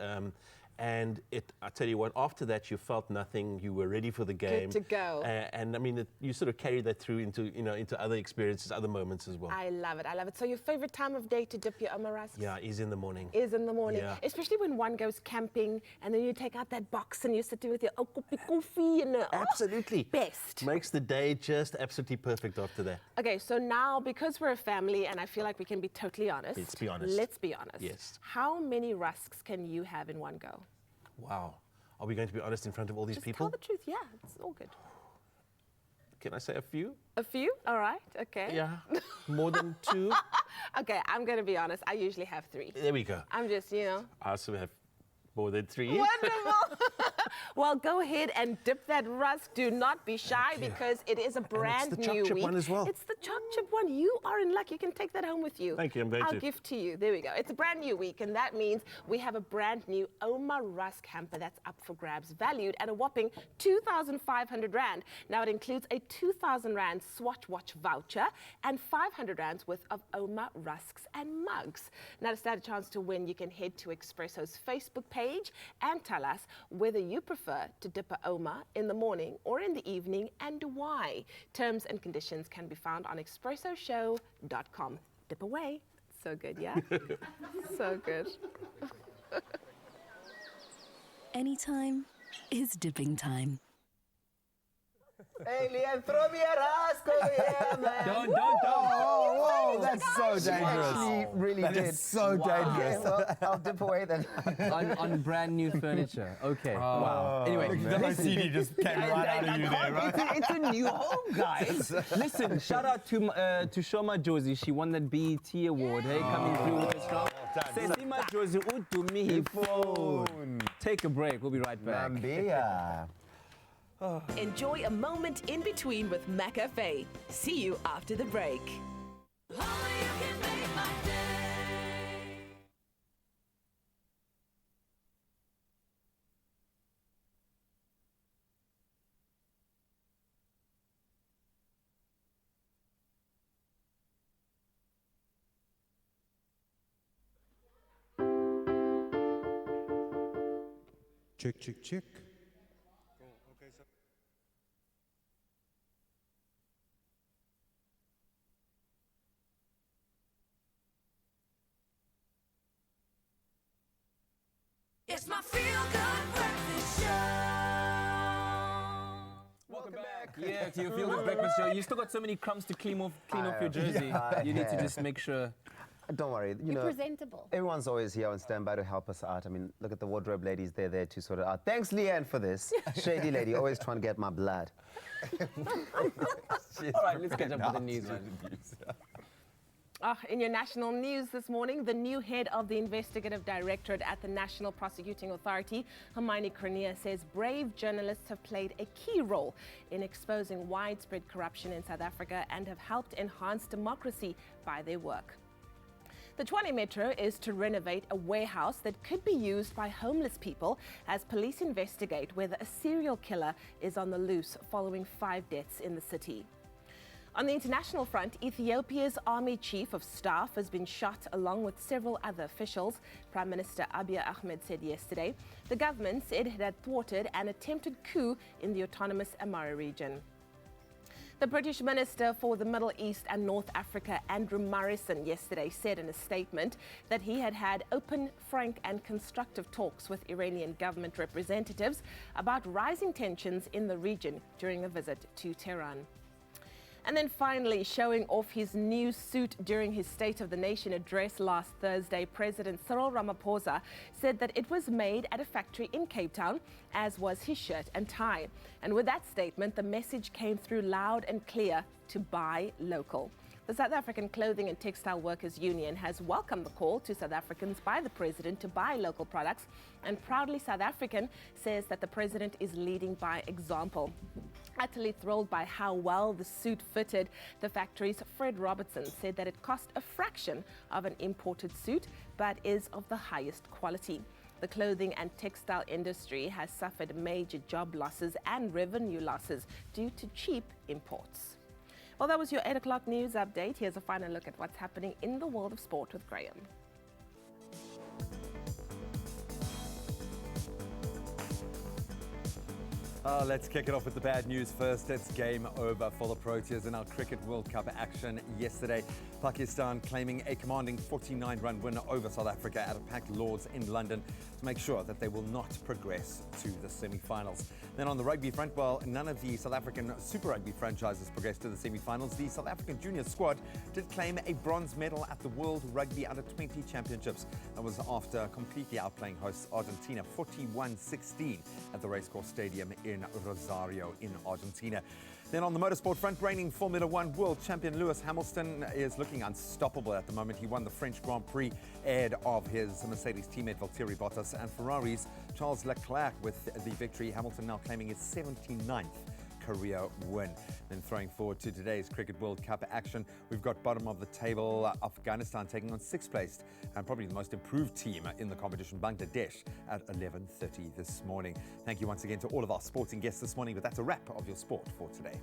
And I tell you what, after that, you felt nothing. You were ready for the game. Good to go. And I mean, you sort of carried that through into other experiences, other moments as well. I love it. I love it. So your favorite time of day to dip your Oma rusks? Yeah, is in the morning. Is in the morning. Yeah. Especially when one goes camping and then you take out that box and you sit there with your coffee and absolutely best. Makes the day just absolutely perfect after that. Okay, so now because we're a family and I feel like we can be totally honest. Let's be honest. Let's be honest. Yes. How many rusks can you have in one go? Wow. Are we going to be honest in front of all these people? Tell the truth, yeah. It's all good. Can I say a few? A few? All right, okay. Yeah. More than 2? Okay, I'm going to be honest. I usually have 3. There we go. I'm just, I also have more than 3. Wonderful. Well, go ahead and dip that rusk. Do not be shy because it is a brand new week. It's the choc chip one as well. It's the choc chip one. You are in luck. You can take that home with you. Thank you. I'm going to. I'll gift to you. There we go. It's a brand new week, and that means we have a brand new Oma rusk hamper that's up for grabs, valued at a whopping 2,500 Rand. Now, it includes a 2,000 Rand Swatch Watch voucher and 500 Rands worth of Oma rusks and mugs. Now, to stand a chance to win, you can head to Expresso's Facebook page and tell us whether you prefer to dip a Oma in the morning or in the evening and why. Terms and conditions can be found on expressoshow.com. Dip away. So good, yeah? So good. Anytime is dipping time. Hey, Leanne, throw me a rusk over here, man. Don't. Whoa, that's so dangerous. Actually, really that is so dangerous. Okay, well, I'll dip away then. on brand new furniture. Okay. Wow. Anyway, the CD just came right out of you there, right? It's a new home, guys. Listen, shout out to Shoma Josie. She won that BET award. Hey, coming through with a strong. Sesima Josie, udumi phone. Take a break. We'll be right back. Mambia. Enjoy a moment in between with McCafe. See you after the break. Check, check, check. It's my feel-good breakfast show. Welcome back. Yeah, to your Feel Good Breakfast Show. You still got so many crumbs to clean off your jersey. You need to just make sure. Don't worry. You're presentable. Everyone's always here on standby to help us out. I mean, look at the wardrobe ladies. They're there to sort it out. Thanks, Leanne, for this. Shady lady, always trying to get my blood. All right, let's catch up with the news. In your national news this morning, the new head of the Investigative Directorate at the National Prosecuting Authority, Hermione Cronje, says brave journalists have played a key role in exposing widespread corruption in South Africa and have helped enhance democracy by their work. The Tshwane Metro is to renovate a warehouse that could be used by homeless people as police investigate whether a serial killer is on the loose following 5 deaths in the city. On the international front, Ethiopia's army chief of staff has been shot along with several other officials. Prime Minister Abiy Ahmed said yesterday the government said it had thwarted an attempted coup in the autonomous Amhara region. The British Minister for the Middle East and North Africa, Andrew Morrison, yesterday said in a statement that he had had open, frank and constructive talks with Iranian government representatives about rising tensions in the region during a visit to Tehran. And then finally, showing off his new suit during his State of the Nation address last Thursday, President Cyril Ramaphosa said that it was made at a factory in Cape Town, as was his shirt and tie. And with that statement, the message came through loud and clear to buy local. The South African Clothing and Textile Workers Union has welcomed the call to South Africans by the President to buy local products, and Proudly South African says that the President is leading by example. Utterly thrilled by how well the suit fitted, the factory's Fred Robertson said that it cost a fraction of an imported suit, but is of the highest quality. The clothing and textile industry has suffered major job losses and revenue losses due to cheap imports. Well, that was your 8 o'clock news update. Here's a final look at what's happening in the world of sport with Graham. Let's kick it off with the bad news first. It's game over for the Proteas in our Cricket World Cup action yesterday. Pakistan claiming a commanding 49-run win over South Africa at a packed Lords in London to make sure that they will not progress to the semi-finals. Then on the rugby front, while none of the South African Super Rugby franchises progressed to the semi-finals, the South African junior squad did claim a bronze medal at the World Rugby Under-20 Championships. That was after completely outplaying hosts Argentina 41-16 at the Racecourse Stadium in Rosario in Argentina. Then on the motorsport front, reigning Formula One world champion Lewis Hamilton is looking unstoppable at the moment. He won the French Grand Prix ahead of his Mercedes teammate Valtteri Bottas and Ferrari's Charles Leclerc with the victory. Hamilton now claiming his 79th career win. Then throwing forward to today's Cricket World Cup action, we've got bottom of the table Afghanistan taking on 6th placed and probably the most improved team in the competition, Bangladesh, at 11:30 this morning. Thank you once again to all of our sporting guests this morning, but that's a wrap of your sport for today.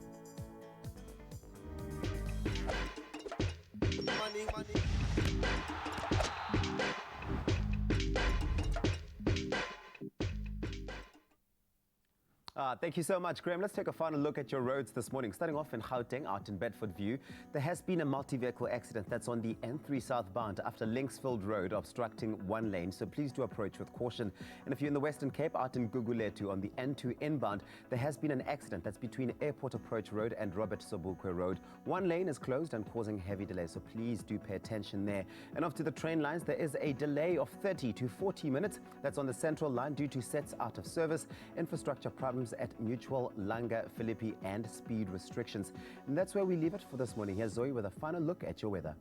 Thank you so much, Graham. Let's take a final look at your roads this morning. Starting off in Gauteng, out in Bedford View, there has been a multi-vehicle accident that's on the N3 southbound after Linksfield Road obstructing one lane, so please do approach with caution. And if you're in the Western Cape, out in Guguletu on the N2 inbound, there has been an accident that's between Airport Approach Road and Robert Sobukwe Road. One lane is closed and causing heavy delays, so please do pay attention there. And off to the train lines, there is a delay of 30 to 40 minutes. That's on the Central Line due to sets out of service, infrastructure problems at Mutual, Langa, Philippi and speed restrictions. And that's where we leave it for this morning. Here's Zoe with a final look at your weather.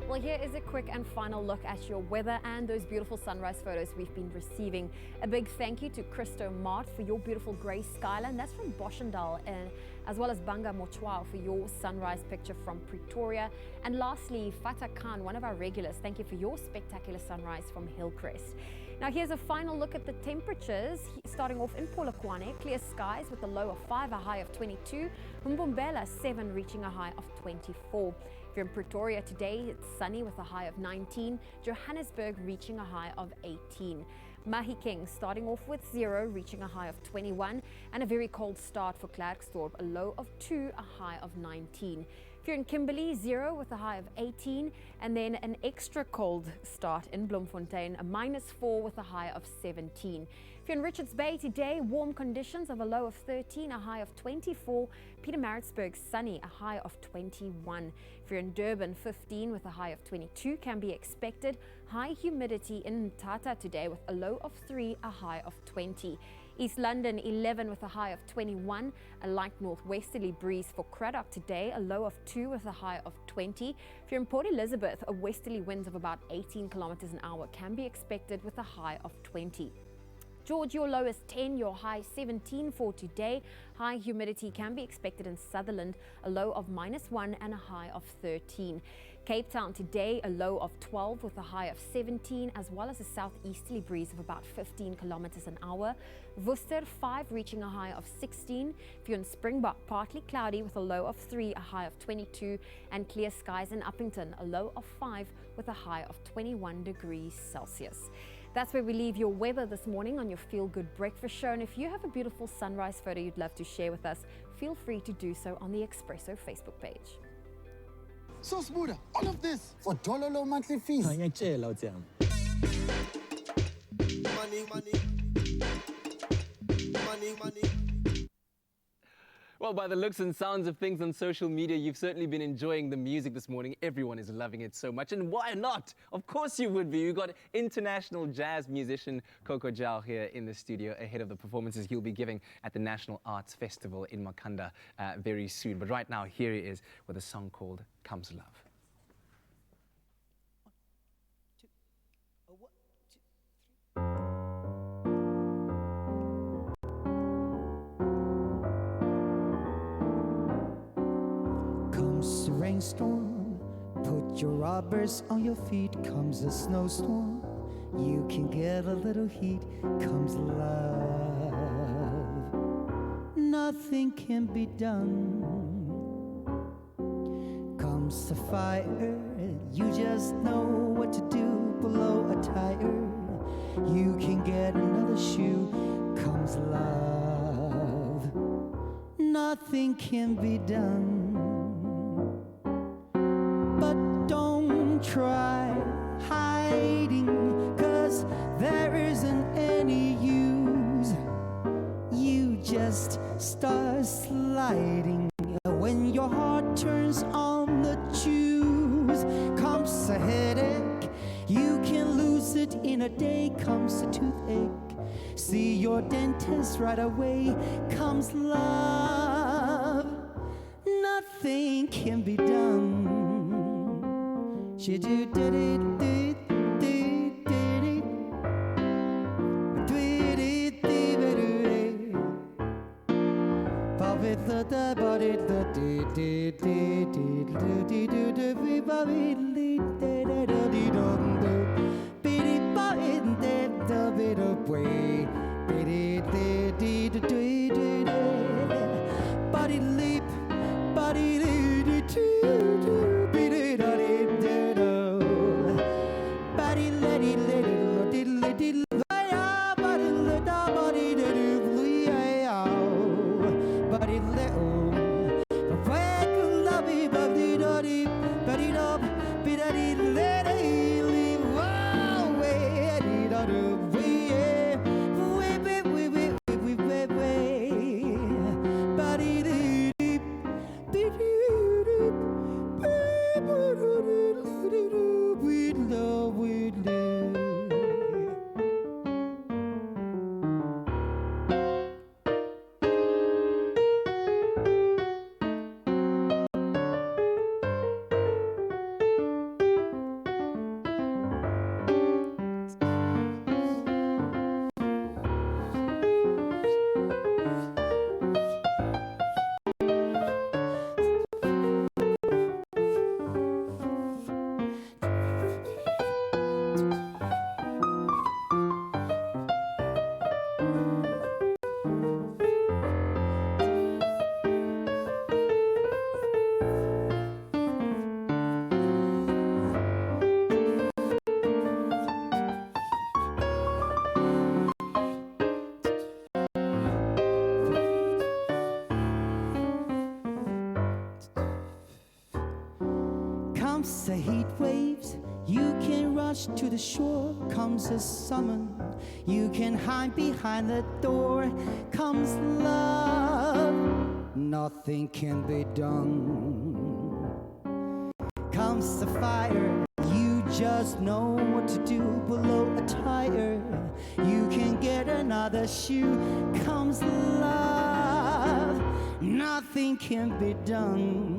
Well, here is a quick and final look at your weather and those beautiful sunrise photos we've been receiving. A big thank you to Christo Mart for your beautiful grey skyline. That's from Boschendal, as well as Banga Mochwao for your sunrise picture from Pretoria. And lastly, Fatah Khan, one of our regulars, thank you for your spectacular sunrise from Hillcrest. Now here's a final look at the temperatures. Starting off in Polokwane, clear skies with a low of 5, a high of 22. Mbombela 7, reaching a high of 24. If you're in Pretoria today, it's sunny with a high of 19. Johannesburg reaching a high of 18. Mahikeng starting off with 0, reaching a high of 21. And a very cold start for Klerksdorp, a low of 2, a high of 19. If you're in Kimberley, 0 with a high of 18. And then an extra cold start in Bloemfontein, a -4 with a high of 17. If you're in Richards Bay today, warm conditions of a low of 13, a high of 24. Pietermaritzburg, sunny, a high of 21. If you're in Durban, 15 with a high of 22 can be expected. High humidity in Mthatha today with a low of 3, a high of 20. East London 11 with a high of 21. A light northwesterly breeze for Craddock today, a low of 2 with a high of 20. If you're in Port Elizabeth, a westerly winds of about 18 kilometers an hour can be expected with a high of 20. George, your low is 10, your high 17 for today. High humidity can be expected in Sutherland, a low of -1 and a high of 13. Cape Town today, a low of 12 with a high of 17, as well as a southeasterly breeze of about 15 kilometers an hour. Worcester 5 reaching a high of 16. If you're in Springbok, partly cloudy with a low of 3, a high of 22, and clear skies in Uppington, a low of 5 with a high of 21 degrees Celsius. That's where we leave your weather this morning on your Feel Good Breakfast Show. And if you have a beautiful sunrise photo you'd love to share with us, feel free to do so on the Expresso Facebook page. So Smuda, all of this for $1 monthly fees. Money. Well, by the looks and sounds of things on social media, you've certainly been enjoying the music this morning. Everyone is loving it so much. And why not? Of course you would be. You've got international jazz musician Coco Jao here in the studio ahead of the performances he'll be giving at the National Arts Festival in Makanda very soon. But right now, here he is with a song called Comes Love. Comes a rainstorm, put your rubbers on your feet. Comes a snowstorm, you can get a little heat. Comes love, nothing can be done. Comes the fire, you just know what to do. Below a tire, you can get another shoe. Comes love, nothing can be done. Don't try hiding, 'cause there isn't any use. You just start sliding when your heart turns on the juice. Comes a headache, you can lose it in a day. Comes a toothache, see your dentist right away. Comes love, nothing can be done. She do did it, did it, did it, did it, did it, but with the body, the did, did, did, did, did, did, did, we body, did, did, did, did, did, biddy, body, did, the bit of way, biddy, did, did, did, did, body leap, body, did, did, did, biddy, body. Comes the heat waves, you can rush to the shore. Comes a summon, you can hide behind the door. Comes love, nothing can be done. Comes the fire, you just know what to do. Below a tire, you can get another shoe. Comes love, nothing can be done.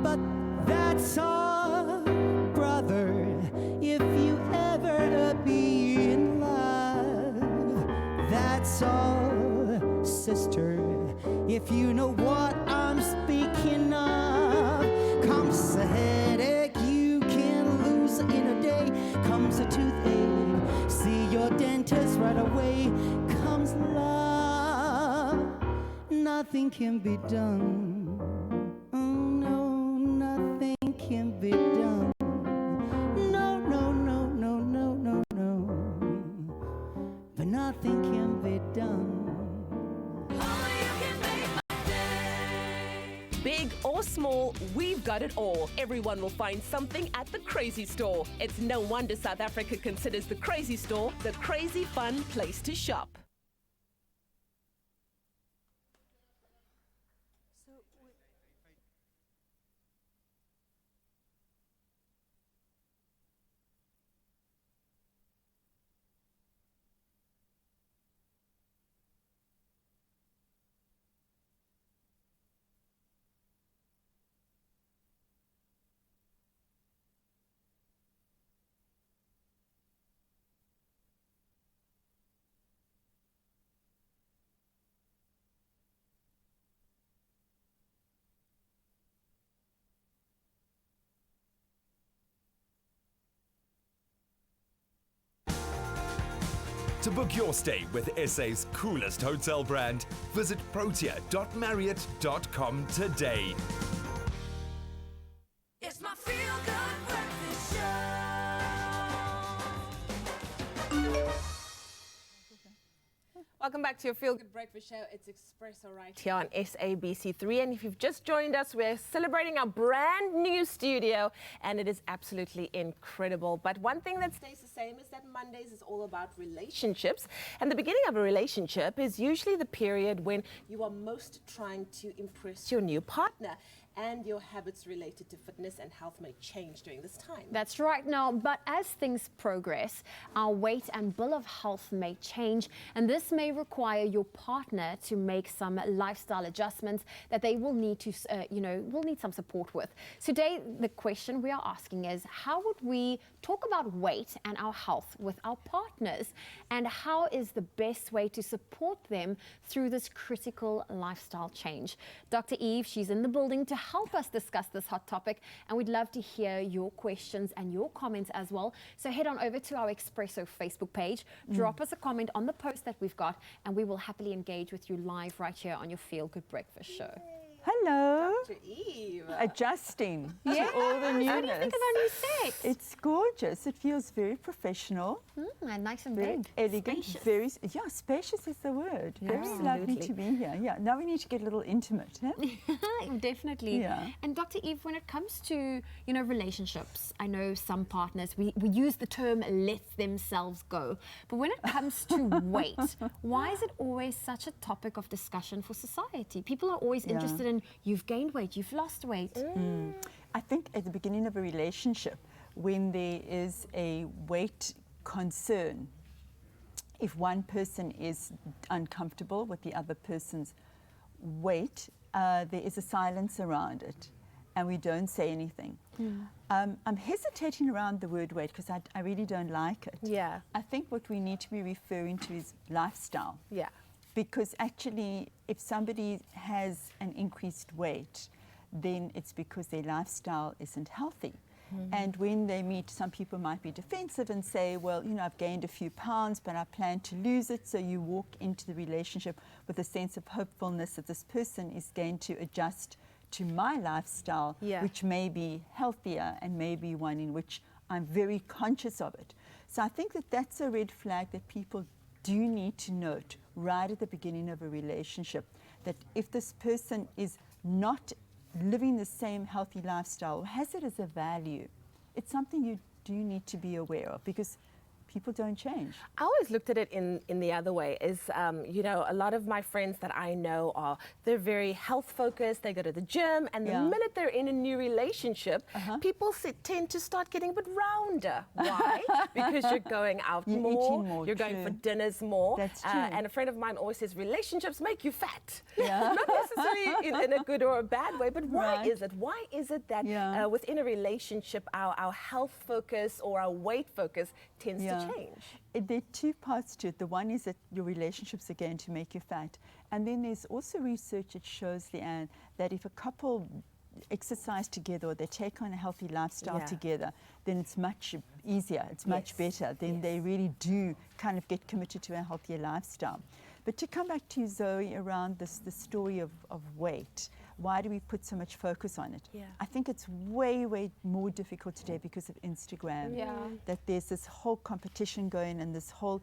But that's all, brother, if you ever be in love. That's all, sister, if you know what I'm speaking of. Comes a headache you can lose in a day. Comes a toothache, see your dentist right away. Comes love, nothing can be done. Oh no, nothing can be done. No, no, no, no, no, no, no. But nothing can be done. Big or small, we've got it all. Everyone will find something at the Crazy Store. It's no wonder South Africa considers the Crazy Store the crazy fun place to shop. To book your stay with SA's coolest hotel brand, visit protea.marriott.com today. It's my feel-good breakfast show. Welcome back to your Feel Good Breakfast Show. It's Expresso right here on SABC3. And if you've just joined us, we're celebrating our brand new studio, and it is absolutely incredible. But one thing that stays the same is that Mondays is all about relationships. And the beginning of a relationship is usually the period when you are most trying to impress your new partner. And your habits related to fitness and health may change during this time. That's right now, but as things progress, our weight and bill of health may change, and this may require your partner to make some lifestyle adjustments that they will need to, will need some support with. Today, the question we are asking is, how would we talk about weight and our health with our partners, and how is the best way to support them through this critical lifestyle change? Dr. Eve, she's in the building to help us discuss this hot topic, and we'd love to hear your questions and your comments as well. So head on over to our Expresso Facebook page, drop us a comment on the post that we've got, and we will happily engage with you live right here on your Feel Good Breakfast Show. Hello. Dr. Eve. Adjusting Yeah. to all the newness. What do you think of our new set? It's gorgeous. It feels very professional. And nice and very big. elegant. Spacious. Very, spacious is the word. Very lovely to be here. Yeah. Now we need to get a little intimate. Huh? Definitely. Yeah. And Dr. Eve, when it comes to, relationships, I know some partners, we use the term let themselves go. But when it comes to weight, why is it always such a topic of discussion for society? People are always interested in, you've gained weight, you've lost weight. I think at the beginning of a relationship, when there is a weight concern, if one person is uncomfortable with the other person's weight, there is a silence around it, and we don't say anything. I'm hesitating around the word weight because I really don't like it. Yeah. I think what we need to be referring to is lifestyle. Yeah. Because actually, if somebody has an increased weight, then it's because their lifestyle isn't healthy. And when they meet, some people might be defensive and say, well, I've gained a few pounds, but I plan to lose it. So you walk into the relationship with a sense of hopefulness that this person is going to adjust to my lifestyle, which may be healthier and may be one in which I'm very conscious of it. So I think that that's a red flag that people do need to note right at the beginning of a relationship, that if this person is not living the same healthy lifestyle, has it as a value, it's something you do need to be aware of, because people don't change. I always looked at it in the other way. Is you know, a lot of my friends that I know they're very health focused. They go to the gym, and the minute they're in a new relationship, people tend to start getting a bit rounder. Why? Because you're going out You're more, eating more, you're going true. for dinners more. That's true. And a friend of mine always says relationships make you fat. Yeah. Not necessarily in a good or a bad way, but why Right. is it? Why is it that within a relationship, our health focus or our weight focus tends to change? There are two parts to it. The one is that your relationships are going to make you fat. And then there's also research that shows, Leanne, that if a couple exercise together or they take on a healthy lifestyle together, then it's much easier, it's much better. Then they really do kind of get committed to a healthier lifestyle. But to come back to Zoe around the story of weight, why do we put so much focus on it? I think it's way, way more difficult today because of Instagram. That there's this whole competition going and this whole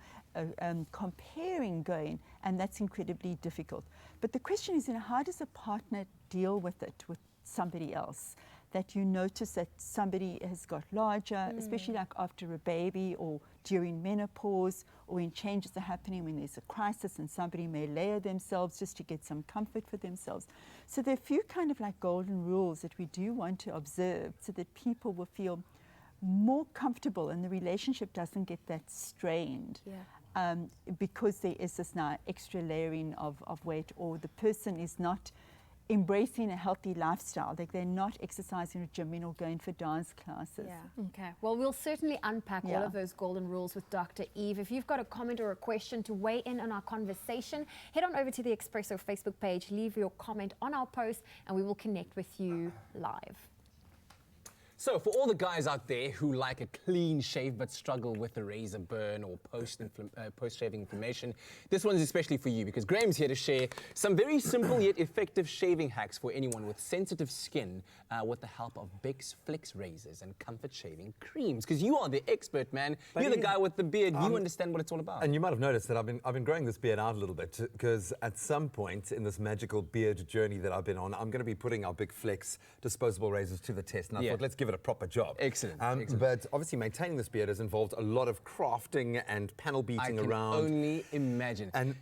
comparing going, and that's incredibly difficult. But the question is, how does a partner deal with it, with somebody else? That you notice that somebody has got larger, especially like after a baby or during menopause, or when changes are happening, when there's a crisis and somebody may layer themselves just to get some comfort for themselves. So there are a few kind of like golden rules that we do want to observe so that people will feel more comfortable and the relationship doesn't get that strained. Because there is this now extra layering of weight, or the person is not embracing a healthy lifestyle, like they're not exercising or gymming or going for dance classes. Okay, well, we'll certainly unpack all of those golden rules with Dr. Eve. If you've got a comment or a question to weigh in on our conversation, head on over to the Expresso Facebook page, leave your comment on our post, and we will connect with you live. So for all the guys out there who like a clean shave but struggle with a razor burn or post-shaving inflammation, this one's especially for you because Graham's here to share some very simple yet effective shaving hacks for anyone with sensitive skin with the help of Bex Flex razors and comfort shaving creams. Because you are the expert, man. You're the guy with the beard. You understand what it's all about. And you might have noticed that I've been growing this beard out a little bit because at some point in this magical beard journey that I've been on, I'm going to be putting our Big Flex disposable razors to the test. And I thought, let's give it a proper job. Excellent. But obviously maintaining this beard has involved a lot of crafting and panel beating around. I can only imagine. And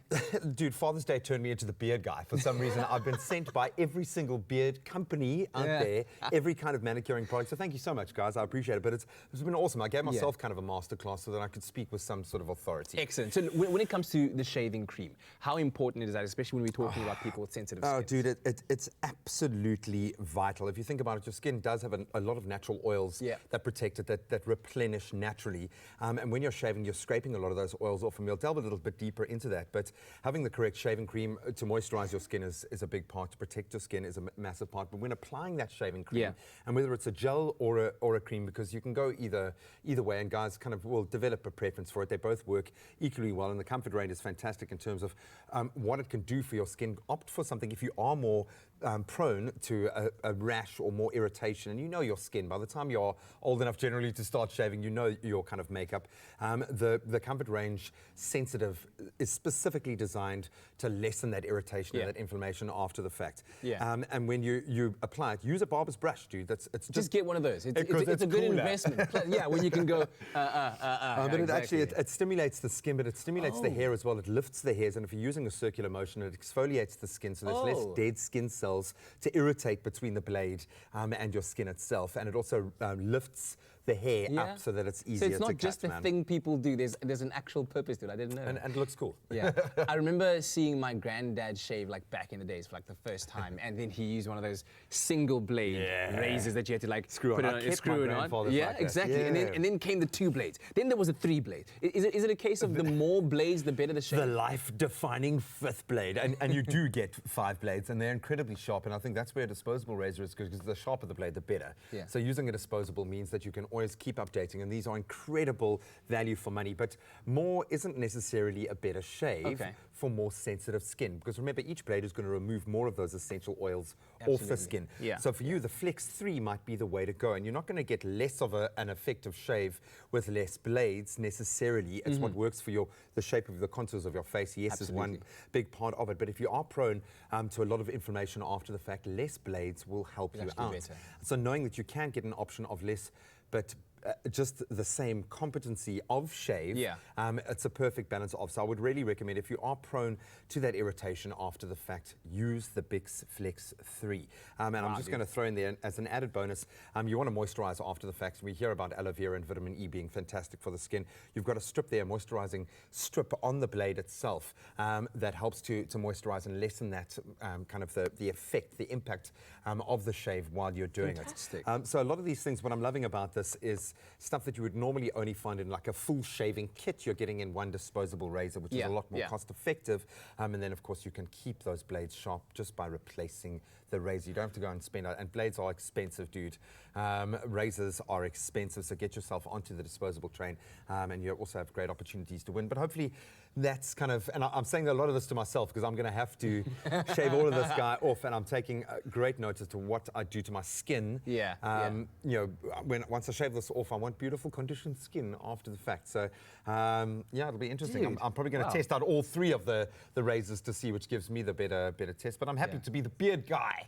dude, Father's Day turned me into the beard guy. For some reason, I've been sent by every single beard company out there, every kind of manicuring product. So thank you so much, guys. I appreciate it. But it's been awesome. I gave myself kind of a masterclass so that I could speak with some sort of authority. Excellent. So when it comes to the shaving cream, how important is that, especially when we're talking about people with sensitive skin? Oh, dude, it's absolutely vital. If you think about it, your skin does have a lot of natural oils that protect it, that replenish naturally. And when you're shaving, you're scraping a lot of those oils off, and we'll delve a little bit deeper into that. But having the correct shaving cream to moisturize your skin is a big part. To protect your skin is a massive part. But when applying that shaving cream, and whether it's a gel or a cream, because you can go either way, and guys kind of will develop a preference for it. They both work equally well, and the comfort range is fantastic in terms of what it can do for your skin. Opt for something if you are more prone to a rash or more irritation, and you know your skin. By the time you're old enough generally to start shaving, you know your kind of makeup. The Comfort Range Sensitive is specifically designed to lessen that irritation and that inflammation after the fact. And when you apply it, use a barber's brush, dude. It's just get one of those. It's a good investment. When you can go. But it actually it stimulates the skin, but it stimulates the hair as well. It lifts the hairs, and if you're using a circular motion, it exfoliates the skin, so there's less dead skin cells to irritate between the blade and your skin itself, and it also lifts the hair up so that it's easier to cut. So it's not just a thing people do. There's an actual purpose to it. I didn't know. And it looks cool. Yeah. I remember seeing my granddad shave like back in the days for like the first time, and then he used one of those single blade razors that you had to like screw it on. Yeah, like exactly. And then came the 2 blades. Then there was a 3 blade. Is it a case of the more blades, the better the shave? The life-defining 5th blade, and you do get 5 blades, and they're incredibly sharp. And I think that's where a disposable razor is good, because the sharper the blade, the better. So using a disposable means that you can always keep updating, and these are incredible value for money. But more isn't necessarily a better shave for more sensitive skin, because remember, each blade is going to remove more of those essential oils off the skin. So for you, the Flex 3 might be the way to go, and you're not going to get less of an effective shave with less blades necessarily. It's what works for the shape of the contours of your face. Yes, is one big part of it. But if you are prone to a lot of inflammation after the fact, less blades will help you out. So knowing that you can get an option of less but just the same competency of shave. Yeah. It's a perfect balance of. So I would really recommend, if you are prone to that irritation after the fact, use the Bix Flex 3. And I'm just going to throw in there as an added bonus, you want to moisturize after the fact. We hear about aloe vera and vitamin E being fantastic for the skin. You've got a strip there, a moisturizing strip on the blade itself that helps to moisturize and lessen that kind of the effect, the impact of the shave while you're doing it. So a lot of these things, what I'm loving about this is stuff that you would normally only find in like a full shaving kit. You're getting in one disposable razor, which is a lot more cost effective. And then of course you can keep those blades sharp just by replacing the razor. You don't have to go and spend it. And blades are expensive, dude. Razors are expensive, so get yourself onto the disposable train. And you also have great opportunities to win. But hopefully that's kind of, and I'm saying a lot of this to myself because I'm going to have to shave all of this guy off, and I'm taking great note as to what I do to my skin. You know, once I shave this off, I want beautiful conditioned skin after the fact. So yeah, it'll be interesting. I'm probably going to test out all three of the razors to see which gives me the better test. But I'm happy to be the beard guy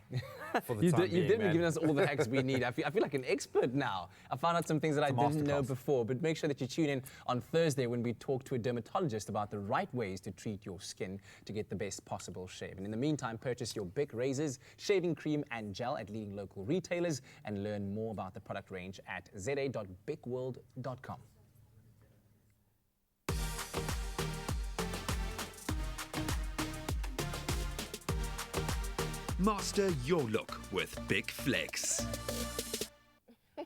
for the time being. You've definitely given us all the hacks we need. I feel like an expert now. I found out some things that I didn't know before. But make sure that you tune in on Thursday when we talk to a dermatologist about the right ways to treat your skin to get the best possible shave. And in the meantime, purchase your Bic razors, shaving cream and gel at leading local retailers, and learn more about the product range at za.bicworld.com. Master your look with Big Flex.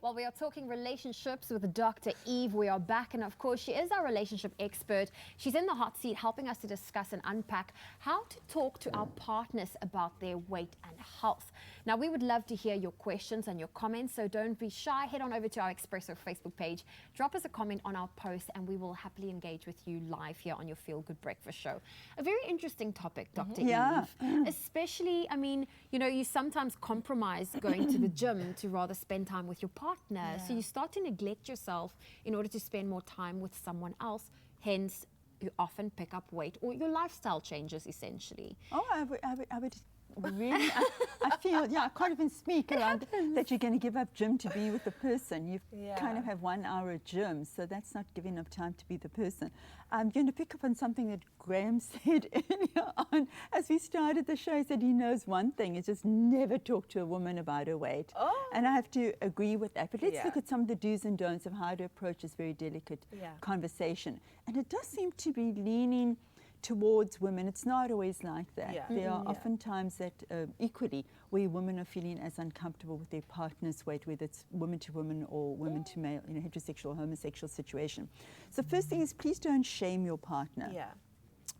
Well, we are talking relationships with Dr. Eve. We are back, and of course, she is our relationship expert. She's in the hot seat helping us to discuss and unpack how to talk to our partners about their weight and health. Now, we would love to hear your questions and your comments, so don't be shy. Head on over to our Expresso Facebook page. Drop us a comment on our post, and we will happily engage with you live here on your Feel Good Breakfast show. A very interesting topic, Dr. Eve. Especially, I mean, you know, you sometimes compromise going to the gym to rather spend time with your partner. So you start to neglect yourself in order to spend more time with someone else. Hence, you often pick up weight, or your lifestyle changes essentially. Oh, I would really, I feel, I can't even speak around that you're going to give up gym to be with the person. You kind of have 1 hour at gym, so that's not giving up time to be the person. I'm going to pick up on something that Graham said earlier on as we started the show. He said he knows one thing, is just never talk to a woman about her weight. And I have to agree with that. But let's look at some of the do's and don'ts of how to approach this very delicate conversation. And it does seem to be leaning towards women. It's not always like that. There are often times that equally where women are feeling as uncomfortable with their partner's weight, whether it's woman to woman or woman to male, in a heterosexual or homosexual situation. So first thing is, please don't shame your partner.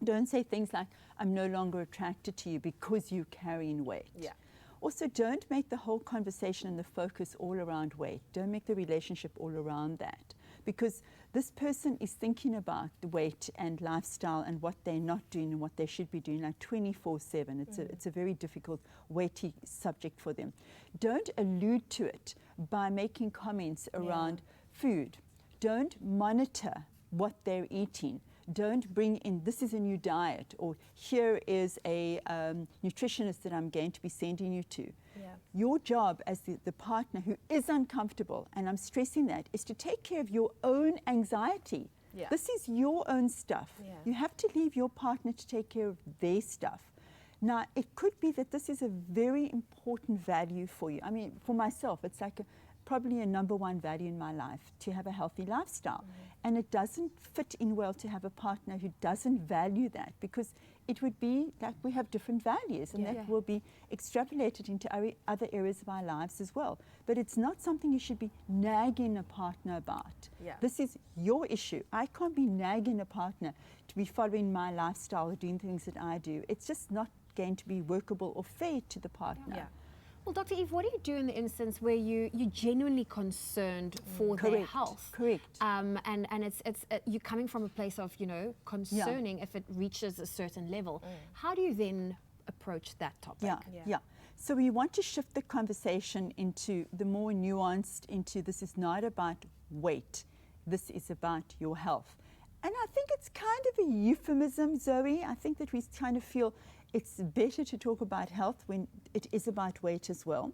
Don't say things like, I'm no longer attracted to you because you're carrying weight. Also, don't make the whole conversation and the focus all around weight. Don't make the relationship all around that, because this person is thinking about the weight and lifestyle and what they're not doing and what they should be doing, like 24/7. It's a very difficult, weighty subject for them. Don't allude to it by making comments around food. Don't monitor what they're eating. Don't bring in, this is a new diet, or here is a nutritionist that I'm going to be sending you to. Your job as the partner who is uncomfortable, and I'm stressing that, is to take care of your own anxiety. This is your own stuff. You have to leave your partner to take care of their stuff. Now, it could be that this is a very important value for you. I mean, for myself, it's like probably a #1 value in my life, to have a healthy lifestyle. And it doesn't fit in well to have a partner who doesn't value that, because it would be like we have different values, and that will be extrapolated into other areas of our lives as well. But it's not something you should be nagging a partner about. This is your issue. I can't be nagging a partner to be following my lifestyle or doing things that I do. It's just not going to be workable or fair to the partner. Well, Dr. Eve, what do you do in the instance where you're genuinely concerned for their health? And it's you're coming from a place of, you know, concerning if it reaches a certain level. How do you then approach that topic? So we want to shift the conversation into the more nuanced, into this is not about weight. This is about your health. And I think it's kind of a euphemism, Zoe. I think that we kind of feel it's better to talk about health when it is about weight as well.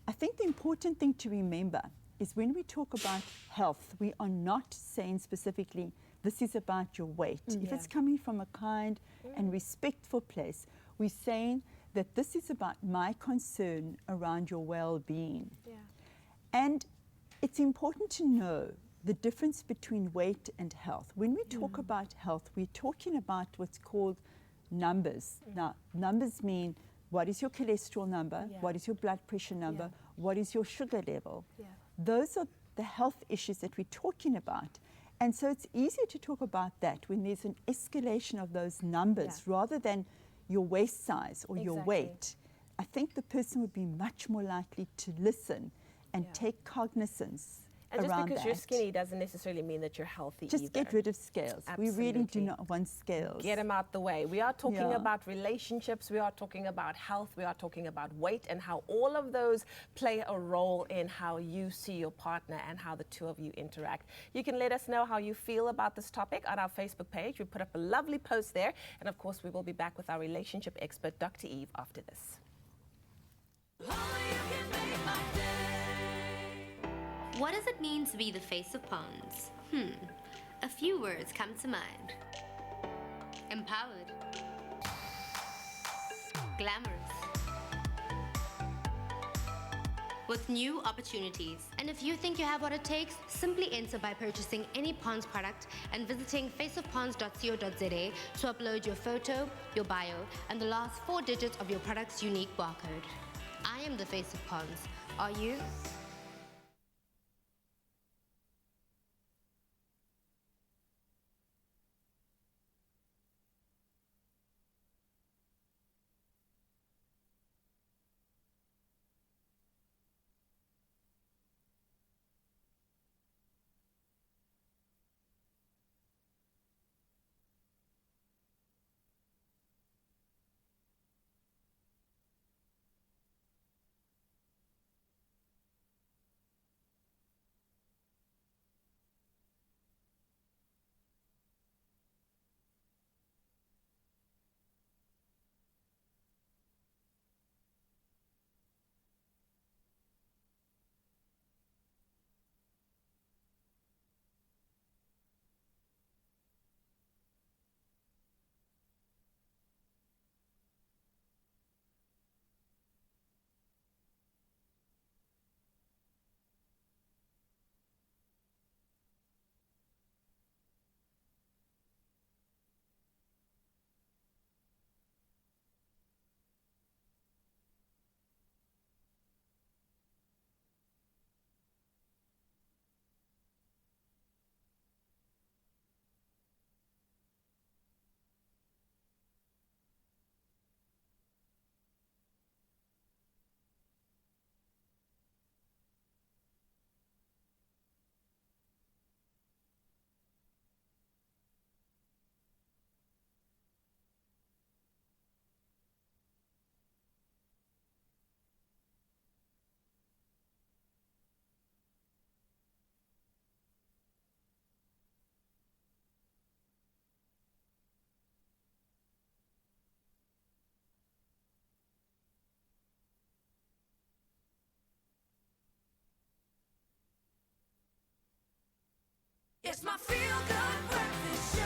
I think the important thing to remember is when we talk about health, we are not saying specifically, this is about your weight. If it's coming from a kind and respectful place, we're saying that this is about my concern around your well-being. And it's important to know the difference between weight and health. When we talk about health, we're talking about what's called numbers. Now, numbers mean what is your cholesterol number, what is your blood pressure number, what is your sugar level. Those are the health issues that we're talking about. And so it's easier to talk about that when there's an escalation of those numbers rather than your waist size or your weight. I think the person would be much more likely to listen and take cognizance And just around because that. you're skinny doesn't necessarily mean that you're healthy Just either. get rid of scales. We really do not want scales. Get them out the way. We are talking Yeah. about relationships, we are talking about health, we are talking about weight, and how all of those play a role in how you see your partner and how the two of you interact. You can let us know how you feel about this topic on our Facebook page. We put up a lovely post there. And of course, we will be back with our relationship expert, Dr. Eve, after this. What does it mean to be the face of ponds? A few words come to mind. Empowered. Glamorous. With new opportunities. And if you think you have what it takes, simply enter by purchasing any Ponds product and visiting faceofponds.co.za to upload your photo, your bio, and the last 4 digits of your product's unique barcode. I am the face of Ponds. Are you? It's my feel-good breakfast show.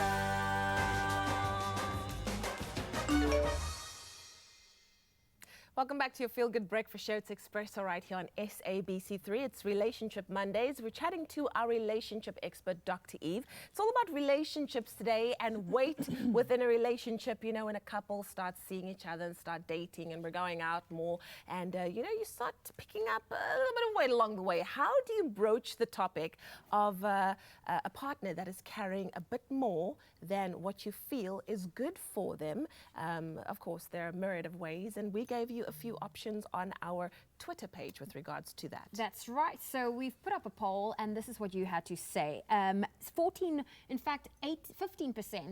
Welcome back to your Feel Good Breakfast Show. It's Expresso right here on SABC3. It's Relationship Mondays. We're chatting to our relationship expert, Dr. Eve. It's all about relationships today and weight within a relationship. You know, when a couple starts seeing each other and start dating and we're going out more and, you know, you start picking up a little bit of weight along the way. How do you broach the topic of a partner that is carrying a bit more than what you feel is good for them? Of course, there are a myriad of ways, and we gave you a few options on our Twitter page with regards to that. That's right. So we've put up a poll, and this is what you had to say. 15%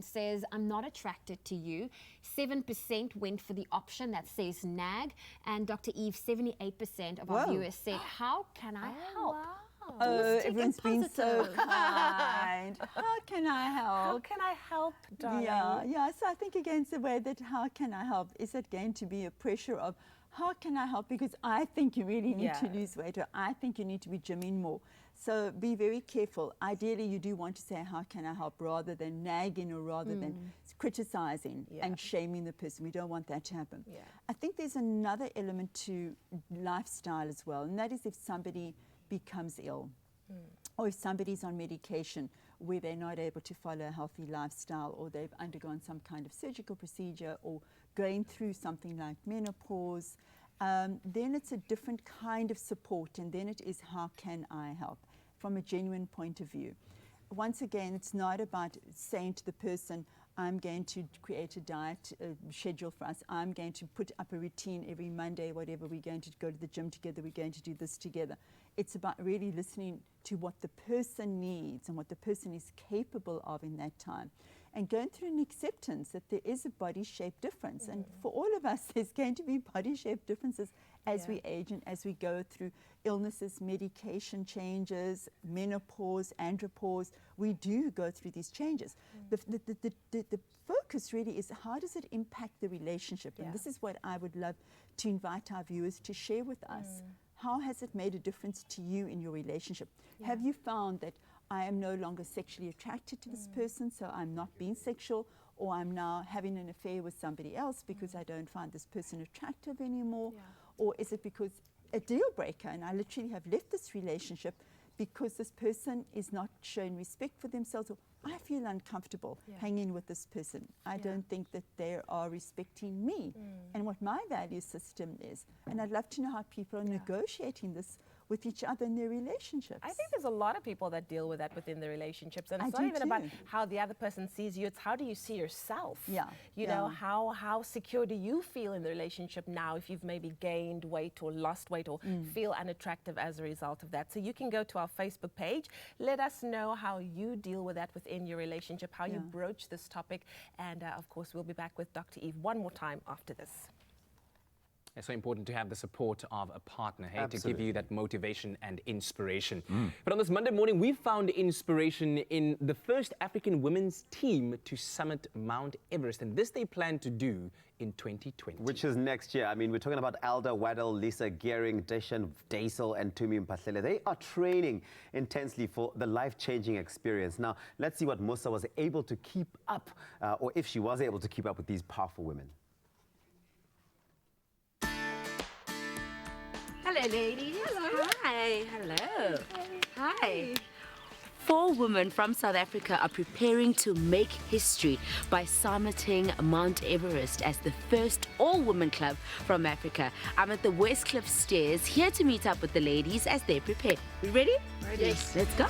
says, I'm not attracted to you. 7% went for the option that says nag. And Dr. Eve, 78% of our viewers said, how can I help? Wow. Oh, everyone's been so kind. How can I help? How can I help, darling? Yeah. So I think again, it's the way that how can I help? Is it going to be a pressure of how can I help? Because I think you really need to Yeah. lose weight, or I think you need to be gymming more. So be very careful. Ideally, you do want to say, how can I help, rather than nagging or rather than criticizing and shaming the person. We don't want that to happen. Yeah. I think there's another element to lifestyle as well, and that is if somebody becomes ill or if somebody's on medication where they're not able to follow a healthy lifestyle, or they've undergone some kind of surgical procedure, or going through something like menopause, then it's a different kind of support, and then it is, how can I help, from a genuine point of view. Once again, it's not about saying to the person, I'm going to create a diet schedule for us, I'm going to put up a routine every Monday, whatever, we're going to go to the gym together, we're going to do this together. It's about really listening to what the person needs and what the person is capable of in that time, and going through an acceptance that there is a body shape difference. And for all of us, there's going to be body shape differences as we age and as we go through illnesses, medication changes, menopause, andropause. We do go through these changes. The focus really is, how does it impact the relationship? And this is what I would love to invite our viewers to share with us. How has it made a difference to you in your relationship? Have you found that I am no longer sexually attracted to this person, so I'm not being sexual, or I'm now having an affair with somebody else because I don't find this person attractive anymore? Or is it because a deal breaker, and I literally have left this relationship because this person is not showing respect for themselves, or I feel uncomfortable hanging with this person. I don't think that they are respecting me and what my value system is. And I'd love to know how people are negotiating this with each other in their relationships. I think there's a lot of people that deal with that within their relationships, and it's I not do even about too. how the other person sees you, it's how do you see yourself? Yeah, You know, how secure do you feel in the relationship now if you've maybe gained weight or lost weight or feel unattractive as a result of that? So you can go to our Facebook page, let us know how you deal with that within your relationship, how you broach this topic, and of course we'll be back with Dr. Eve one more time after this. It's so important to have the support of a partner, hey, to give Absolutely. you that motivation and inspiration. But on this Monday morning, we found inspiration in the first African women's team to summit Mount Everest, and this they plan to do in 2020. Which is next year. I mean, we're talking about Alda Waddell, Lisa Gehring, Deshan Daisel, and Tumi Mpahlele. They are training intensely for the life-changing experience. Now, let's see what Musa was able to keep up, or if she was able to keep up with these powerful women. Hello, ladies. Hello. Hi. Hello. Hi. 4 women from South Africa are preparing to make history by summiting Mount Everest as the first all-women club from Africa. I'm at the West Cliff Stairs here to meet up with the ladies as they prepare. We ready? Ready. Yes. Let's go.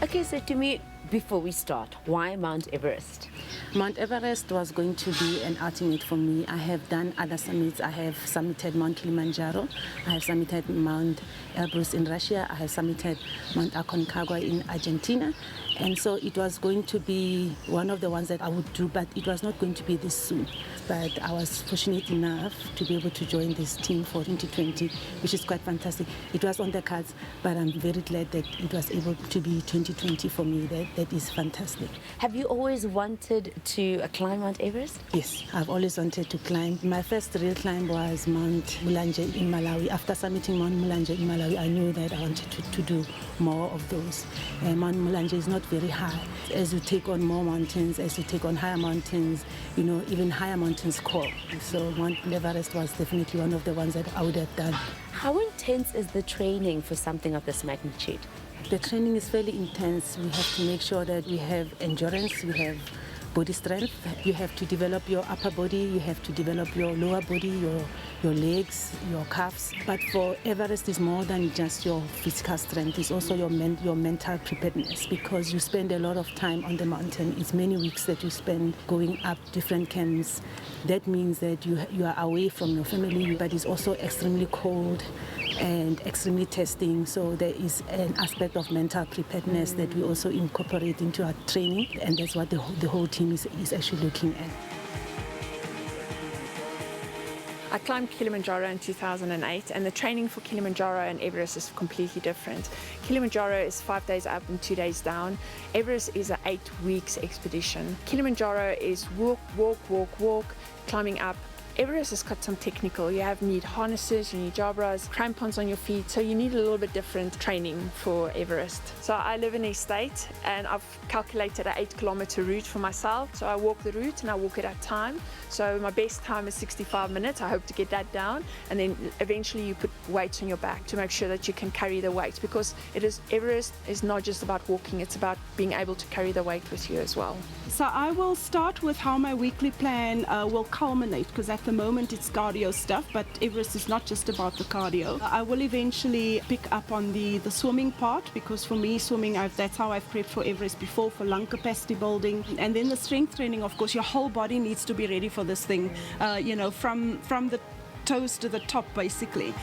Okay, so to me, before we start, why Mount Everest? Mount Everest was going to be an ultimate for me. I have done other summits. I have summited Mount Kilimanjaro. I have summited Mount Elbrus in Russia. I have summited Mount Aconcagua in Argentina. And so it was going to be one of the ones that I would do, but it was not going to be this soon. But I was fortunate enough to be able to join this team for 2020, which is quite fantastic. It was on the cards, but I'm very glad that it was able to be 2020 for me. That is fantastic. Have you always wanted to climb Mount Everest? Yes, I've always wanted to climb. My first real climb was Mount Mulanje in Malawi. After summiting Mount Mulanje in Malawi, I knew that I wanted to do more of those. Mount Mulanje is not very high. As you take on more mountains, as you take on higher mountains, you know, even higher mountains call. So Mount Everest was definitely one of the ones that I would have done. How intense is the training for something of this magnitude? The training is fairly intense. We have to make sure that we have endurance, we have body strength. You have to develop your upper body, you have to develop your lower body, your legs, your calves. But for Everest, it's more than just your physical strength. It's also your mental preparedness, because you spend a lot of time on the mountain. It's many weeks that you spend going up different camps. That means that you are away from your family, but it's also extremely cold and extremely testing. So there is an aspect of mental preparedness that we also incorporate into our training, and that's what the whole team is actually looking at. I climbed Kilimanjaro in 2008, and the training for Kilimanjaro and Everest is completely different. Kilimanjaro is 5 days up and 2 days down. Everest is an 8 weeks expedition. Kilimanjaro is walk, walk, walk, walk, climbing up. Everest has got some technical. You need harnesses, you need jabras, crampons on your feet, so you need a little bit different training for Everest. So I live in a state, and I've calculated an 8-kilometer route for myself. So I walk the route and I walk it at time. So my best time is 65 minutes. I hope to get that down, and then eventually you put weights on your back to make sure that you can carry the weight, because Everest is not just about walking, it's about being able to carry the weight with you as well. So I will start with how my weekly plan will culminate, because at the moment it's cardio stuff, but Everest is not just about the cardio. I will eventually pick up on the swimming part, because for me swimming, that's how I've prepped for Everest before, for lung capacity building. And then the strength training, of course, your whole body needs to be ready for this thing, from the toes to the top basically.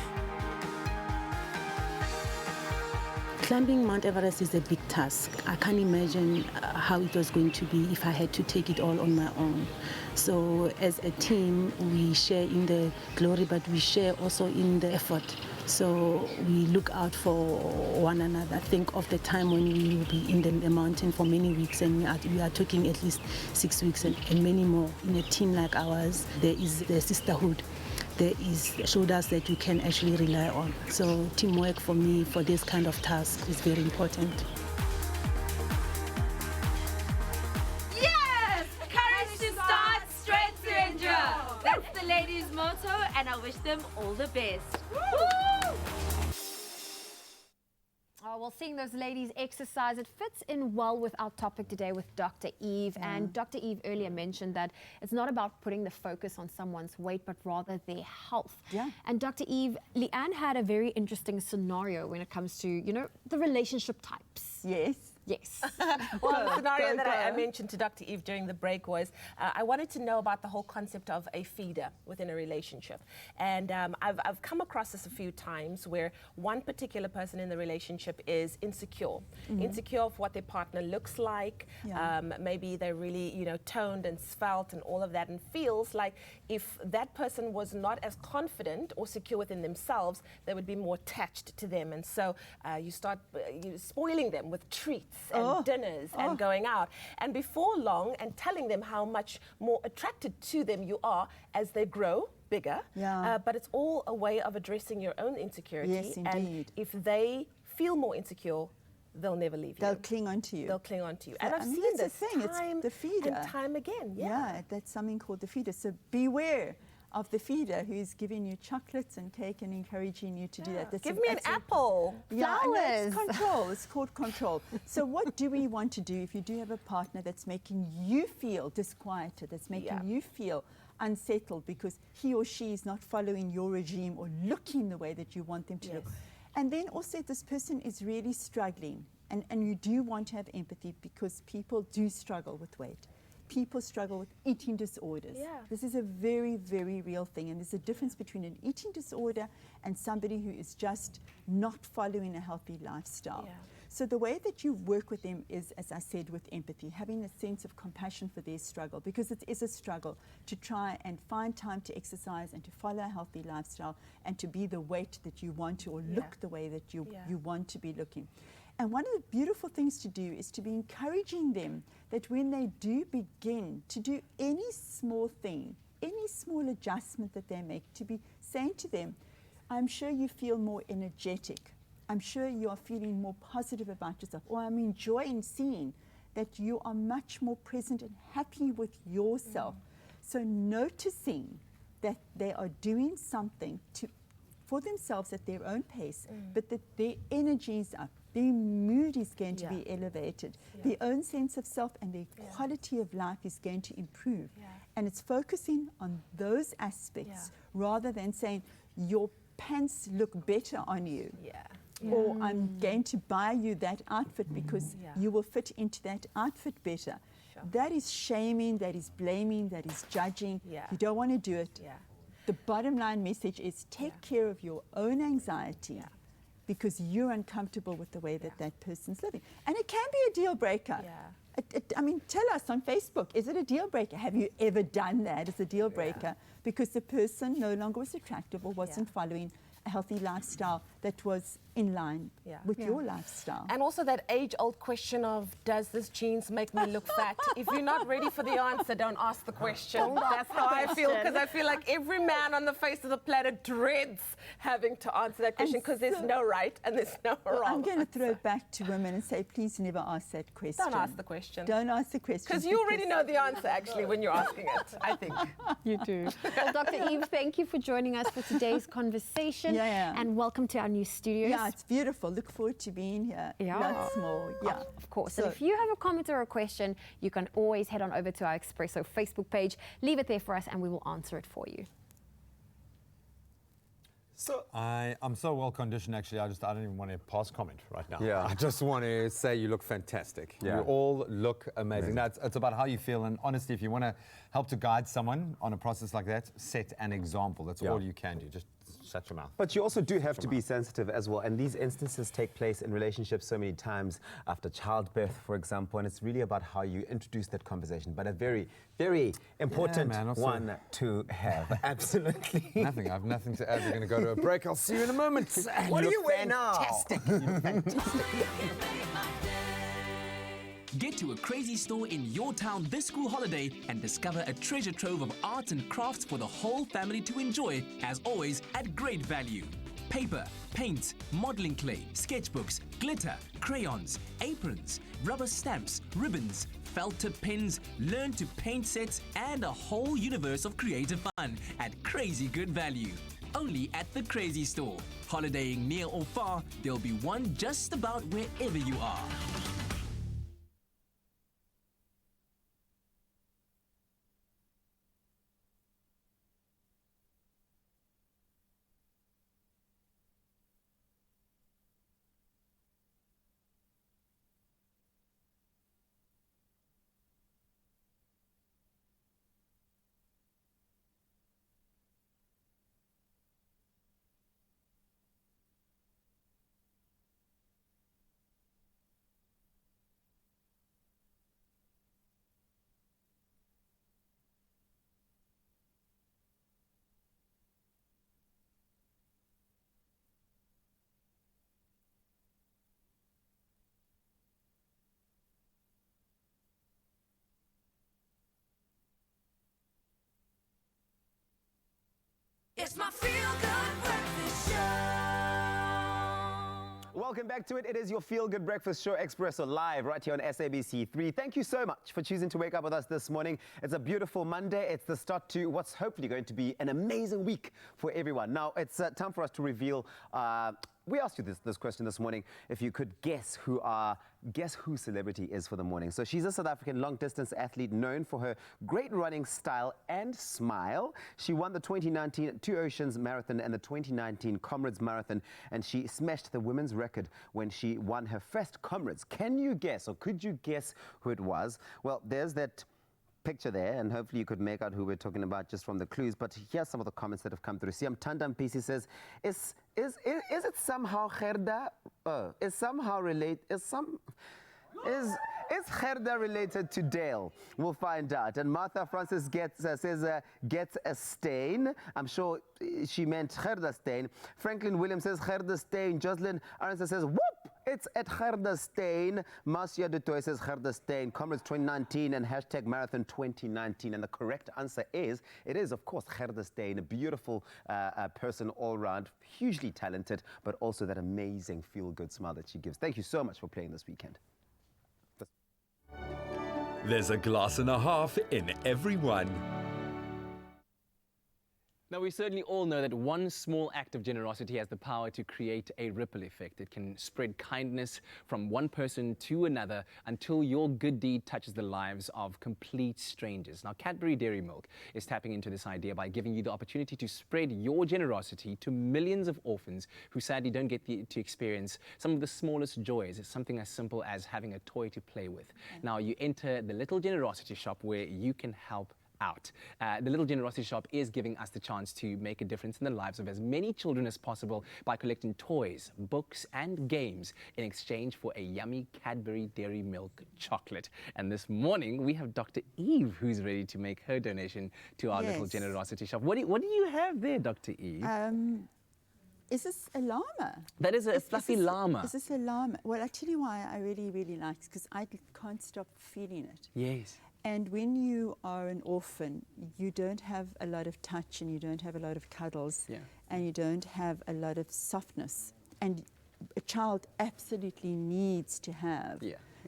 Climbing Mount Everest is a big task. I can't imagine how it was going to be if I had to take it all on my own. So as a team, we share in the glory, but we share also in the effort. So we look out for one another. Think of the time when we will be in the mountain for many weeks, and we are talking at least 6 weeks and many more. In a team like ours, there is the sisterhood. There is shoulders that you can actually rely on. So teamwork for me, for this kind of task, is very important. Yes! Courage to start, strength to endure. That's the ladies' motto, and I wish them all the best. Woo! Oh, well, seeing those ladies exercise, it fits in well with our topic today with Dr. Eve. Yeah. And Dr. Eve earlier mentioned that it's not about putting the focus on someone's weight, but rather their health. Yeah. And Dr. Eve, Leanne had a very interesting scenario when it comes to, the relationship types. Yes. Yes. Well, the scenario that I mentioned to Dr. Eve during the break was I wanted to know about the whole concept of a feeder within a relationship. And I've come across this a few times where one particular person in the relationship is insecure. Mhm. Insecure of what their partner looks like. Yeah. Maybe they're really, toned and svelte and all of that, and feels like if that person was not as confident or secure within themselves, they would be more attached to them. And so you start spoiling them with treats and dinners and going out, and before long, and telling them how much more attracted to them you are as they grow bigger. Yeah. But it's all a way of addressing your own insecurity. Yes, and indeed. if they feel more insecure, they'll never leave you. They'll cling on to you. They'll cling on to you. So, And I've I mean, seen that's this the thing, time it's the feeder. and time again. Yeah, that's something called the feeder. So beware of the feeder who's giving you chocolates and cake and encouraging you to do that. Give me an apple. Yeah, and that's Flowers. control. It's called control. So what do we want to do if you do have a partner that's making you feel disquieted, that's making you feel unsettled because he or she is not following your regime or looking the way that you want them to look? And then also this person is really struggling, and you do want to have empathy because people do struggle with weight. People struggle with eating disorders. Yeah. This is a very, very real thing, and there's a difference between an eating disorder and somebody who is just not following a healthy lifestyle. Yeah. So the way that you work with them is, as I said, with empathy, having a sense of compassion for their struggle, because it is a struggle to try and find time to exercise and to follow a healthy lifestyle and to be the weight that you want to, or look the way that you want to be looking. And one of the beautiful things to do is to be encouraging them that when they do begin to do any small thing, any small adjustment that they make, to be saying to them, I'm sure you feel more energetic. I'm sure you are feeling more positive about yourself, or I'm enjoying seeing that you are much more present and happy with yourself. So noticing that they are doing something for themselves at their own pace, but that their energy is up, their mood is going to be elevated, their own sense of self and their quality of life is going to improve. And it's focusing on those aspects rather than saying, your pants look better on you. Or I'm going to buy you that outfit because you will fit into that outfit better. That is shaming, that is blaming, that is judging. You don't want to do it. The bottom line message is take care of your own anxiety because you're uncomfortable with the way that that person's living. And it can be a deal breaker. I mean, tell us on Facebook, is it a deal breaker? Have you ever done that as a deal breaker? Because the person no longer was attractive or wasn't following a healthy lifestyle that was in line with your lifestyle. And also that age-old question of, does this jeans make me look fat? If you're not ready for the answer, don't ask the question. That's how I feel, because I feel like every man on the face of the planet dreads having to answer that question, because there's no right and there's no wrong. I'm going to throw it back to women and say, please never ask that question. Don't ask the question. Don't ask the question. Because you already know the answer, actually, when you're asking it, I think. You do. Well, Dr. Eve, thank you for joining us for today's conversation. And welcome to our new studios. Yeah, it's beautiful. Look forward to being here. Lots more. Yeah, of course. So, and if you have a comment or a question, you can always head on over to our Expresso Facebook page. Leave it there for us and we will answer it for you. So I'm so well conditioned, actually. I don't even want to pass comment right now. Yeah. I just want to say you look fantastic. Yeah. You all look amazing. It's about how you feel, and honestly, if you want to help to guide someone on a process like that, set an example. That's all you can do. Just shut your mouth. But you also do have to be sensitive as well. And these instances take place in relationships so many times after childbirth, for example. And it's really about how you introduce that conversation. But a very, very important one to have. Absolutely. Nothing. I have nothing to add. We're going to go to a break. I'll see you in a moment. What are you wearing now? Fantastic. You're fantastic. Get to a crazy store in your town this school holiday and discover a treasure trove of arts and crafts for the whole family to enjoy, as always, at great value. Paper, paints, modeling clay, sketchbooks, glitter, crayons, aprons, rubber stamps, ribbons, felt tip pens, learn to paint sets, and a whole universe of creative fun at crazy good value. Only at the Crazy Store. Holidaying near or far, there'll be one just about wherever you are. It's my feel-good breakfast show. Welcome back to it. It is your feel-good breakfast show, Expresso, live right here on SABC3. Thank you so much for choosing to wake up with us this morning. It's a beautiful Monday. It's the start to what's hopefully going to be an amazing week for everyone. Now, it's time for us to reveal. We asked you this question this morning, if you could guess who celebrity is for the morning. So she's a South African long-distance athlete known for her great running style and smile. She won the 2019 Two Oceans Marathon and the 2019 Comrades Marathon, and she smashed the women's record when she won her first Comrades. Can you guess, or could you guess who it was? Well, there's that picture there, and hopefully you could make out who we're talking about just from the clues. But here's some of the comments that have come through. Siam Tandam PC says, is it somehow Gerda? Is Gerda related to Dale? We'll find out. And Martha Francis says gets a stain. I'm sure she meant Gerda Stain. Franklin Williams says Gerda Stain. Jocelyn Aronson says whoop, it's at Gerda Stain. Marcia Dutoy says Gerda Stain. Comrades 2019 and hashtag Marathon 2019. And the correct answer is, it is of course Gerda Stain, a beautiful person all round, hugely talented, but also that amazing feel-good smile that she gives. Thank you so much for playing this weekend. There's a glass and a half in every one. Now, we certainly all know that one small act of generosity has the power to create a ripple effect. It can spread kindness from one person to another until your good deed touches the lives of complete strangers. Now, Cadbury Dairy Milk is tapping into this idea by giving you the opportunity to spread your generosity to millions of orphans who sadly don't get to experience some of the smallest joys. It's something as simple as having a toy to play with. Now, you enter the Little Generosity Shop where you can help out. The Little Generosity Shop is giving us the chance to make a difference in the lives of as many children as possible by collecting toys, books and games in exchange for a yummy Cadbury Dairy Milk chocolate. And this morning we have Dr. Eve who's ready to make her donation to our Little Generosity Shop. What do you have there, Dr. Eve? Is this a llama? That is a fluffy llama. Is this a llama? Well, I tell you why I really, really like it, because I can't stop feeling it. Yes. And when you are an orphan, you don't have a lot of touch and you don't have a lot of cuddles and you don't have a lot of softness. And a child absolutely needs to have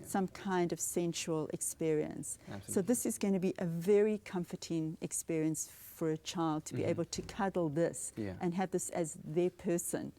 some kind of sensual experience. Absolutely. So this is going to be a very comforting experience for a child to be able to cuddle this and have this as their person.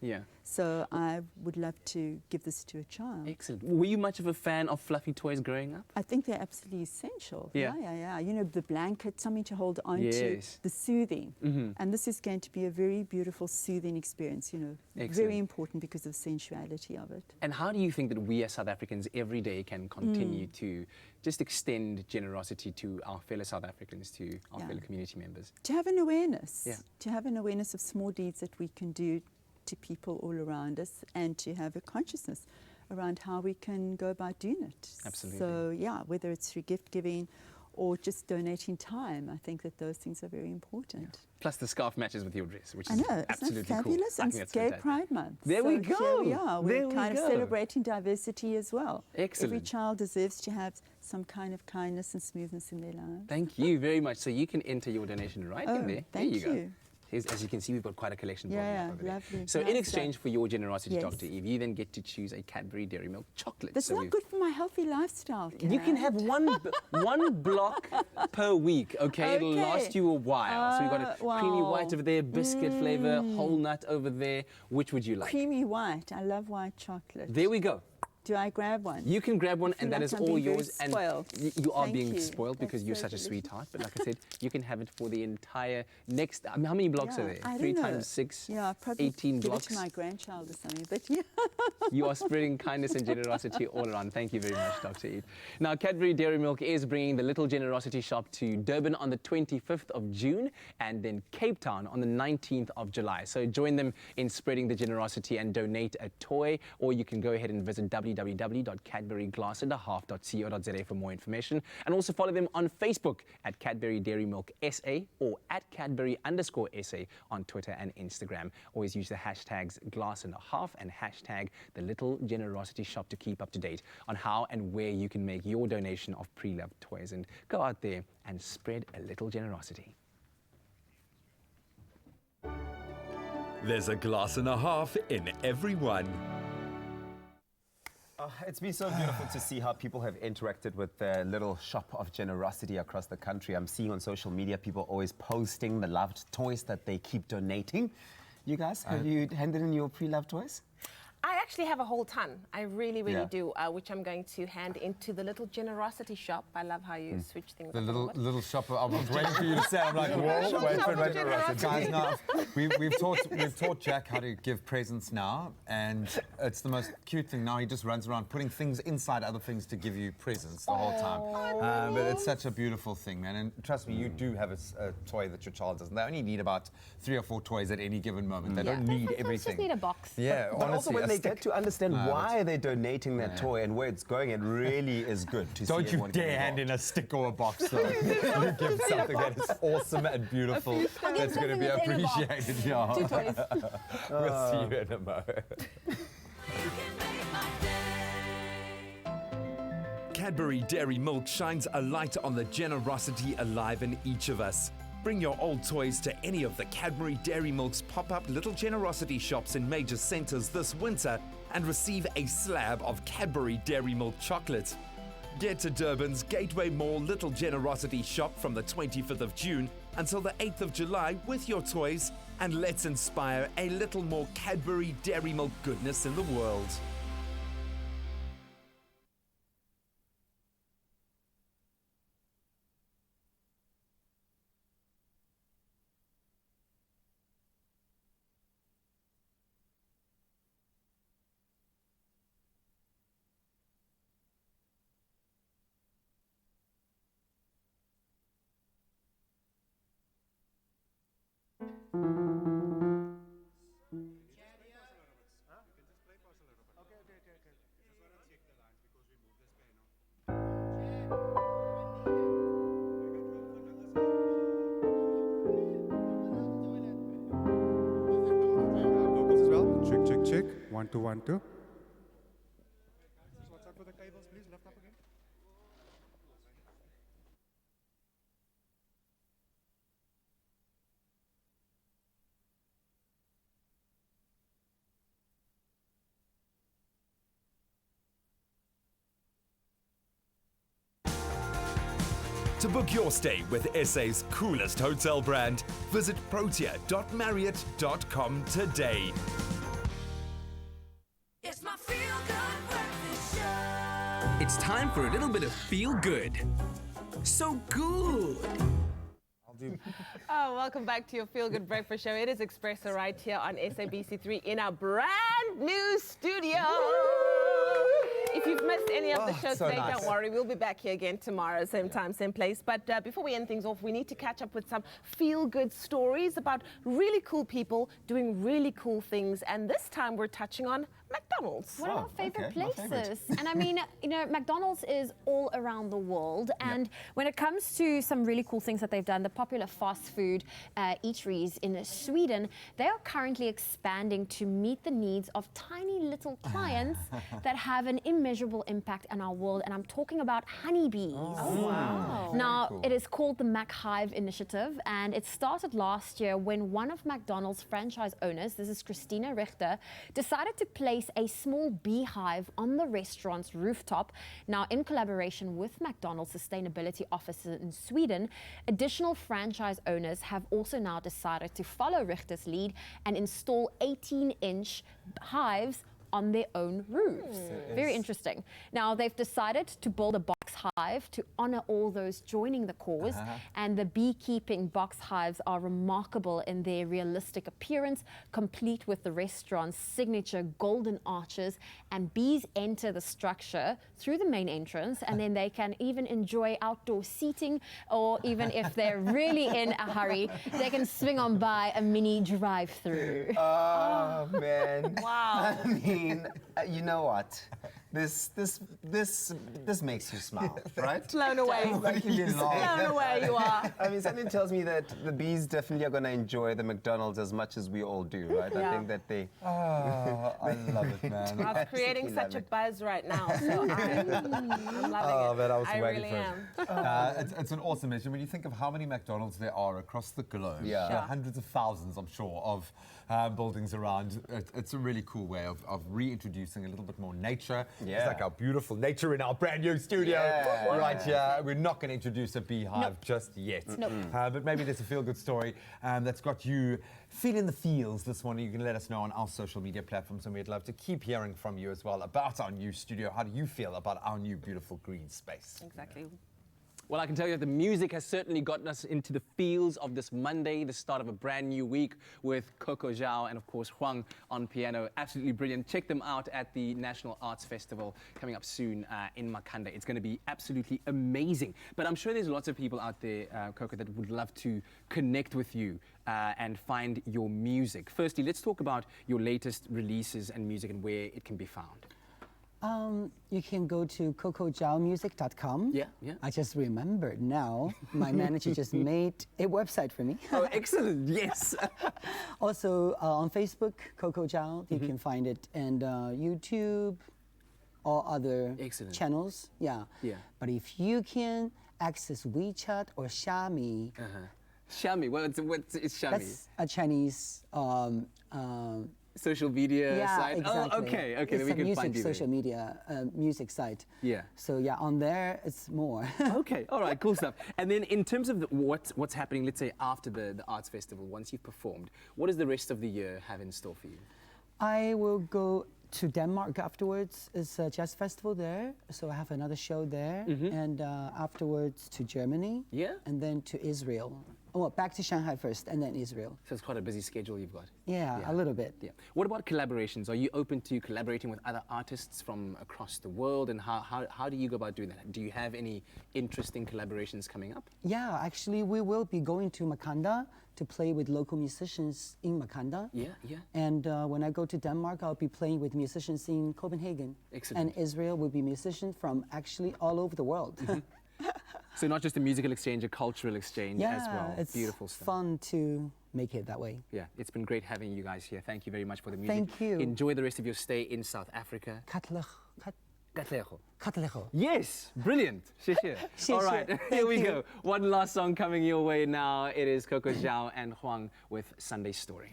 So I would love to give this to a child. Excellent. Were you much of a fan of fluffy toys growing up? I think they're absolutely essential. Yeah. You know, the blanket, something to hold on to, the soothing. And this is going to be a very beautiful, soothing experience, you know, very important because of the sensuality of it. And how do you think that we as South Africans every day can continue to just extend generosity to our fellow South Africans, to our fellow community members? To have an awareness, to have an awareness of small deeds that we can do to people all around us, and to have a consciousness around how we can go about doing it. Absolutely. So yeah, whether it's through gift giving or just donating time, I think that those things are very important. Plus the scarf matches with your dress, which I is know, absolutely isn't that fabulous? cool. And it's Gay Pride Month. There so we go. Here we are. There We're we kind go. of celebrating diversity as well. Excellent. Every child deserves to have some kind of kindness and smoothness in their lives. Thank you very much. So you can enter your donation right in there. Thank there you you. go. As you can see, we've got quite a collection over there. Lovely. So in exchange for your generosity, Yes. Dr. Eve, you then get to choose a Cadbury Dairy Milk chocolate. That's So not good for my healthy lifestyle, You can have one block per week, okay? It'll Okay. last you a while. So we've got a creamy wow. white over there, biscuit flavor, whole nut over there. Which would you like? Creamy white. I love white chocolate. There we go. Do I grab one? You can grab one, I feel and that like is I'm all being very yours. And spoiled. you are Thank being you. spoiled because That's you're so such a delicious. sweetheart. But like I said, you can have it for the entire next. I mean, how many blocks are there? I 3 don't know. times 6, Yeah, I'll probably 18 give blocks. it to my grandchild or something. But yeah. You are spreading kindness and generosity all around. Thank you very much, Dr. Eve. Now, Cadbury Dairy Milk is bringing the Little Generosity Shop to Durban on the 25th of June and then Cape Town on the 19th of July. So join them in spreading the generosity and donate a toy, or you can go ahead and visit www.cadburyglassandahalf.co.za for more information. And also follow them on Facebook at Cadbury Dairy Milk SA or at Cadbury_SA on Twitter and Instagram. Always use the hashtags #glassandahalf and hashtag the Little Generosity Shop to keep up to date on how and where you can make your donation of pre-loved toys, and go out there and spread a little generosity. There's a glass and a half in everyone. It's been so beautiful to see how people have interacted with the little shop of generosity across the country. I'm seeing on social media people always posting the loved toys that they keep donating. You guys, have you handed in your pre-loved toys? I actually have a whole ton. I really, really Yeah. do, which I'm going to hand into the Little Generosity Shop. I love how you switch things The up a little bit. little shopper. I was waiting for you to say. I'm like, whoa, wait for it. Guys, now we've taught Jack how to give presents now, and it's the most cute thing. Now he just runs around putting things inside other things to give you presents the whole time. But it's such a beautiful thing, man. And trust me, you do have a toy that your child doesn't. They only need about 3 or 4 toys at any given moment. They don't need everything. Just need a box. Yeah, But also honestly, when a they stick. get to understand why they're donating that toy and where it's going, it really is good to see Don't you everyone get dare hand involved. in a stick or a box, though. You give something that is awesome and beautiful. That's going to be appreciated. Yeah. 2 toys. We'll see you in a mo. Cadbury Dairy Milk shines a light on the generosity alive in each of us. Bring your old toys to any of the Cadbury Dairy Milk's pop-up Little Generosity shops in major centres this winter and receive a slab of Cadbury Dairy Milk chocolate. Get to Durban's Gateway Mall Little Generosity shop from the 25th of June until the 8th of July with your toys, and let's inspire a little more Cadbury Dairy Milk goodness in the world. 1, 2, 1, 2. To book your stay with SA's coolest hotel brand, visit protea.marriott.com today. It's my feel-good breakfast show. It's time for a little bit of feel good. So good. Oh, welcome back to your Feel Good Breakfast Show. It is Expresso right here on SABC3 in our brand new studio. If you've missed any of the shows so today, nice. don't worry. We'll be back here again tomorrow, same time, same place. But before we end things off, we need to catch up with some feel-good stories about really cool people doing really cool things. And this time we're touching on McDonald's. One of our favorite places. And I mean, you know, McDonald's is all around the world. And when it comes to some really cool things that they've done, the popular fast food eateries in Sweden, they are currently expanding to meet the needs of tiny little clients that have an immeasurable impact on our world. And I'm talking about honeybees. Oh, wow. Now, Very cool. it is called the Beehive initiative, and it started last year when one of McDonald's franchise owners, this is Christina Richter, decided to place a small beehive on the restaurant's rooftop. Now, in collaboration with McDonald's sustainability officer in Sweden, additional franchise owners have also now decided to follow Richter's lead and install 18-inch hives on their own roofs. Very interesting. Now, they've decided to build a box hive to honor all those joining the cause. And the beekeeping box hives are remarkable in their realistic appearance, complete with the restaurant's signature golden arches. And bees enter the structure through the main entrance, and then they can even enjoy outdoor seating, or even if they're really in a hurry, they can swing on by a mini drive-through. Oh, man. Wow. I mean, you know what? This makes you smile, right? Blown away. Blown away you are. I mean, something tells me that the bees definitely are going to enjoy the McDonald's as much as we all do, right? I think that they... Oh, I love it, man. I was creating such a buzz right now, so I'm loving it. Man, I was waiting really for am. it. It's an awesome mission. When you think of how many McDonald's there are across the globe, Yeah. there are hundreds of thousands, I'm sure, of buildings around. It's a really cool way of reintroducing a little bit more nature. Yeah. It's like our beautiful nature in our brand new studio Yeah. right here. We're not going to introduce a beehive just yet. Nope. But maybe there's a feel-good story that's got you feeling the feels this morning. You can let us know on our social media platforms, and we'd love to keep hearing from you as well about our new studio. How do you feel about our new beautiful green space? Exactly. Well, I can tell you that the music has certainly gotten us into the feels of this Monday, the start of a brand new week with Coco Zhao and, of course, Huang on piano. Absolutely brilliant. Check them out at the National Arts Festival coming up soon in Makanda. It's going to be absolutely amazing. But I'm sure there's lots of people out there, Coco, that would love to connect with you and find your music. Firstly, let's talk about your latest releases and music and where it can be found. You can go to cocojaomusic.com. Yeah, yeah. I just remembered now. My manager just made a website for me. Oh, excellent. Yes. Also on Facebook, Coco Zhao, you can find it, and YouTube, all other channels. Yeah. Yeah. But if you can access WeChat or Xiaomi, Xiaomi, what's Xiaomi? that's a Chinese social media site? Exactly. Oh, okay, It's then we a can find you there. social media music site. Yeah. So yeah, on there it's more. Okay, all right, cool stuff. And then in terms of what's happening, let's say after the Arts Festival, once you've performed, what does the rest of the year have in store for you? I will go to Denmark afterwards. It's a jazz festival there, so I have another show there, and afterwards to Germany. Yeah. And then to Israel. Well, back to Shanghai first, and then Israel. So it's quite a busy schedule you've got. Yeah, a little bit. Yeah. What about collaborations? Are you open to collaborating with other artists from across the world? And how do you go about doing that? Do you have any interesting collaborations coming up? Yeah, actually, we will be going to Makanda to play with local musicians in Makanda. Yeah, yeah. And when I go to Denmark, I'll be playing with musicians in Copenhagen. Excellent. And Israel will be musicians from actually all over the world. So not just a musical exchange, a cultural exchange as well. It's Beautiful stuff. fun to make it that way. Yeah, it's been great having you guys here. Thank you very much for the music. Thank you. Enjoy the rest of your stay in South Africa. Katlego. Yes, brilliant. All right, here we go. One last song coming your way now. It is Coco Zhao and Huang with Sunday Story.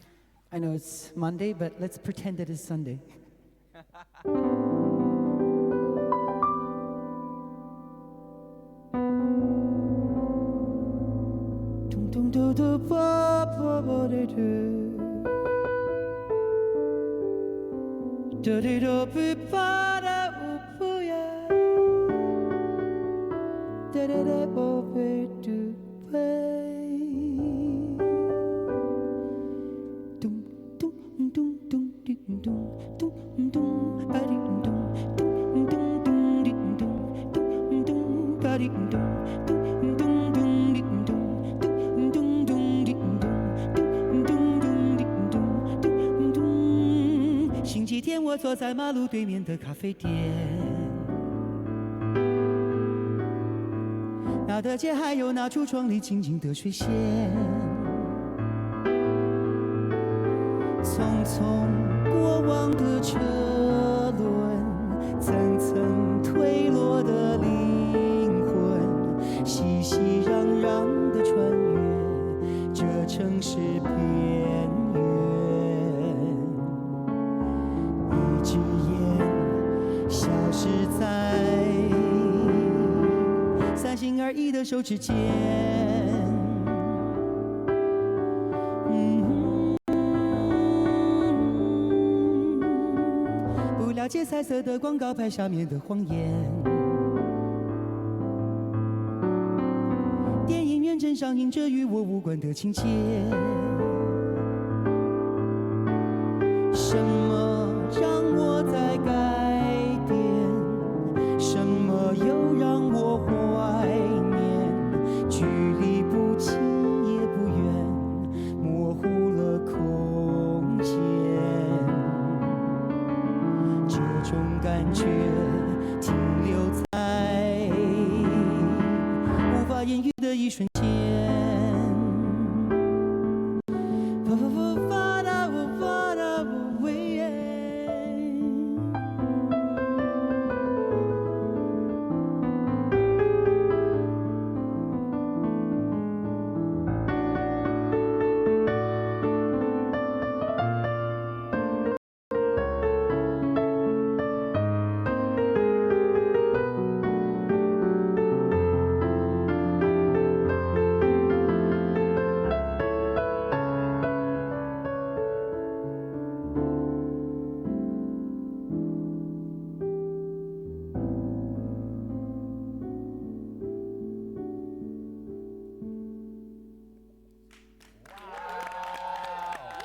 I know it's Monday, but let's pretend it is Sunday.星期天，我坐在马路对面的咖啡店，那的街还有那橱窗里静静的水仙，匆匆过往的车轮，层层褪落的灵魂，熙熙攘攘的穿越这城市边缘。一支烟消失在三心二意的手指间，不了解彩色的广告牌下面的谎言，电影院正上映着与我无关的情节，什么让我在改变？什么又让我怀念？距离不近也不远，模糊了空间。这种感觉停留在无法言喻的一瞬间。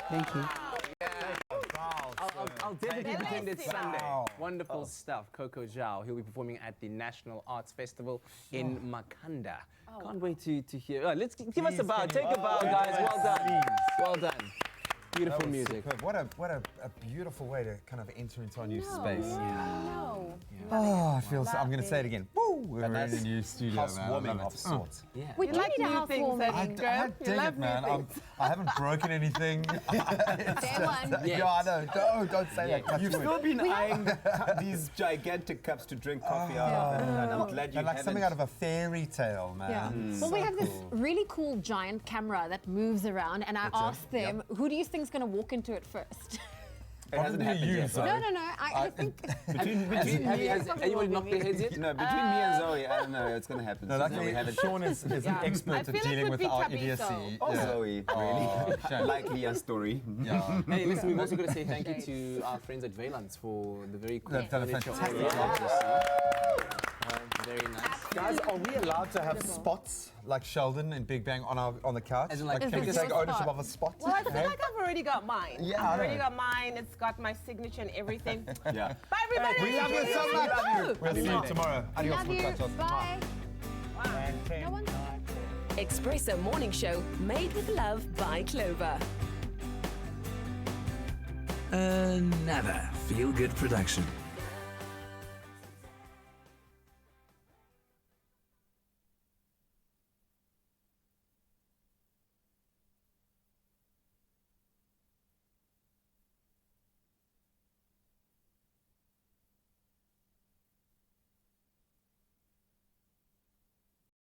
Thank you. I'll definitely pretend it's Sunday. Wonderful stuff. Coco Zhao. He'll be performing at the National Arts Festival in Makanda. Can't wait to hear. Let's give us a bow. Take a bow, guys. Well done. Well done. Beautiful music. Superb. What a beautiful way to kind of enter into our new space. Yeah. It feels. I'm going to say it again. Woo! We're in a new studio, housewarming man. of sorts. Yeah. We do need a housewarming. I dig it, man. I haven't broken anything. Yeah, I know. Don't say that. You've still been eyeing these gigantic cups to drink coffee out of, and I'm glad you like haven't. something out of a fairy tale, man. Yeah. Well, we have this really cool giant camera that moves around, and I asked them, who do you think is going to walk into it first? It hasn't happened yet. No. I think between me, has anyone knocked their heads yet? No, between me and Zoe, I don't know. It's going to happen. No, luckily, Sean is an expert at dealing with our idiocy. Oh, Zoe, really? Likely a story. Yeah. Hey, listen, we've also got to say thank you to our friends at Valence for the very cool furniture. Very nice. Guys, are we allowed to have spots like Sheldon and Big Bang on the couch? As in like can we take ownership of a spot? Well, I feel like I've already got mine. Yeah, I've already got mine. It's got my signature and everything. Yeah. Bye, everybody. We love you so much. We'll see you tomorrow. Adios, love you. muchachos. Bye. No one. Expresso Morning Show, made with love by Clover. Another feel-good production.